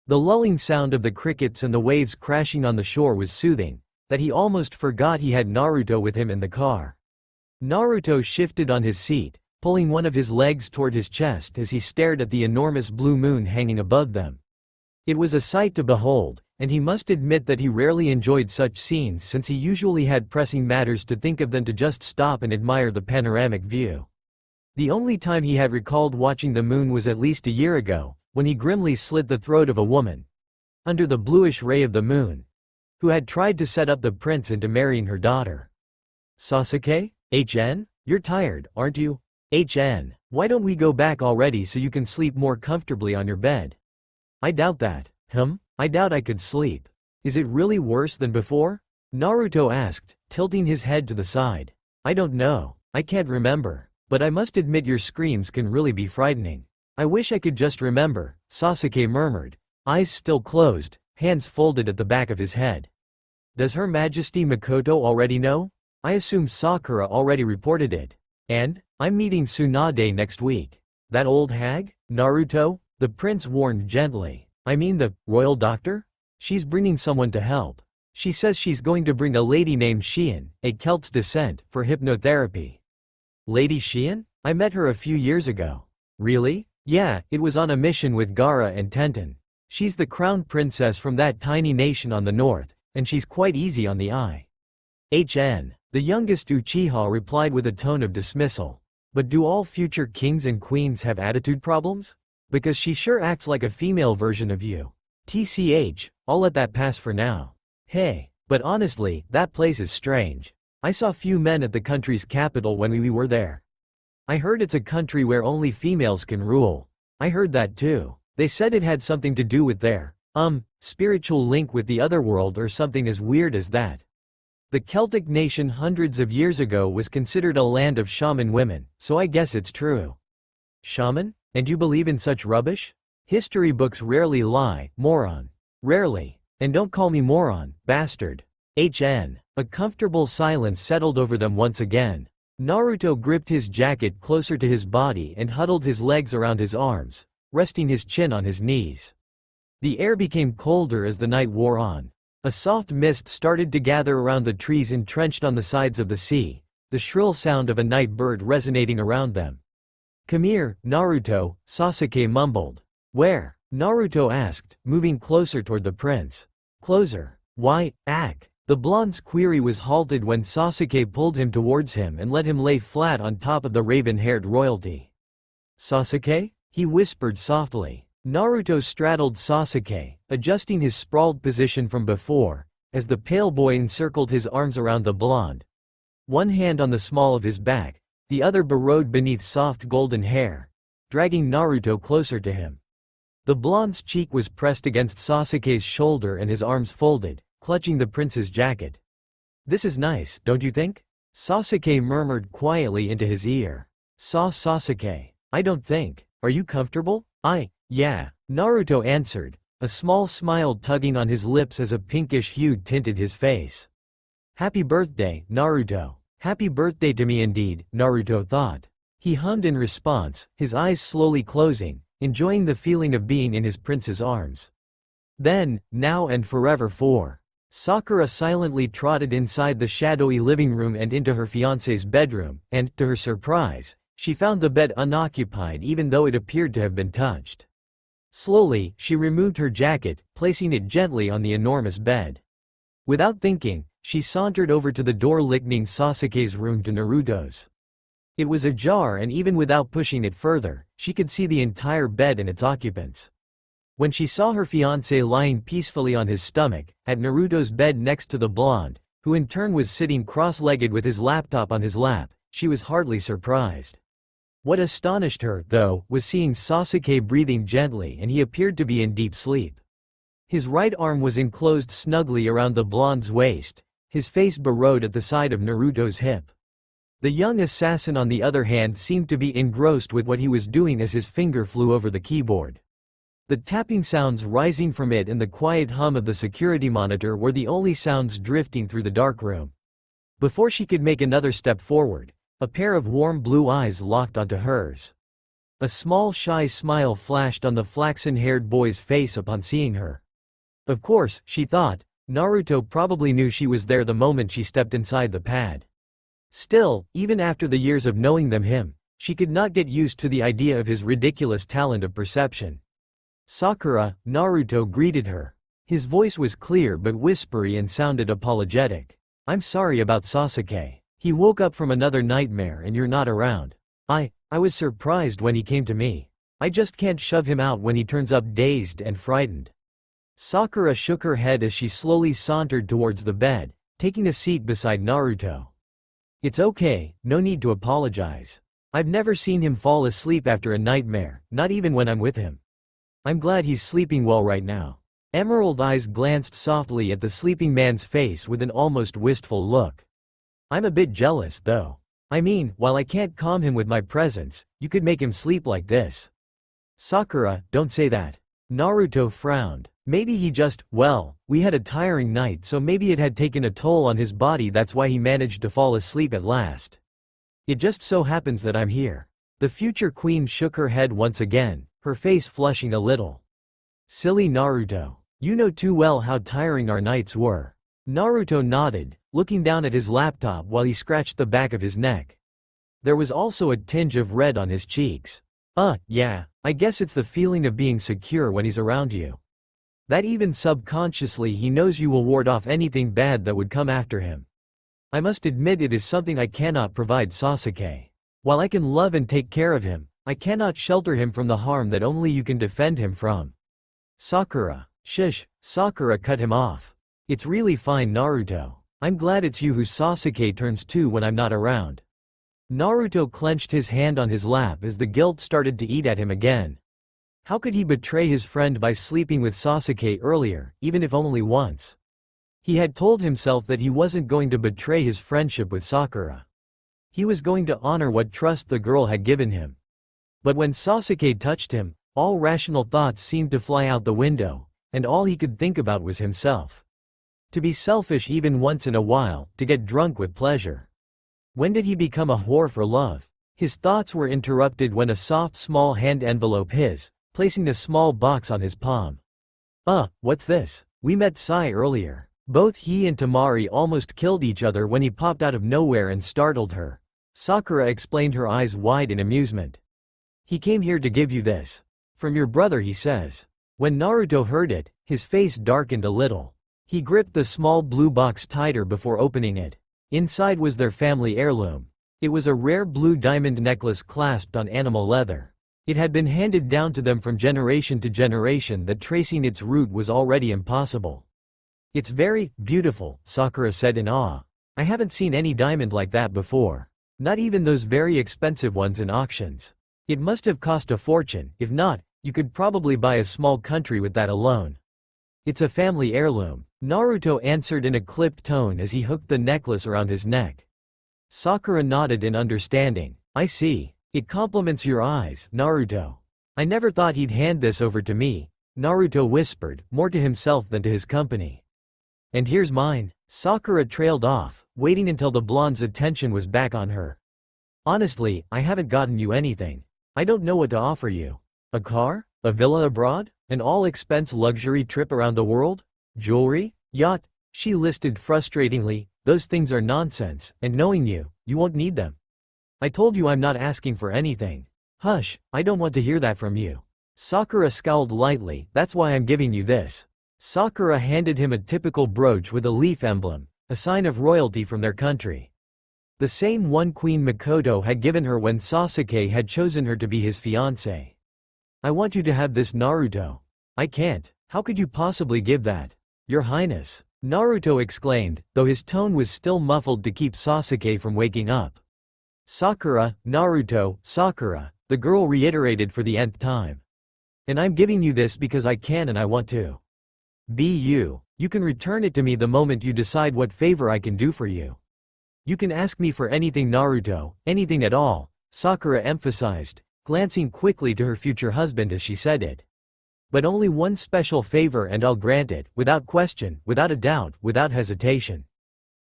The lulling sound of the crickets and the waves crashing on the shore was soothing, that he almost forgot he had Naruto with him in the car. Naruto shifted on his seat, pulling one of his legs toward his chest as he stared at the enormous blue moon hanging above them. It was a sight to behold, and he must admit that he rarely enjoyed such scenes since he usually had pressing matters to think of than to just stop and admire the panoramic view. The only time he had recalled watching the moon was at least a year ago, when he grimly slit the throat of a woman, under the bluish ray of the moon, who had tried to set up the prince into marrying her daughter. Sasuke? HN? You're tired, aren't you? HN, why don't we go back already so you can sleep more comfortably on your bed? I doubt that. I doubt I could sleep. Is it really worse than before? Naruto asked, tilting his head to the side. I don't know. I can't remember. But I must admit your screams can really be frightening. I wish I could just remember, Sasuke murmured, eyes still closed, hands folded at the back of his head. Does Her Majesty Mikoto already know? I assume Sakura already reported it. And? I'm meeting Tsunade next week. That old hag? Naruto? The prince warned gently. I mean the royal doctor? She's bringing someone to help. She says she's going to bring a lady named Shion, a Celt's descent, for hypnotherapy. Lady Shion? I met her a few years ago. Really? Yeah, it was on a mission with Gaara and Tenten. She's the crown princess from that tiny nation on the north, and she's quite easy on the eye. HN. The youngest Uchiha replied with a tone of dismissal. But do all future kings and queens have attitude problems? Because she sure acts like a female version of you. TCH, I'll let that pass for now. Hey, but honestly, that place is strange. I saw few men at the country's capital when we were there. I heard it's a country where only females can rule. I heard that too. They said it had something to do with their, spiritual link with the other world or something as weird as that. The Celtic nation hundreds of years ago was considered a land of shaman women, so I guess it's true. Shaman? And you believe in such rubbish? History books rarely lie, moron. Rarely. And don't call me moron, bastard. HN. A comfortable silence settled over them once again. Naruto gripped his jacket closer to his body and huddled his legs around his arms, resting his chin on his knees. The air became colder as the night wore on. A soft mist started to gather around the trees entrenched on the sides of the sea, the shrill sound of a night bird resonating around them. Come here, Naruto, Sasuke mumbled. Where? Naruto asked, moving closer toward the prince. Closer. Why, Ak? The blonde's query was halted when Sasuke pulled him towards him and let him lay flat on top of the raven-haired royalty. Sasuke? He whispered softly. Naruto straddled Sasuke, adjusting his sprawled position from before, as the pale boy encircled his arms around the blonde. One hand on the small of his back, the other burrowed beneath soft golden hair, dragging Naruto closer to him. The blonde's cheek was pressed against Sasuke's shoulder and his arms folded, clutching the prince's jacket. This is nice, don't you think? Sasuke murmured quietly into his ear. Sasuke. I don't think. Are you comfortable? Yeah, Naruto answered, a small smile tugging on his lips as a pinkish hue tinted his face. Happy birthday, Naruto. Happy birthday to me indeed, Naruto thought. He hummed in response, his eyes slowly closing, enjoying the feeling of being in his prince's arms. Then, now and forever for. Sakura silently trotted inside the shadowy living room and into her fiancé's bedroom, and, to her surprise, she found the bed unoccupied even though it appeared to have been touched. Slowly, she removed her jacket, placing it gently on the enormous bed. Without thinking, she sauntered over to the door leading Sasuke's room to Naruto's. It was ajar, and even without pushing it further, she could see the entire bed and its occupants. When she saw her fiancé lying peacefully on his stomach, at Naruto's bed next to the blonde, who in turn was sitting cross-legged with his laptop on his lap, she was hardly surprised. What astonished her, though, was seeing Sasuke breathing gently, and he appeared to be in deep sleep. His right arm was enclosed snugly around the blonde's waist, his face burrowed at the side of Naruto's hip. The young assassin on the other hand seemed to be engrossed with what he was doing as his finger flew over the keyboard. The tapping sounds rising from it and the quiet hum of the security monitor were the only sounds drifting through the dark room. Before she could make another step forward, a pair of warm blue eyes locked onto hers. A small shy smile flashed on the flaxen-haired boy's face upon seeing her. Of course, she thought, Naruto probably knew she was there the moment she stepped inside the pad. Still, even after the years of knowing him, she could not get used to the idea of his ridiculous talent of perception. Sakura, Naruto greeted her. His voice was clear but whispery and sounded apologetic. I'm sorry about Sasuke. He woke up from another nightmare and you're not around. I was surprised when he came to me. I just can't shove him out when he turns up dazed and frightened. Sakura shook her head as she slowly sauntered towards the bed, taking a seat beside Naruto. It's okay, no need to apologize. I've never seen him fall asleep after a nightmare, not even when I'm with him. I'm glad he's sleeping well right now. Emerald eyes glanced softly at the sleeping man's face with an almost wistful look. I'm a bit jealous, though. I mean, while I can't calm him with my presence, you could make him sleep like this. Sakura, don't say that. Naruto frowned. Maybe he just, well, we had a tiring night, so maybe it had taken a toll on his body, that's why he managed to fall asleep at last. It just so happens that I'm here. The future queen shook her head once again, her face flushing a little. Silly Naruto. You know too well how tiring our nights were. Naruto nodded, looking down at his laptop while he scratched the back of his neck. There was also a tinge of red on his cheeks. Yeah, I guess it's the feeling of being secure when he's around you. That even subconsciously he knows you will ward off anything bad that would come after him. I must admit it is something I cannot provide Sasuke. While I can love and take care of him, I cannot shelter him from the harm that only you can defend him from. Sakura. Shush, Sakura cut him off. It's really fine, Naruto. I'm glad it's you who Sasuke turns to when I'm not around. Naruto clenched his hand on his lap as the guilt started to eat at him again. How could he betray his friend by sleeping with Sasuke earlier, even if only once? He had told himself that he wasn't going to betray his friendship with Sakura. He was going to honor what trust the girl had given him. But when Sasuke touched him, all rational thoughts seemed to fly out the window, and all he could think about was himself. To be selfish even once in a while, to get drunk with pleasure. When did he become a whore for love? His thoughts were interrupted when a soft small hand enveloped his, placing a small box on his palm. What's this? We met Sai earlier. Both he and Temari almost killed each other when he popped out of nowhere and startled her. Sakura explained, her eyes wide in amusement. He came here to give you this. From your brother, he says. When Naruto heard it, his face darkened a little. He gripped the small blue box tighter before opening it. Inside was their family heirloom. It was a rare blue diamond necklace clasped on animal leather. It had been handed down to them from generation to generation that tracing its root was already impossible. It's very beautiful, Sakura said in awe. I haven't seen any diamond like that before. Not even those very expensive ones in auctions. It must have cost a fortune. If not, you could probably buy a small country with that alone. It's a family heirloom, Naruto answered in a clipped tone as he hooked the necklace around his neck. Sakura nodded in understanding. I see. It compliments your eyes, Naruto. I never thought he'd hand this over to me, Naruto whispered, more to himself than to his company. And here's mine. Sakura trailed off, waiting until the blonde's attention was back on her. Honestly, I haven't gotten you anything. I don't know what to offer you. A car? A villa abroad? An all-expense luxury trip around the world? Jewelry? Yacht? She listed frustratingly. Those things are nonsense, and knowing you, you won't need them. I told you I'm not asking for anything. Hush, I don't want to hear that from you. Sakura scowled lightly. That's why I'm giving you this. Sakura handed him a typical brooch with a leaf emblem, a sign of royalty from their country. The same one Queen Mikoto had given her when Sasuke had chosen her to be his fiancé. I want you to have this, Naruto. I can't. How could you possibly give that? Your Highness, Naruto exclaimed, though his tone was still muffled to keep Sasuke from waking up. Sakura, Naruto, Sakura, the girl reiterated for the nth time. And I'm giving you this because I can and I want to. Be you. You can return it to me the moment you decide what favor I can do for you. You can ask me for anything, Naruto, anything at all, Sakura emphasized, glancing quickly to her future husband as she said it. But only one special favor and I'll grant it, without question, without a doubt, without hesitation.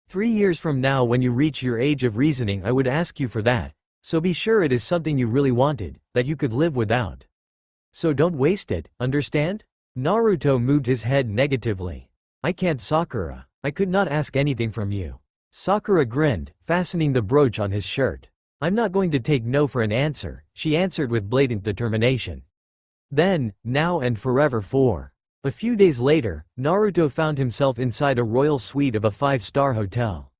3 years from now when you reach your age of reasoning I would ask you for that, so be sure it is something you really wanted, that you could live without. So don't waste it, understand? Naruto moved his head negatively. I can't, Sakura. I could not ask anything from you. Sakura grinned, fastening the brooch on his shirt. I'm not going to take no for an answer, she answered with blatant determination. Then, now and forever for. A few days later, Naruto found himself inside a royal suite of a 5-star hotel.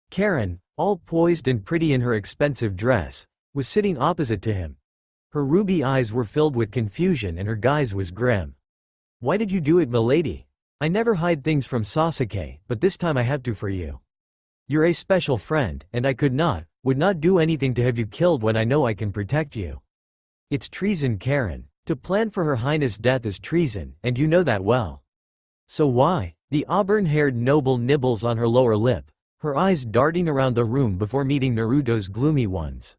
Karen, all poised and pretty in her expensive dress, was sitting opposite to him. Her ruby eyes were filled with confusion and her gaze was grim. Why did you do it, milady? I never hide things from Sasuke, but this time I have to for you. You're a special friend, and I would not do anything to have you killed when I know I can protect you. It's treason, Karen. To plan for Her Highness' death is treason, and you know that well. So why? The auburn-haired noble nibbles on her lower lip, her eyes darting around the room before meeting Naruto's gloomy ones.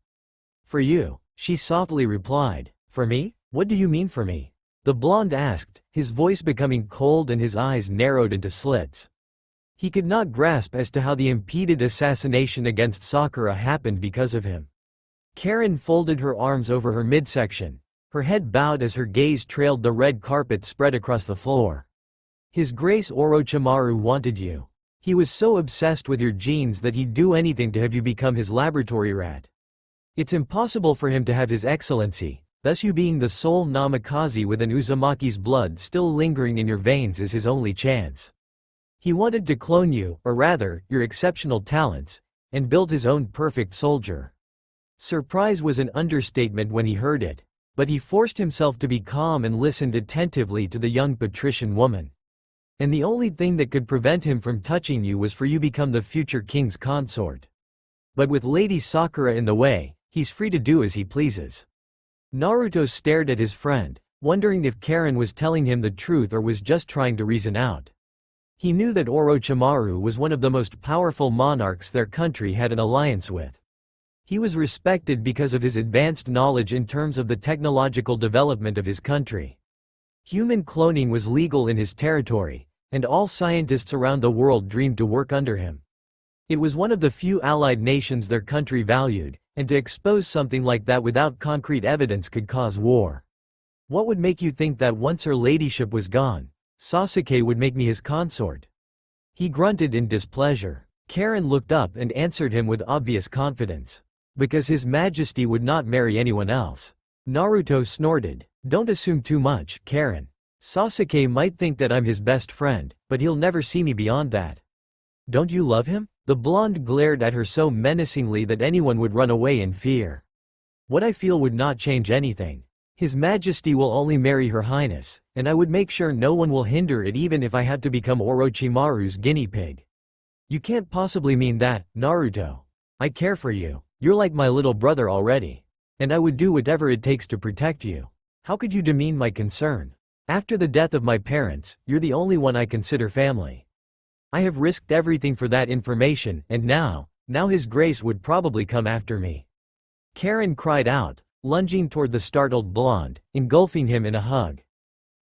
For you, she softly replied. For me? What do you mean for me? The blonde asked, his voice becoming cold and his eyes narrowed into slits. He could not grasp as to how the impeded assassination against Sakura happened because of him. Karen folded her arms over her midsection, her head bowed as her gaze trailed the red carpet spread across the floor. His Grace Orochimaru wanted you. He was so obsessed with your genes that he'd do anything to have you become his laboratory rat. It's impossible for him to have His Excellency, thus you being the sole Namikaze with an Uzumaki's blood still lingering in your veins is his only chance. He wanted to clone you, or rather, your exceptional talents, and build his own perfect soldier. Surprise was an understatement when he heard it, but he forced himself to be calm and listened attentively to the young patrician woman. And the only thing that could prevent him from touching you was for you become the future king's consort. But with Lady Sakura in the way, he's free to do as he pleases. Naruto stared at his friend, wondering if Karen was telling him the truth or was just trying to reason out. He knew that Orochimaru was one of the most powerful monarchs their country had an alliance with. He was respected because of his advanced knowledge in terms of the technological development of his country. Human cloning was legal in his territory, and all scientists around the world dreamed to work under him. It was one of the few allied nations their country valued, and to expose something like that without concrete evidence could cause war. What would make you think that once her ladyship was gone, Sasuke would make me his consort? He grunted in displeasure. Karen looked up and answered him with obvious confidence. Because His Majesty would not marry anyone else. Naruto snorted. Don't assume too much, Karen. Sasuke might think that I'm his best friend, but he'll never see me beyond that. Don't you love him? The blonde glared at her so menacingly that anyone would run away in fear. What I feel would not change anything. His Majesty will only marry Her Highness, and I would make sure no one will hinder it even if I had to become Orochimaru's guinea pig. You can't possibly mean that, Naruto. I care for you. You're like my little brother already. And I would do whatever it takes to protect you. How could you demean my concern? After the death of my parents, you're the only one I consider family. I have risked everything for that information, and now His Grace would probably come after me. Karen cried out, lunging toward the startled blonde, engulfing him in a hug.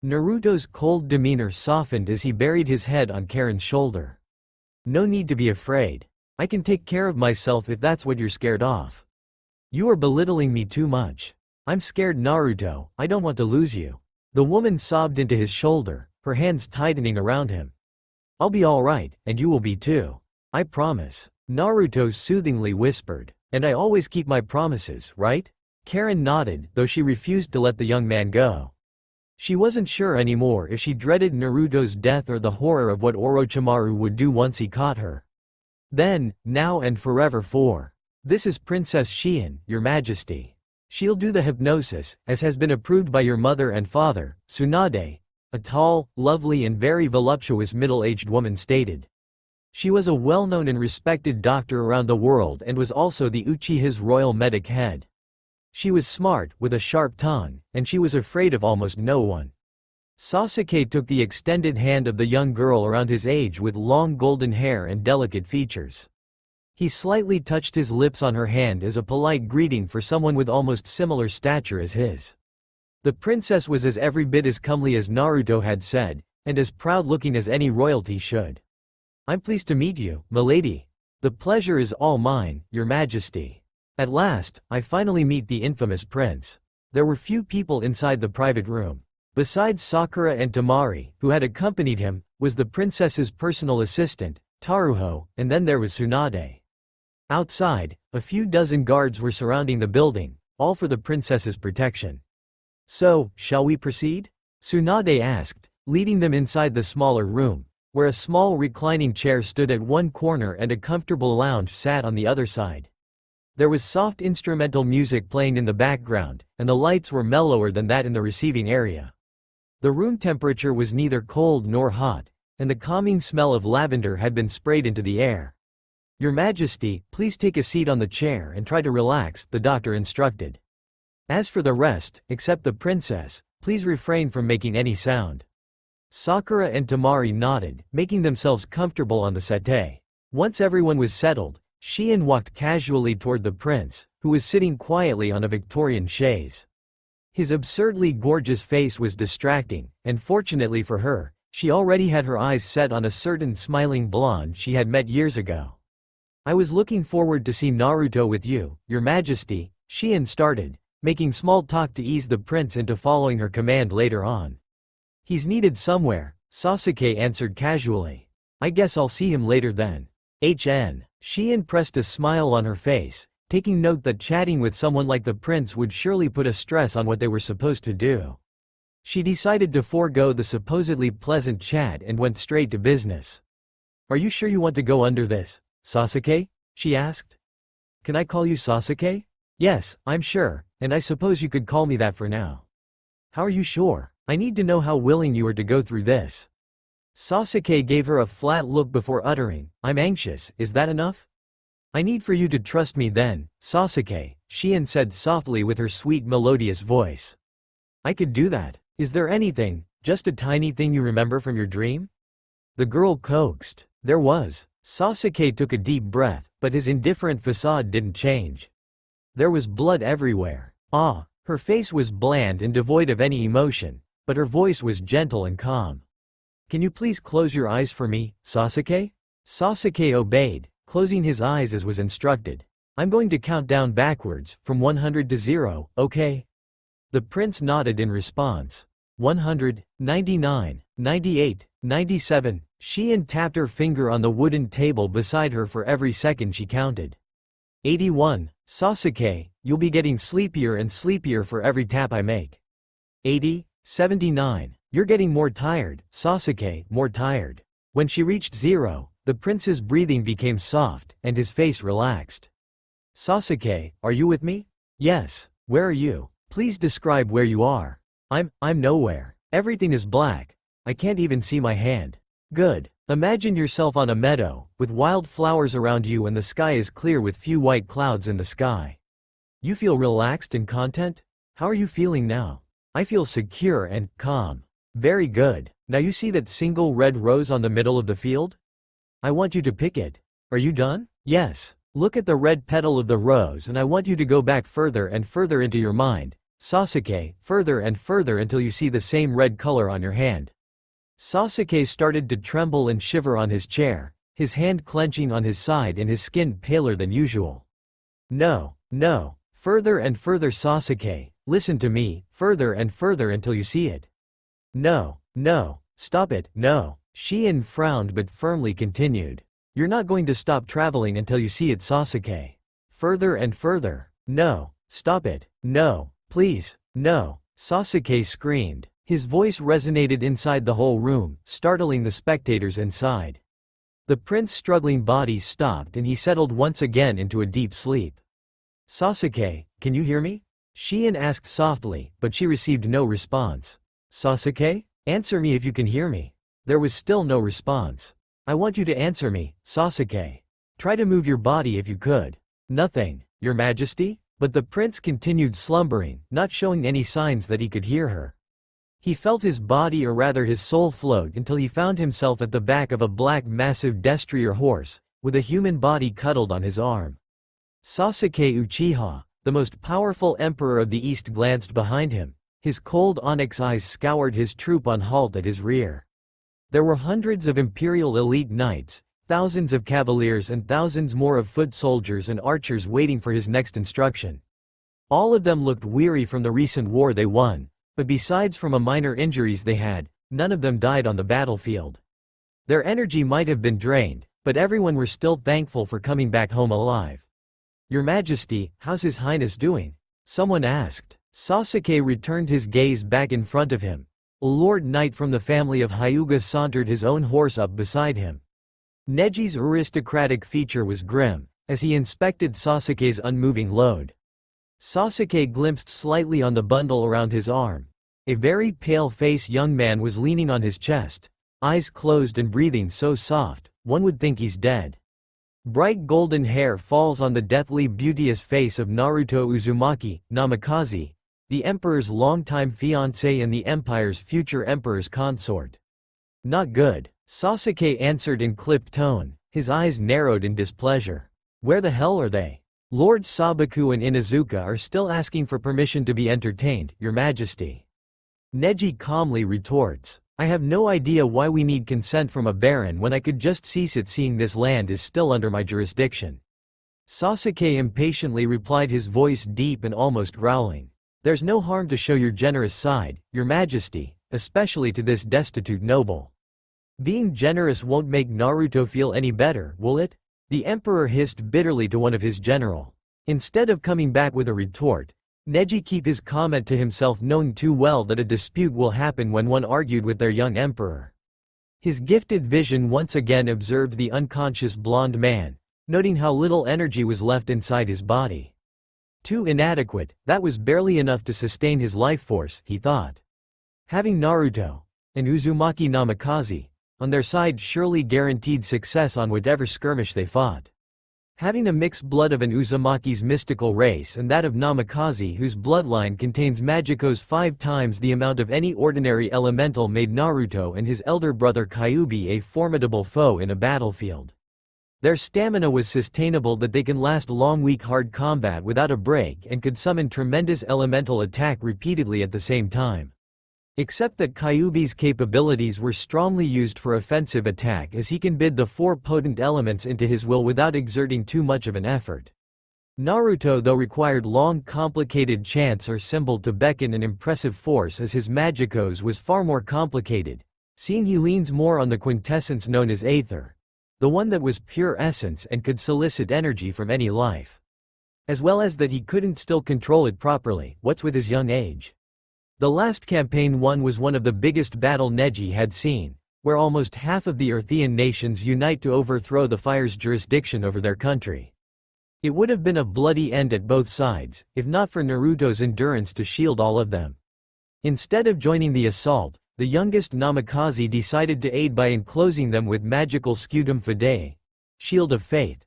Naruto's cold demeanor softened as he buried his head on Karen's shoulder. No need to be afraid. I can take care of myself if that's what you're scared of. You are belittling me too much. I'm scared, Naruto. I don't want to lose you. The woman sobbed into his shoulder, her hands tightening around him. "I'll be alright, and you will be too. I promise," Naruto soothingly whispered. "And I always keep my promises, right?" Karen nodded, though she refused to let the young man go. She wasn't sure anymore if she dreaded Naruto's death or the horror of what Orochimaru would do once he caught her. Then, now and forever for. "This is Princess Shien, Your Majesty. She'll do the hypnosis, as has been approved by your mother and father," Tsunade, a tall, lovely and very voluptuous middle-aged woman stated. She was a well-known and respected doctor around the world and was also the Uchiha's royal medic head. She was smart, with a sharp tongue, and she was afraid of almost no one. Sasuke took the extended hand of the young girl around his age with long golden hair and delicate features. He slightly touched his lips on her hand as a polite greeting for someone with almost similar stature as his. The princess was as every bit as comely as Naruto had said, and as proud-looking as any royalty should. "I'm pleased to meet you, milady. The pleasure is all mine, Your Majesty. At last, I finally meet the infamous prince." There were few people inside the private room. Besides Sakura and Temari, who had accompanied him, was the princess's personal assistant, Taruho, and then there was Tsunade. Outside, a few dozen guards were surrounding the building, all for the princess's protection. "So, shall we proceed?" Tsunade asked, leading them inside the smaller room, where a small reclining chair stood at one corner and a comfortable lounge sat on the other side. There was soft instrumental music playing in the background, and the lights were mellower than that in the receiving area. The room temperature was neither cold nor hot, and the calming smell of lavender had been sprayed into the air. "Your Majesty, please take a seat on the chair and try to relax," the doctor instructed. "As for the rest, except the princess, please refrain from making any sound." Sakura and Temari nodded, making themselves comfortable on the settee. Once everyone was settled, Shien walked casually toward the prince, who was sitting quietly on a Victorian chaise. His absurdly gorgeous face was distracting, and fortunately for her, she already had her eyes set on a certain smiling blonde she had met years ago. "I was looking forward to see Naruto with you, Your Majesty," Shien started, making small talk to ease the prince into following her command later on. "He's needed somewhere," Sasuke answered casually. "I guess I'll see him later then." Shien pressed a smile on her face, taking note that chatting with someone like the prince would surely put a stress on what they were supposed to do. She decided to forego the supposedly pleasant chat and went straight to business. "Are you sure you want to go under this, Sasuke?" she asked. "Can I call you Sasuke?" "Yes, I'm sure, and I suppose you could call me that for now." "How are you sure? I need to know how willing you are to go through this." Sasuke gave her a flat look before uttering, "I'm anxious, is that enough?" "I need for you to trust me then, Sasuke," Shien said softly with her sweet melodious voice. "I could do that. Is there anything, just a tiny thing you remember from your dream?" The girl coaxed. There was. Sasuke took a deep breath, but his indifferent facade didn't change. There was blood everywhere. Her face was bland and devoid of any emotion, but her voice was gentle and calm. "Can you please close your eyes for me, Sasuke?" Sasuke obeyed, closing his eyes as was instructed. "I'm going to count down backwards, from 100 to 0, okay?" The prince nodded in response. 100, 99, 98, 97. Shien tapped her finger on the wooden table beside her for every second she counted. 81. Sasuke, you'll be getting sleepier and sleepier for every tap I make. 80, 79. You're getting more tired, Sasuke, more tired. When she reached 0, the prince's breathing became soft, and his face relaxed. "Sasuke, are you with me?" "Yes. Where are you? Please describe where you are." I'm nowhere. Everything is black. I can't even see my hand." "Good. Imagine yourself on a meadow, with wild flowers around you and the sky is clear with few white clouds in the sky. You feel relaxed and content? How are you feeling now?" "I feel secure and calm." "Very good. Now you see that single red rose on the middle of the field? I want you to pick it. Are you done?" "Yes. Look at the red petal of the rose and I want you to go back further and further into your mind, Sasuke, further and further until you see the same red color on your hand." Sasuke started to tremble and shiver on his chair, his hand clenching on his side and his skin paler than usual. No, further and further Sasuke, listen to me, further and further until you see it. No, no, stop it, no. Shiin frowned but firmly continued. You're not going to stop traveling until you see it, Sasuke. Further and further. No, stop it, no, please, no, Sasuke screamed. His voice resonated inside the whole room, startling the spectators inside. The prince's struggling body stopped and he settled once again into a deep sleep. Sasuke, can you hear me? Shiin asked softly, but she received no response. Sasuke? Answer me if you can hear me. There was still no response. I want you to answer me, Sasuke. Try to move your body if you could. Nothing, Your Majesty? But the prince continued slumbering, not showing any signs that he could hear her. He felt his body, or rather his soul, float until he found himself at the back of a black massive destrier horse, with a human body cuddled on his arm. Sasuke Uchiha, the most powerful emperor of the East, glanced behind him. His cold onyx eyes scoured his troop on halt at his rear. There were hundreds of imperial elite knights, thousands of cavaliers and thousands more of foot soldiers and archers waiting for his next instruction. All of them looked weary from the recent war they won, but besides from a minor injuries they had, none of them died on the battlefield. Their energy might have been drained, but everyone were still thankful for coming back home alive. Your Majesty, how's His Highness doing? Someone asked. Sasuke returned his gaze back in front of him. A lord knight from the family of Hyuga sauntered his own horse up beside him. Neji's aristocratic feature was grim, as he inspected Sasuke's unmoving load. Sasuke glimpsed slightly on the bundle around his arm. A very pale-faced young man was leaning on his chest, eyes closed and breathing so soft, one would think he's dead. Bright golden hair falls on the deathly beauteous face of Naruto Uzumaki, Namikaze, the emperor's longtime fiancé and the empire's future emperor's consort. Not good, Sasuke answered in clipped tone, his eyes narrowed in displeasure. Where the hell are they? Lord Sabaku and Inuzuka are still asking for permission to be entertained, Your Majesty. Neji calmly retorts. I have no idea why we need consent from a baron when I could just cease it, seeing this land is still under my jurisdiction. Sasuke impatiently replied, his voice deep and almost growling. There's no harm to show your generous side, Your Majesty, especially to this destitute noble. Being generous won't make Naruto feel any better, will it? The emperor hissed bitterly to one of his general. Instead of coming back with a retort, Neji kept his comment to himself, knowing too well that a dispute will happen when one argued with their young emperor. His gifted vision once again observed the unconscious blonde man, noting how little energy was left inside his body. Too inadequate, that was barely enough to sustain his life force, he thought. Having Naruto and Uzumaki Namikaze on their side surely guaranteed success on whatever skirmish they fought. Having the mixed blood of an Uzumaki's mystical race and that of Namikaze, whose bloodline contains magicos 5 times the amount of any ordinary elemental, made Naruto and his elder brother Kyuubi a formidable foe in a battlefield. Their stamina was sustainable, that they can last long weak hard combat without a break and could summon tremendous elemental attack repeatedly at the same time. Except that Kyuubi's capabilities were strongly used for offensive attack, as he can bid the 4 potent elements into his will without exerting too much of an effort. Naruto, though, required long complicated chants or symbol to beckon an impressive force, as his magicos was far more complicated, seeing he leans more on the quintessence known as Aether, the one that was pure essence and could solicit energy from any life. As well as that he couldn't still control it properly, what's with his young age. The last campaign one was one of the biggest battle Neji had seen, where almost half of the Earthian nations unite to overthrow the Fire's jurisdiction over their country. It would have been a bloody end at both sides, if not for Naruto's endurance to shield all of them. Instead of joining the assault, the youngest Namikaze decided to aid by enclosing them with magical Scudum Fidei, Shield of Faith,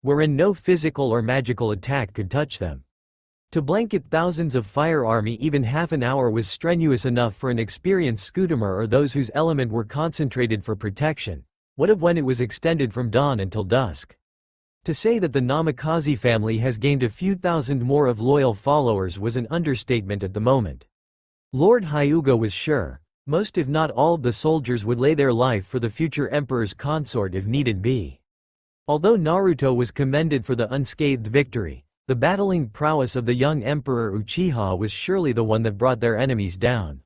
wherein no physical or magical attack could touch them. To blanket thousands of fire army, even half an hour was strenuous enough for an experienced Scudumer or those whose element were concentrated for protection. What of when it was extended from dawn until dusk? To say that the Namikaze family has gained a few thousand more of loyal followers was an understatement at the moment. Lord Hyuga was sure, most if not all of the soldiers would lay their life for the future emperor's consort if needed be. Although Naruto was commended for the unscathed victory, the battling prowess of the young Emperor Uchiha was surely the one that brought their enemies down.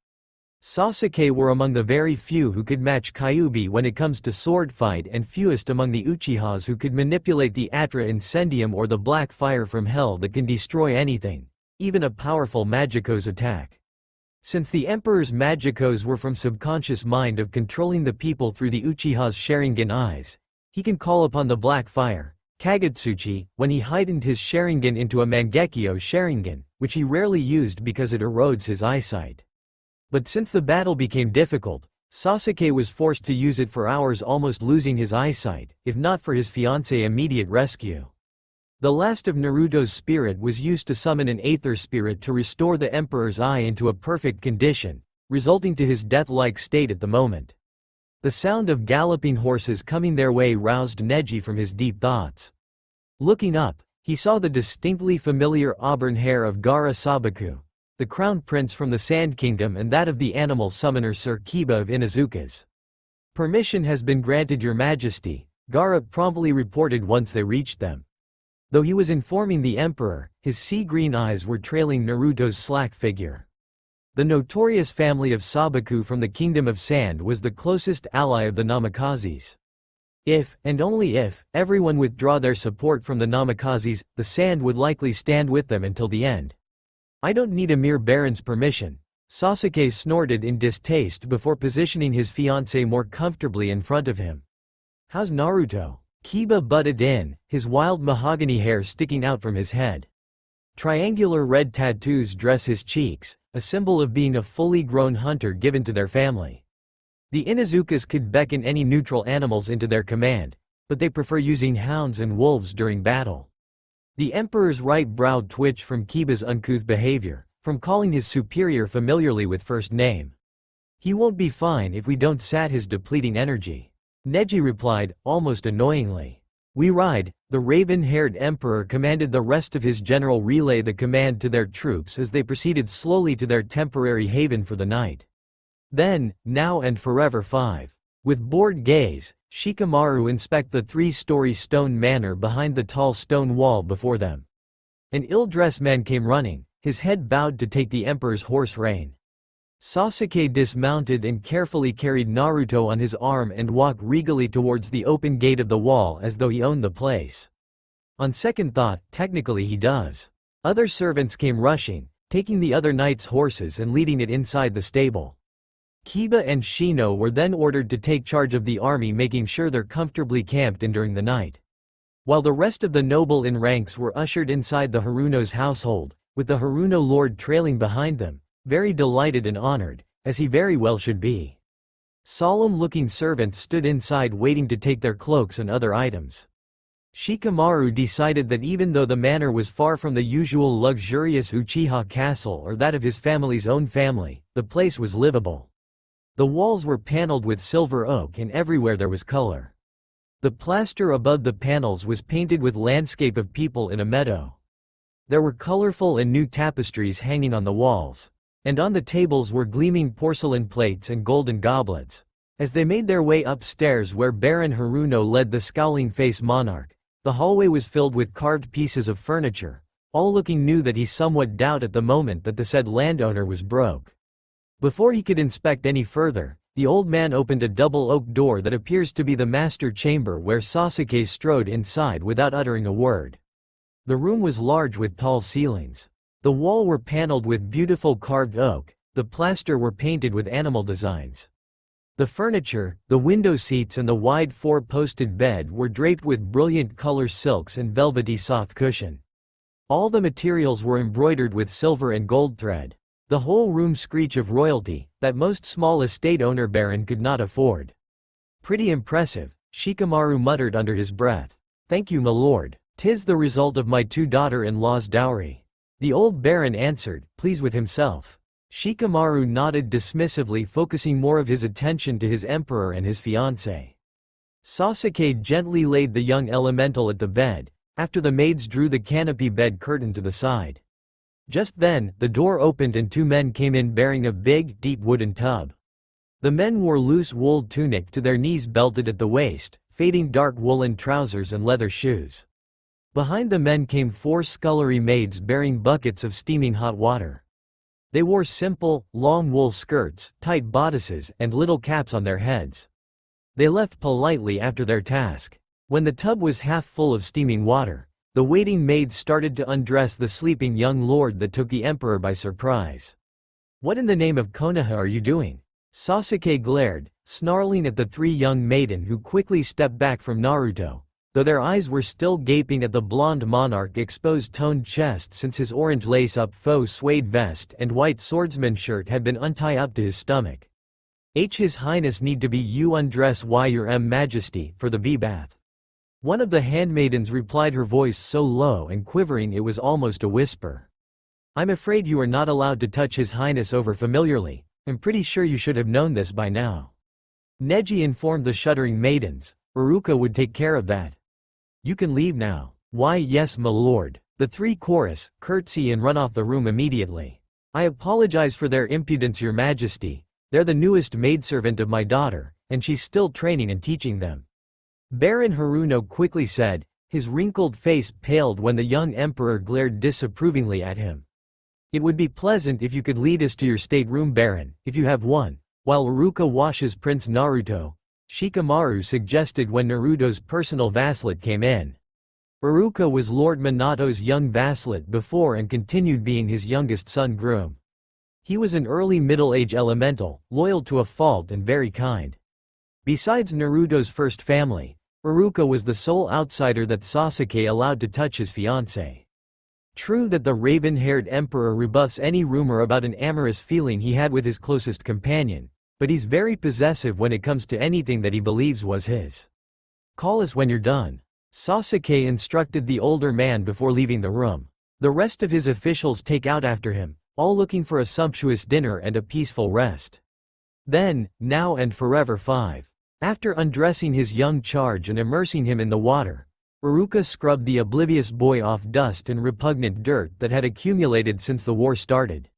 Sasuke were among the very few who could match Kyuubi when it comes to sword fight and fewest among the Uchihas who could manipulate the Atra Incendium or the black fire from hell that can destroy anything, even a powerful Magico's attack. Since the Emperor's Magicos were from subconscious mind of controlling the people through the Uchiha's Sharingan eyes, he can call upon the black fire, Kagutsuchi, when he heightened his Sharingan into a Mangekyo Sharingan, which he rarely used because it erodes his eyesight. But since the battle became difficult, Sasuke was forced to use it for hours, almost losing his eyesight, if not for his fiancée immediate rescue. The last of Naruto's spirit was used to summon an Aether spirit to restore the Emperor's eye into a perfect condition, resulting to his death-like state at the moment. The sound of galloping horses coming their way roused Neji from his deep thoughts. Looking up, he saw the distinctly familiar auburn hair of Gaara Sabaku, the crown prince from the Sand Kingdom, and that of the animal summoner Sir Kiba of Inuzuka's. "Permission has been granted, Your Majesty," Gaara promptly reported once they reached them. Though he was informing the Emperor, his sea-green eyes were trailing Naruto's slack figure. The notorious family of Sabaku from the Kingdom of Sand was the closest ally of the Namakazes. If, and only if, everyone withdraw their support from the Namakazes, the Sand would likely stand with them until the end. "I don't need a mere baron's permission," Sasuke snorted in distaste before positioning his fiancée more comfortably in front of him. "How's Naruto?" Kiba butted in, his wild mahogany hair sticking out from his head. Triangular red tattoos dress his cheeks, a symbol of being a fully grown hunter given to their family. The Inuzukas could beckon any neutral animals into their command, but they prefer using hounds and wolves during battle. The Emperor's right brow twitched from Kiba's uncouth behavior, from calling his superior familiarly with first name. "He won't be fine if we don't sat his depleting energy," Neji replied, almost annoyingly. "We ride." The raven-haired Emperor commanded the rest of his general relay the command to their troops as they proceeded slowly to their temporary haven for the night. Then, now and forever 5. With bored gaze, Shikamaru inspect the 3-story stone manor behind the tall stone wall before them. An ill-dressed man came running, his head bowed to take the Emperor's horse rein. Sasuke dismounted and carefully carried Naruto on his arm and walked regally towards the open gate of the wall as though he owned the place. On second thought, technically he does. Other servants came rushing, taking the other knight's horses and leading it inside the stable. Kiba and Shino were then ordered to take charge of the army, making sure they're comfortably camped in during the night. While the rest of the noble in ranks were ushered inside the Haruno's household, with the Haruno lord trailing behind them, very delighted and honored, as he very well should be. Solemn-looking servants stood inside waiting to take their cloaks and other items. Shikamaru decided that even though the manor was far from the usual luxurious Uchiha castle or that of his family's own family, the place was livable. The walls were paneled with silver oak and everywhere there was color. The plaster above the panels was painted with landscape of people in a meadow. There were colorful and new tapestries hanging on the walls, and on the tables were gleaming porcelain plates and golden goblets. As they made their way upstairs where Baron Haruno led the scowling-faced monarch, the hallway was filled with carved pieces of furniture, all looking new that he somewhat doubted at the moment that the said landowner was broke. Before he could inspect any further, the old man opened a double oak door that appears to be the master chamber where Sasuke strode inside without uttering a word. The room was large with tall ceilings. The wall were paneled with beautiful carved oak, the plaster were painted with animal designs. The furniture, the window seats and the wide 4-posted bed were draped with brilliant color silks and velvety soft cushion. All the materials were embroidered with silver and gold thread. The whole room screech of royalty, that most small estate owner baron could not afford. "Pretty impressive," Shikamaru muttered under his breath. "Thank you, my lord. 'Tis the result of my 2 daughter-in-law's dowry," the old baron answered, pleased with himself. Shikamaru nodded dismissively, focusing more of his attention to his emperor and his fiancée. Sasuke gently laid the young elemental at the bed, after the maids drew the canopy bed curtain to the side. Just then, the door opened and 2 men came in bearing a big, deep wooden tub. The men wore loose wool tunic to their knees belted at the waist, fading dark woolen trousers and leather shoes. Behind the men came 4 scullery maids bearing buckets of steaming hot water. They wore simple, long wool skirts, tight bodices, and little caps on their heads. They left politely after their task. When the tub was half full of steaming water, the waiting maids started to undress the sleeping young lord that took the emperor by surprise. "What in the name of Konoha are you doing?" Sasuke glared, snarling at the three young maidens who quickly stepped back from Naruto, though their eyes were still gaping at the blonde monarch exposed toned chest since his orange lace-up faux suede vest and white swordsman shirt had been untied up to his stomach. His Highness need to be you undress your Majesty for the bee bath. One of the handmaidens replied, her voice so low and quivering it was almost a whisper. "I'm afraid you are not allowed to touch His Highness over familiarly. I'm pretty sure you should have known this by now." Neji informed the shuddering maidens, "Iruka would take care of that. You can leave now." "Why yes my lord." The three chorus, curtsy and run off the room immediately. "I apologize for their impudence your majesty. They're the newest maidservant of my daughter, and she's still training and teaching them." Baron Haruno quickly said, his wrinkled face paled when the young emperor glared disapprovingly at him. "It would be pleasant if you could lead us to your stateroom Baron, if you have one, while Iruka washes Prince Naruto," Shikamaru suggested when Naruto's personal vassal came in. Iruka was Lord Minato's young vassal before and continued being his youngest son groom. He was an early middle-age elemental, loyal to a fault and very kind. Besides Naruto's first family, Iruka was the sole outsider that Sasuke allowed to touch his fiancée. True that the raven-haired emperor rebuffs any rumor about an amorous feeling he had with his closest companion, but he's very possessive when it comes to anything that he believes was his. "Call us when you're done," Sasuke instructed the older man before leaving the room. The rest of his officials take out after him, all looking for a sumptuous dinner and a peaceful rest. Then, now and forever 5. After undressing his young charge and immersing him in the water, Iruka scrubbed the oblivious boy off dust and repugnant dirt that had accumulated since the war started.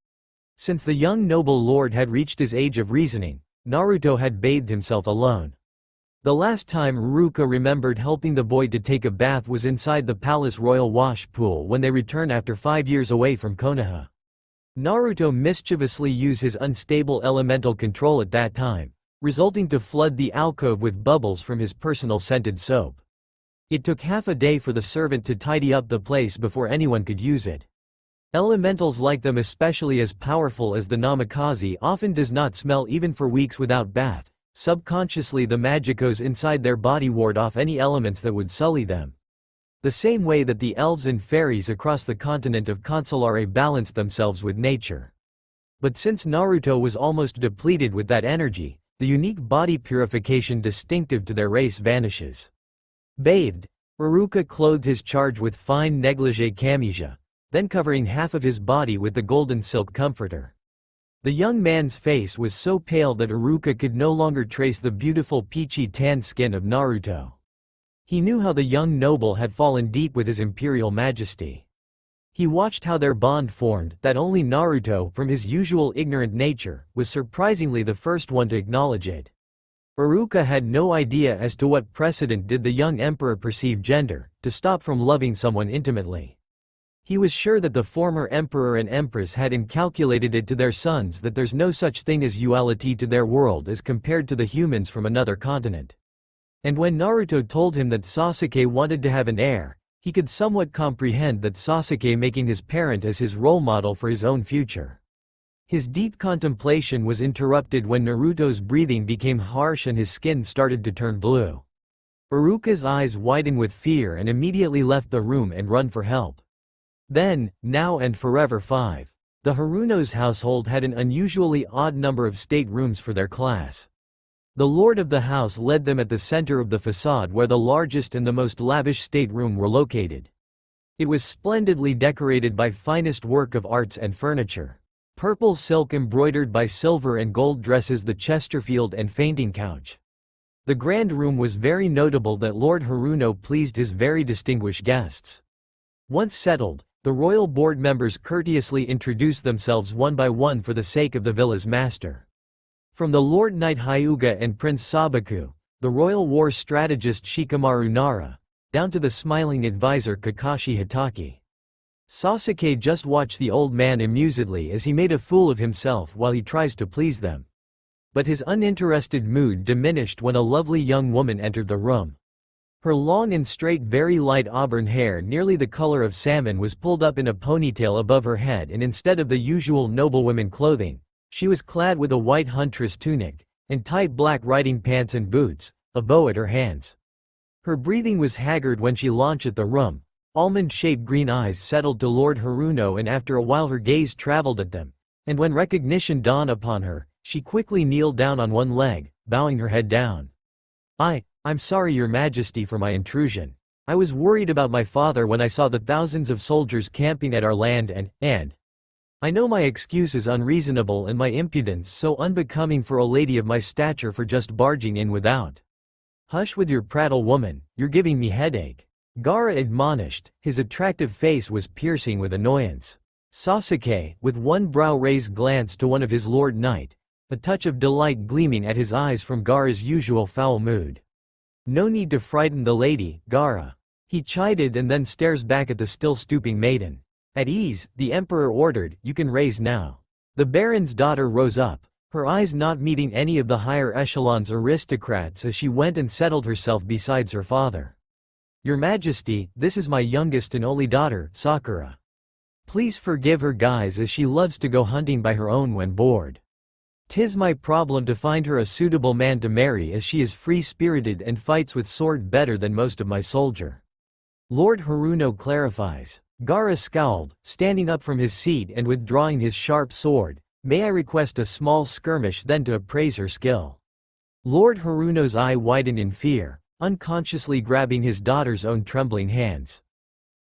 Since the young noble lord had reached his age of reasoning, Naruto had bathed himself alone. The last time Iruka remembered helping the boy to take a bath was inside the palace royal wash pool when they returned after 5 years away from Konoha. Naruto mischievously used his unstable elemental control at that time, resulting to flood the alcove with bubbles from his personal scented soap. It took half a day for the servant to tidy up the place before anyone could use it. Elementals like them, especially as powerful as the Namikaze, often does not smell even for weeks without bath. Subconsciously the magicos inside their body ward off any elements that would sully them. The same way that the elves and fairies across the continent of Consolare balanced themselves with nature. But since Naruto was almost depleted with that energy, the unique body purification distinctive to their race vanishes. Bathed, Iruka clothed his charge with fine negligee camisea, then covering half of his body with the golden silk comforter. The young man's face was so pale that Iruka could no longer trace the beautiful peachy tan skin of Naruto. He knew how the young noble had fallen deep with his imperial majesty. He watched how their bond formed, that only Naruto, from his usual ignorant nature, was surprisingly the first one to acknowledge it. Iruka had no idea as to what precedent did the young emperor perceive gender, to stop from loving someone intimately. He was sure that the former emperor and empress had inculcated it to their sons that there's no such thing as duality to their world as compared to the humans from another continent. And when Naruto told him that Sasuke wanted to have an heir, he could somewhat comprehend that Sasuke making his parent as his role model for his own future. His deep contemplation was interrupted when Naruto's breathing became harsh and his skin started to turn blue. Iruka's eyes widened with fear and immediately left the room and run for help. Then, now and forever 5. The Haruno's household had an unusually odd number of staterooms for their class. The lord of the house led them at the center of the facade where the largest and the most lavish stateroom were located. It was splendidly decorated by finest work of arts and furniture. Purple silk embroidered by silver and gold dresses the Chesterfield and fainting couch. The grand room was very notable that Lord Haruno pleased his very distinguished guests. Once settled, the royal board members courteously introduced themselves one by one for the sake of the villa's master. From the Lord Knight Hyuga and Prince Sabaku, the royal war strategist Shikamaru Nara, down to the smiling advisor Kakashi Hitaki. Sasuke just watched the old man amusedly as he made a fool of himself while he tries to please them. But his uninterested mood diminished when a lovely young woman entered the room. Her long and straight very light auburn hair nearly the color of salmon was pulled up in a ponytail above her head, and instead of the usual noblewoman clothing, she was clad with a white huntress tunic, and tight black riding pants and boots, a bow at her hands. Her breathing was haggard when she launched the room. Almond-shaped green eyes settled to Lord Haruno, and after a while her gaze traveled at them, and when recognition dawned upon her, she quickly kneeled down on one leg, bowing her head down. I'm sorry, Your Majesty, for my intrusion. I was worried about my father when I saw the thousands of soldiers camping at our land, and I know my excuse is unreasonable and my impudence so unbecoming for a lady of my stature for just barging in without. Hush with your prattle, woman, you're giving me headache. Gaara admonished. His attractive face was piercing with annoyance. Sasuke, with one brow raised, glanced to one of his lord knight, a touch of delight gleaming at his eyes from Gaara's usual foul mood. No need to frighten the lady, Gaara. He chided and then stares back at the still stooping maiden. At ease, the emperor ordered, you can raise now. The baron's daughter rose up, her eyes not meeting any of the higher echelons aristocrats as she went and settled herself beside her father. Your Majesty, this is my youngest and only daughter, Sakura. Please forgive her, guys, as she loves to go hunting by her own when bored. 'Tis my problem to find her a suitable man to marry, as she is free-spirited and fights with sword better than most of my soldier. Lord Haruno clarifies. Gaara scowled, standing up from his seat and withdrawing his sharp sword. May I request a small skirmish then to appraise her skill? Lord Haruno's eye widened in fear, unconsciously grabbing his daughter's own trembling hands.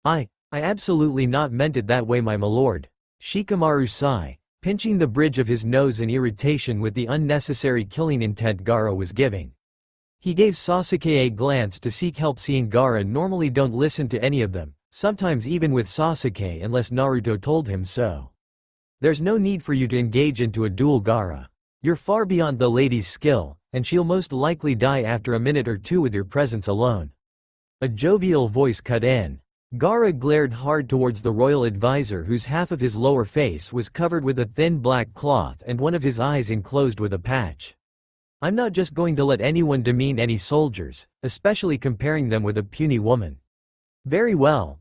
I absolutely not meant it that way, my lord. Shikamaru sighed, pinching the bridge of his nose in irritation with the unnecessary killing intent Gaara was giving. He gave Sasuke a glance to seek help, seeing Gaara normally don't listen to any of them, sometimes even with Sasuke unless Naruto told him so. There's no need for you to engage into a duel, Gaara. You're far beyond the lady's skill, and she'll most likely die after a minute or two with your presence alone. A jovial voice cut in. Gaara glared hard towards the royal advisor, whose half of his lower face was covered with a thin black cloth and one of his eyes enclosed with a patch. I'm not just going to let anyone demean any soldiers, especially comparing them with a puny woman. Very well,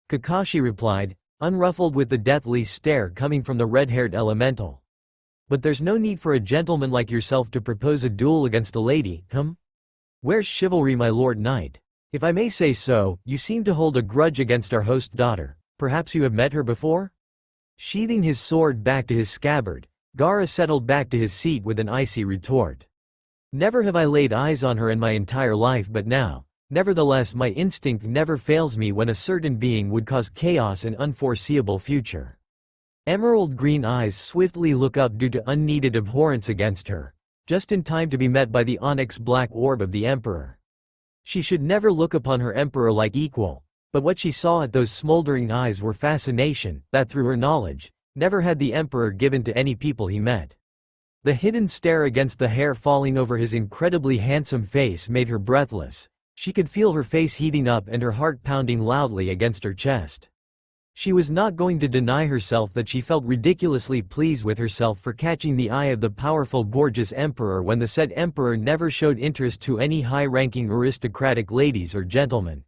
Kakashi replied, unruffled with the deathly stare coming from the red-haired elemental. But there's no need for a gentleman like yourself to propose a duel against a lady, Where's chivalry, my lord knight? If I may say so, you seem to hold a grudge against our host daughter. Perhaps you have met her before? Sheathing his sword back to his scabbard, Gaara settled back to his seat with an icy retort. Never have I laid eyes on her in my entire life, but now, nevertheless, my instinct never fails me when a certain being would cause chaos and unforeseeable future. Emerald green eyes swiftly look up due to unneeded abhorrence against her, just in time to be met by the onyx black orb of the emperor. She should never look upon her emperor like equal, but what she saw at those smoldering eyes were fascination that, through her knowledge, never had the emperor given to any people he met. The hidden stare against the hair falling over his incredibly handsome face made her breathless. She could feel her face heating up and her heart pounding loudly against her chest. She was not going to deny herself that she felt ridiculously pleased with herself for catching the eye of the powerful, gorgeous emperor when the said emperor never showed interest to any high-ranking aristocratic ladies or gentlemen.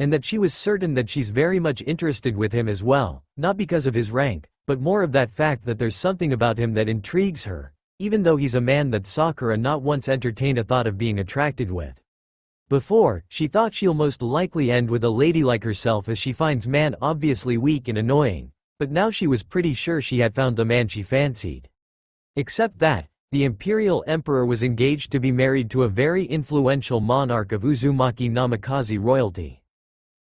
And that she was certain that she's very much interested with him as well, not because of his rank, but more of that fact that there's something about him that intrigues her, even though he's a man that Sakura not once entertained a thought of being attracted with. Before, she thought she'll most likely end with a lady like herself, as she finds man obviously weak and annoying, but now she was pretty sure she had found the man she fancied. Except that, the imperial emperor was engaged to be married to a very influential monarch of Uzumaki Namikaze royalty.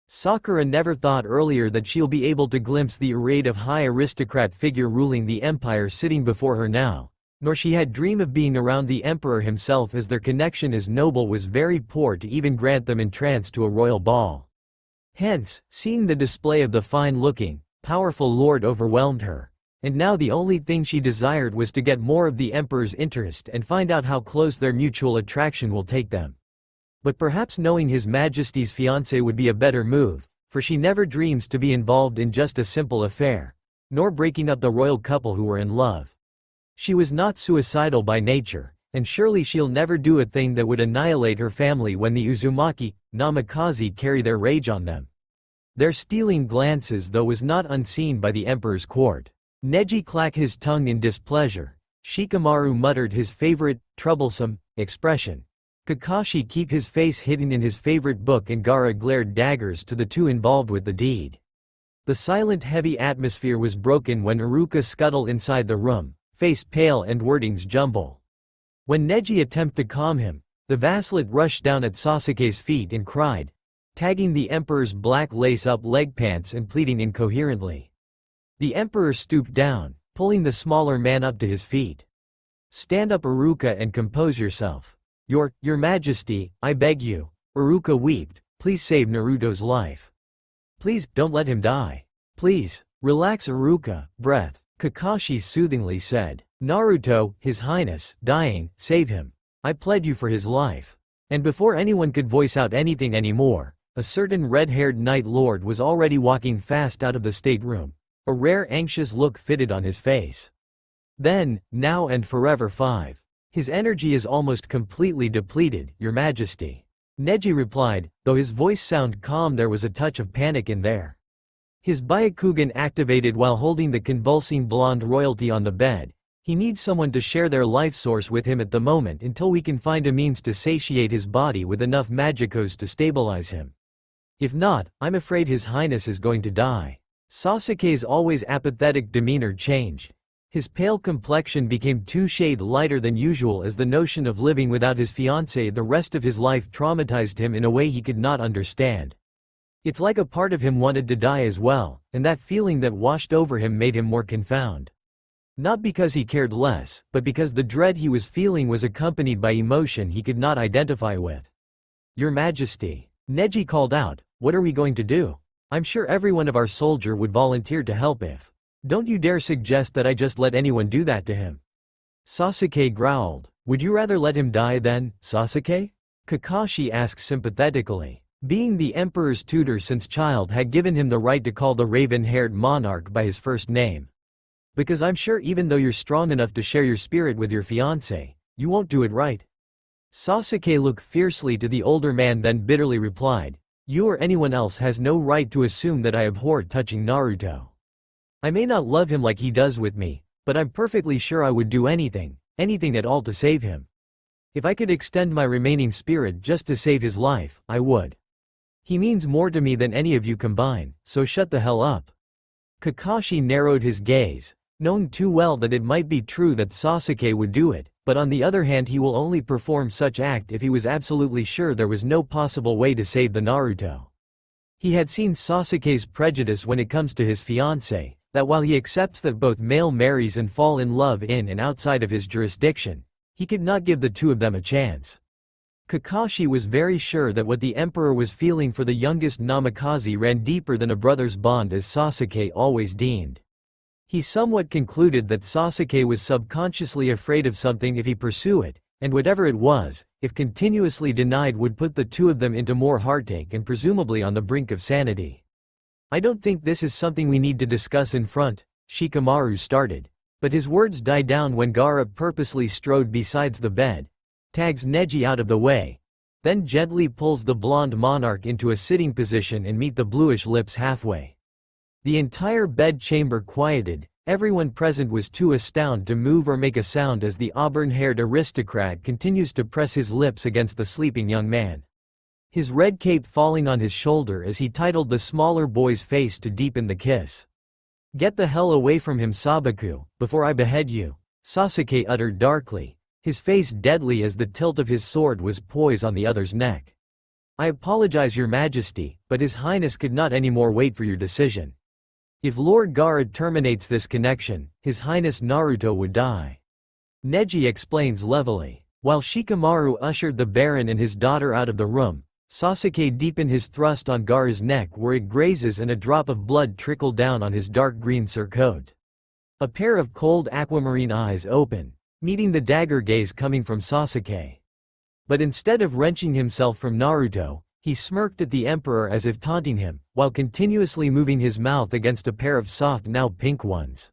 Sakura never thought earlier that she'll be able to glimpse the arrayed of high aristocrat figure ruling the empire sitting before her now, nor she had dreamed of being around the emperor himself, as their connection as noble was very poor to even grant them entrance to a royal ball. Hence, seeing the display of the fine-looking, powerful lord overwhelmed her, and now the only thing she desired was to get more of the emperor's interest and find out how close their mutual attraction will take them. But perhaps knowing His Majesty's fiancé would be a better move, for she never dreams to be involved in just a simple affair, nor breaking up the royal couple who were in love. She was not suicidal by nature, and surely she'll never do a thing that would annihilate her family when the Uzumaki, Namikaze carry their rage on them. Their stealing glances though was not unseen by the emperor's court. Neji clacked his tongue in displeasure. Shikamaru muttered his favorite, troublesome, expression. Kakashi keep his face hidden in his favorite book and Gaara glared daggers to the two involved with the deed. The silent heavy atmosphere was broken when Iruka scuttled inside the room, face pale and wordings jumble. When Neji attempted to calm him, the vassal rushed down at Sasuke's feet and cried, tagging the emperor's black lace-up leg pants and pleading incoherently. The emperor stooped down, pulling the smaller man up to his feet. "Stand up, Iruka, and compose yourself. Your Majesty, I beg you." Iruka wept, "Please save Naruto's life. Please, don't let him die. Please, relax Iruka, breath." Kakashi soothingly said, "Naruto, His Highness, dying, save him. I pled you for his life." And before anyone could voice out anything anymore, a certain red-haired Night Lord was already walking fast out of the stateroom. A rare anxious look fitted on his face. Then, now and forever 5. His energy is almost completely depleted, Your Majesty. Neji replied, though his voice sounded calm there was a touch of panic in there. His Byakugan activated while holding the convulsing blonde royalty on the bed. He needs someone to share their life source with him at the moment until we can find a means to satiate his body with enough magicos to stabilize him. If not, I'm afraid His Highness is going to die. Sasuke's always apathetic demeanor changed. His pale complexion became 2 shades lighter than usual as the notion of living without his fiancée the rest of his life traumatized him in a way he could not understand. It's like a part of him wanted to die as well, and that feeling that washed over him made him more confounded. Not because he cared less, but because the dread he was feeling was accompanied by emotion he could not identify with. Your Majesty. Neji called out, what are we going to do? I'm sure every one of our soldier would volunteer to help if. Don't you dare suggest that I just let anyone do that to him. Sasuke growled. Would you rather let him die then, Sasuke? Kakashi asked sympathetically. Being the emperor's tutor since child had given him the right to call the raven-haired monarch by his first name. Because I'm sure even though you're strong enough to share your spirit with your fiancé, you won't do it right. Sasuke looked fiercely to the older man then bitterly replied, you or anyone else has no right to assume that I abhor touching Naruto. I may not love him like he does with me, but I'm perfectly sure I would do anything at all to save him. If I could extend my remaining spirit just to save his life, I would. He means more to me than any of you combined, so shut the hell up. Kakashi narrowed his gaze, knowing too well that it might be true that Sasuke would do it, but on the other hand he will only perform such act if he was absolutely sure there was no possible way to save the Naruto. He had seen Sasuke's prejudice when it comes to his fiancée, that while he accepts that both male marries and fall in love in and outside of his jurisdiction, he could not give the two of them a chance. Kakashi was very sure that what the emperor was feeling for the youngest Namikaze ran deeper than a brother's bond as Sasuke always deemed. He somewhat concluded that Sasuke was subconsciously afraid of something if he pursue it, and whatever it was, if continuously denied would put the two of them into more heartache and presumably on the brink of sanity. I don't think this is something we need to discuss in front, Shikamaru started, but his words died down when Gaara purposely strode besides the bed, tags Neji out of the way, then gently pulls the blonde monarch into a sitting position and meet the bluish lips halfway. The entire bed chamber quieted, everyone present was too astounded to move or make a sound as the auburn-haired aristocrat continues to press his lips against the sleeping young man. His red cape falling on his shoulder as he titled the smaller boy's face to deepen the kiss. Get the hell away from him Sabaku, before I behead you, Sasuke uttered darkly, his face deadly as the tilt of his sword was poised on the other's neck. I apologize Your Majesty, but His Highness could not anymore wait for your decision. If Lord Gaara terminates this connection, His Highness Naruto would die. Neji explains levelly. While Shikamaru ushered the Baron and his daughter out of the room, Sasuke deepened his thrust on Gaara's neck where it grazes and a drop of blood trickled down on his dark green surcoat. A pair of cold aquamarine eyes open, meeting the dagger gaze coming from Sasuke. But instead of wrenching himself from Naruto, He smirked at the emperor as if taunting him, while continuously moving his mouth against a pair of soft now pink ones.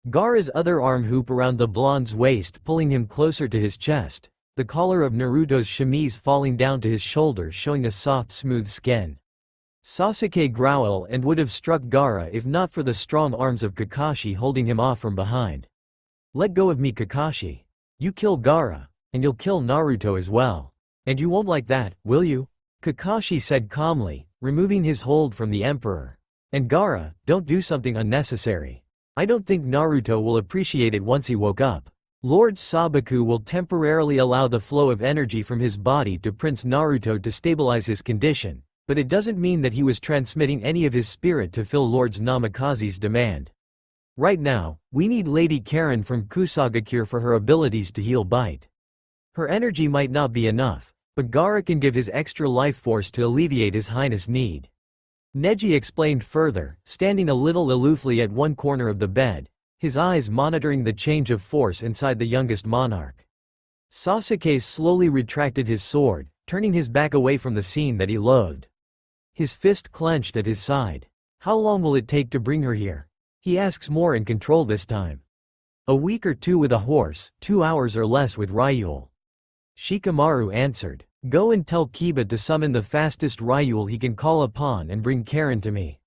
Gaara's other arm hooped around the blonde's waist, pulling him closer to his chest, the collar of Naruto's chemise falling down to his shoulder, showing a soft smooth skin. Sasuke growled and would have struck Gaara if not for the strong arms of Kakashi holding him off from behind. "Let go of me, Kakashi. You kill Gaara, and you'll kill Naruto as well. And you won't like that, will you?" Kakashi said calmly, removing his hold from the emperor. "And Gaara, don't do something unnecessary. I don't think Naruto will appreciate it once he woke up. Lord Sabaku will temporarily allow the flow of energy from his body to Prince Naruto to stabilize his condition, but it doesn't mean that he was transmitting any of his spirit to fill Lord Namikaze's demand. Right now, we need Lady Karen from Kusagakure for her abilities to heal Bite. Her energy might not be enough, but Gaara can give his extra life force to alleviate His Highness' need." Neji explained further, standing a little aloofly at one corner of the bed, his eyes monitoring the change of force inside the youngest monarch. Sasuke slowly retracted his sword, turning his back away from the scene that he loathed. His fist clenched at his side. "How long will it take to bring her here?" He asks, more in control this time. "A week or two with a horse, 2 hours or less with Ryule." Shikamaru answered. "Go and tell Kiba to summon the fastest Ryule he can call upon and bring Karen to me,"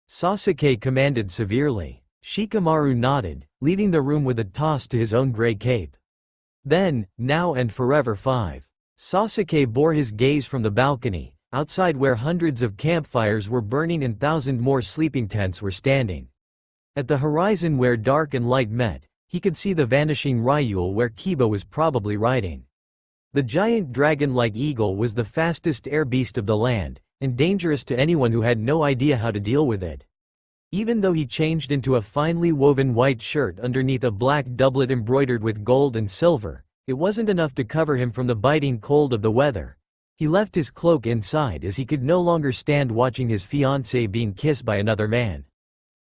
Sasuke commanded severely. Shikamaru nodded, leaving the room with a toss to his own gray cape. Then, now and forever 5. Sasuke bore his gaze from the balcony, outside where hundreds of campfires were burning and 1,000 more sleeping tents were standing. At the horizon where dark and light met, he could see the vanishing Ryule where Kiba was probably riding. The giant dragon-like eagle was the fastest air beast of the land, and dangerous to anyone who had no idea how to deal with it. Even though he changed into a finely woven white shirt underneath a black doublet embroidered with gold and silver, it wasn't enough to cover him from the biting cold of the weather. He left his cloak inside as he could no longer stand watching his fiancée being kissed by another man.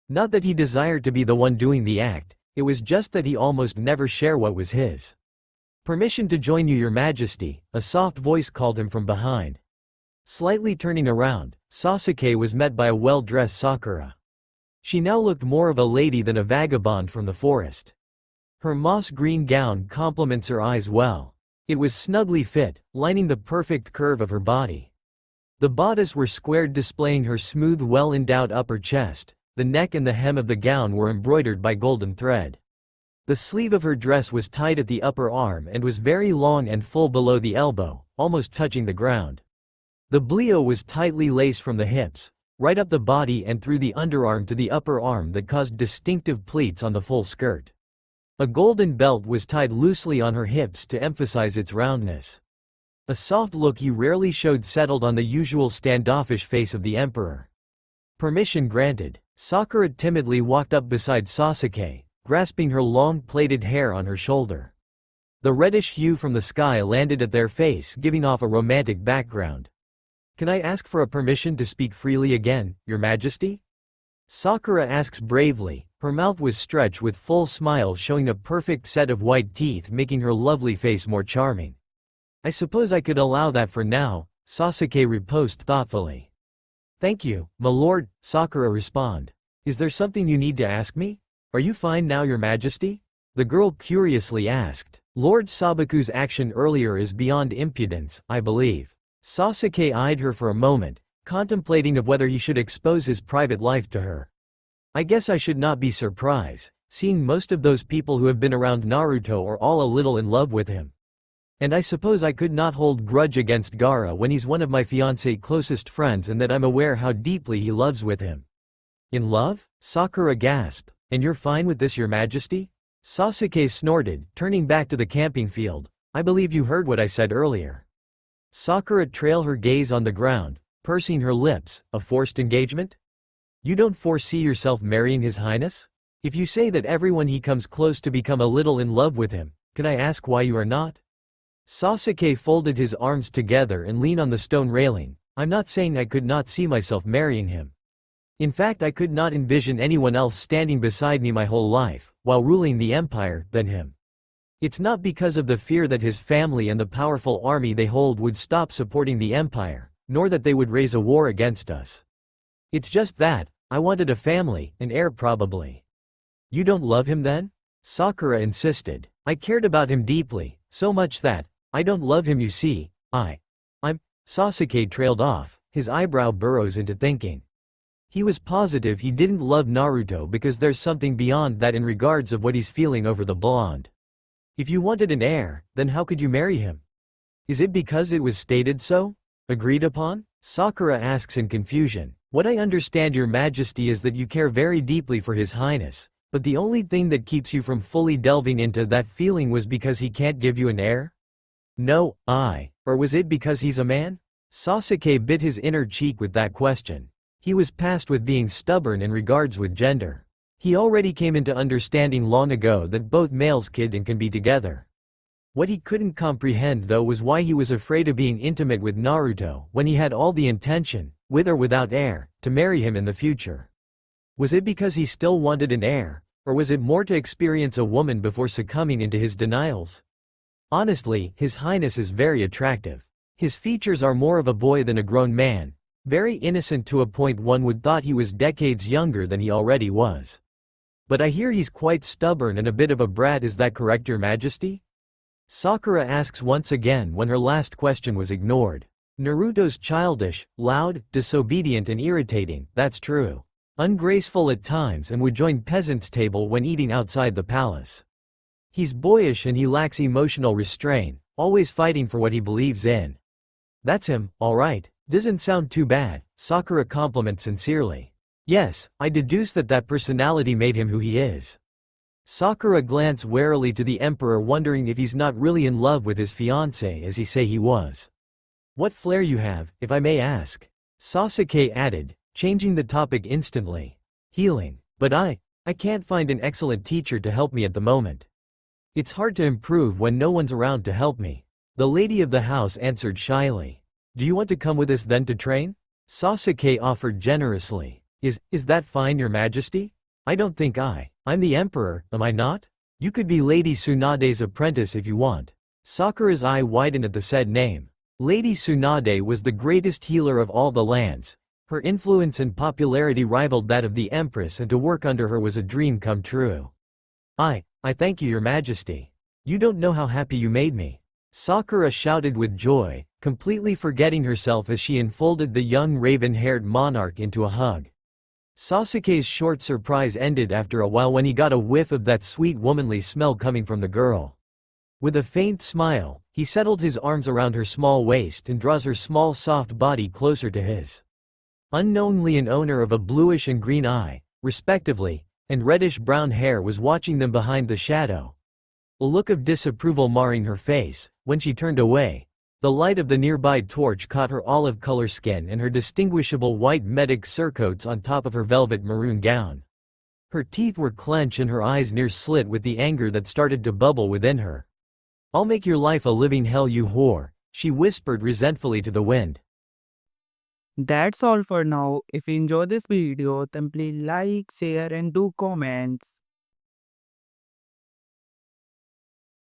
Not that he desired to be the one doing the act, it was just that he almost never shared what was his. "Permission to join you, Your Majesty," a soft voice called him from behind. Slightly turning around, Sasuke was met by a well-dressed Sakura. She now looked more of a lady than a vagabond from the forest. Her moss-green gown complements her eyes well. It was snugly fit, lining the perfect curve of her body. The bodice were squared, displaying her smooth, well-endowed upper chest. The neck and the hem of the gown were embroidered by golden thread. The sleeve of her dress was tied at the upper arm and was very long and full below the elbow, almost touching the ground. The blio was tightly laced from the hips, right up the body and through the underarm to the upper arm that caused distinctive pleats on the full skirt. A golden belt was tied loosely on her hips to emphasize its roundness. A soft look he rarely showed settled on the usual standoffish face of the emperor. "Permission granted." Sakura timidly walked up beside Sasuke, grasping her long plaited hair on her shoulder. The reddish hue from the sky landed at their face, giving off a romantic background. "Can I ask for a permission to speak freely again, Your Majesty?" Sakura asks bravely. Her mouth was stretched with full smile, showing a perfect set of white teeth, making her lovely face more charming. "I suppose I could allow that for now," Sasuke reposed thoughtfully. "Thank you, my lord," Sakura responded. "Is there something you need to ask me? Are you fine now, Your Majesty?" the girl curiously asked. "Lord Sabaku's action earlier is beyond impudence, I believe." Sasuke eyed her for a moment, contemplating of whether he should expose his private life to her. "I guess I should not be surprised, seeing most of those people who have been around Naruto are all a little in love with him. And I suppose I could not hold grudge against Gaara when he's one of my fiancé's closest friends and that I'm aware how deeply he loves with him." "In love?" Sakura gasped. "And you're fine with this, Your Majesty?" Sasuke snorted, turning back to the camping field. "I believe you heard what I said earlier." Sakura trailed her gaze on the ground, pursing her lips. "A forced engagement? You don't foresee yourself marrying His Highness? If you say that everyone he comes close to become a little in love with him, can I ask why you are not?" Sasuke folded his arms together and leaned on the stone railing. "I'm not saying I could not see myself marrying him. In fact, I could not envision anyone else standing beside me my whole life, while ruling the empire, than him. It's not because of the fear that his family and the powerful army they hold would stop supporting the empire, nor that they would raise a war against us. It's just that, I wanted a family, an heir probably. You don't love him then? Sakura insisted. I cared about him deeply, so much that, I don't love him you see, I'm. Sasuke trailed off, his eyebrow burrows into thinking. He was positive he didn't love Naruto because there's something beyond that in regards of what he's feeling over the blonde. If you wanted an heir, then how could you marry him? Is it because it was stated so? Agreed upon? Sakura asks in confusion. What I understand your majesty is that you care very deeply for his highness, but the only thing that keeps you from fully delving into that feeling was because he can't give you an heir? No, or was it because he's a man? Sasuke bit his inner cheek with that question. He was past with being stubborn in regards with gender. He already came into understanding long ago that both males can be together. What he couldn't comprehend though was why he was afraid of being intimate with Naruto when he had all the intention, with or without heir, to marry him in the future. Was it because he still wanted an heir, or was it more to experience a woman before succumbing into his denials? Honestly, his highness is very attractive. His features are more of a boy than a grown man, very innocent to a point one would thought he was decades younger than he already was. But I hear he's quite stubborn and a bit of a brat, is that correct your majesty? Sakura asks once again when her last question was ignored. Naruto's childish, loud, disobedient and irritating, that's true. Ungraceful at times and would join peasants' table when eating outside the palace. He's boyish and he lacks emotional restraint, always fighting for what he believes in. That's him, alright, doesn't sound too bad, Sakura compliments sincerely. Yes, I deduce that personality made him who he is. Sakura glanced warily to the emperor wondering if he's not really in love with his fiancée as he say he was. What flair you have, if I may ask? Sasuke added, changing the topic instantly. Healing. But I can't find an excellent teacher to help me at the moment. It's hard to improve when no one's around to help me. The lady of the house answered shyly. Do you want to come with us then to train? Sasuke offered generously. Is that fine your majesty? I don't think I'm the emperor, am I not? You could be Lady Tsunade's apprentice if you want. Sakura's eye widened at the said name. Lady Tsunade was the greatest healer of all the lands. Her influence and popularity rivaled that of the empress and to work under her was a dream come true. I thank you your majesty. You don't know how happy you made me. Sakura shouted with joy, completely forgetting herself as she enfolded the young raven-haired monarch into a hug. Sasuke's short surprise ended after a while when he got a whiff of that sweet womanly smell coming from the girl. With a faint smile, he settled his arms around her small waist and draws her small soft body closer to his. Unknowingly an owner of a bluish and green eye, respectively, and reddish-brown hair was watching them behind the shadow. A look of disapproval marring her face, when she turned away. The light of the nearby torch caught her olive-color skin and her distinguishable white medic surcoats on top of her velvet maroon gown. Her teeth were clenched and her eyes near slit with the anger that started to bubble within her. I'll make your life a living hell you whore, she whispered resentfully to the wind. That's all for now. If you enjoy this video, then please like, share and do comments.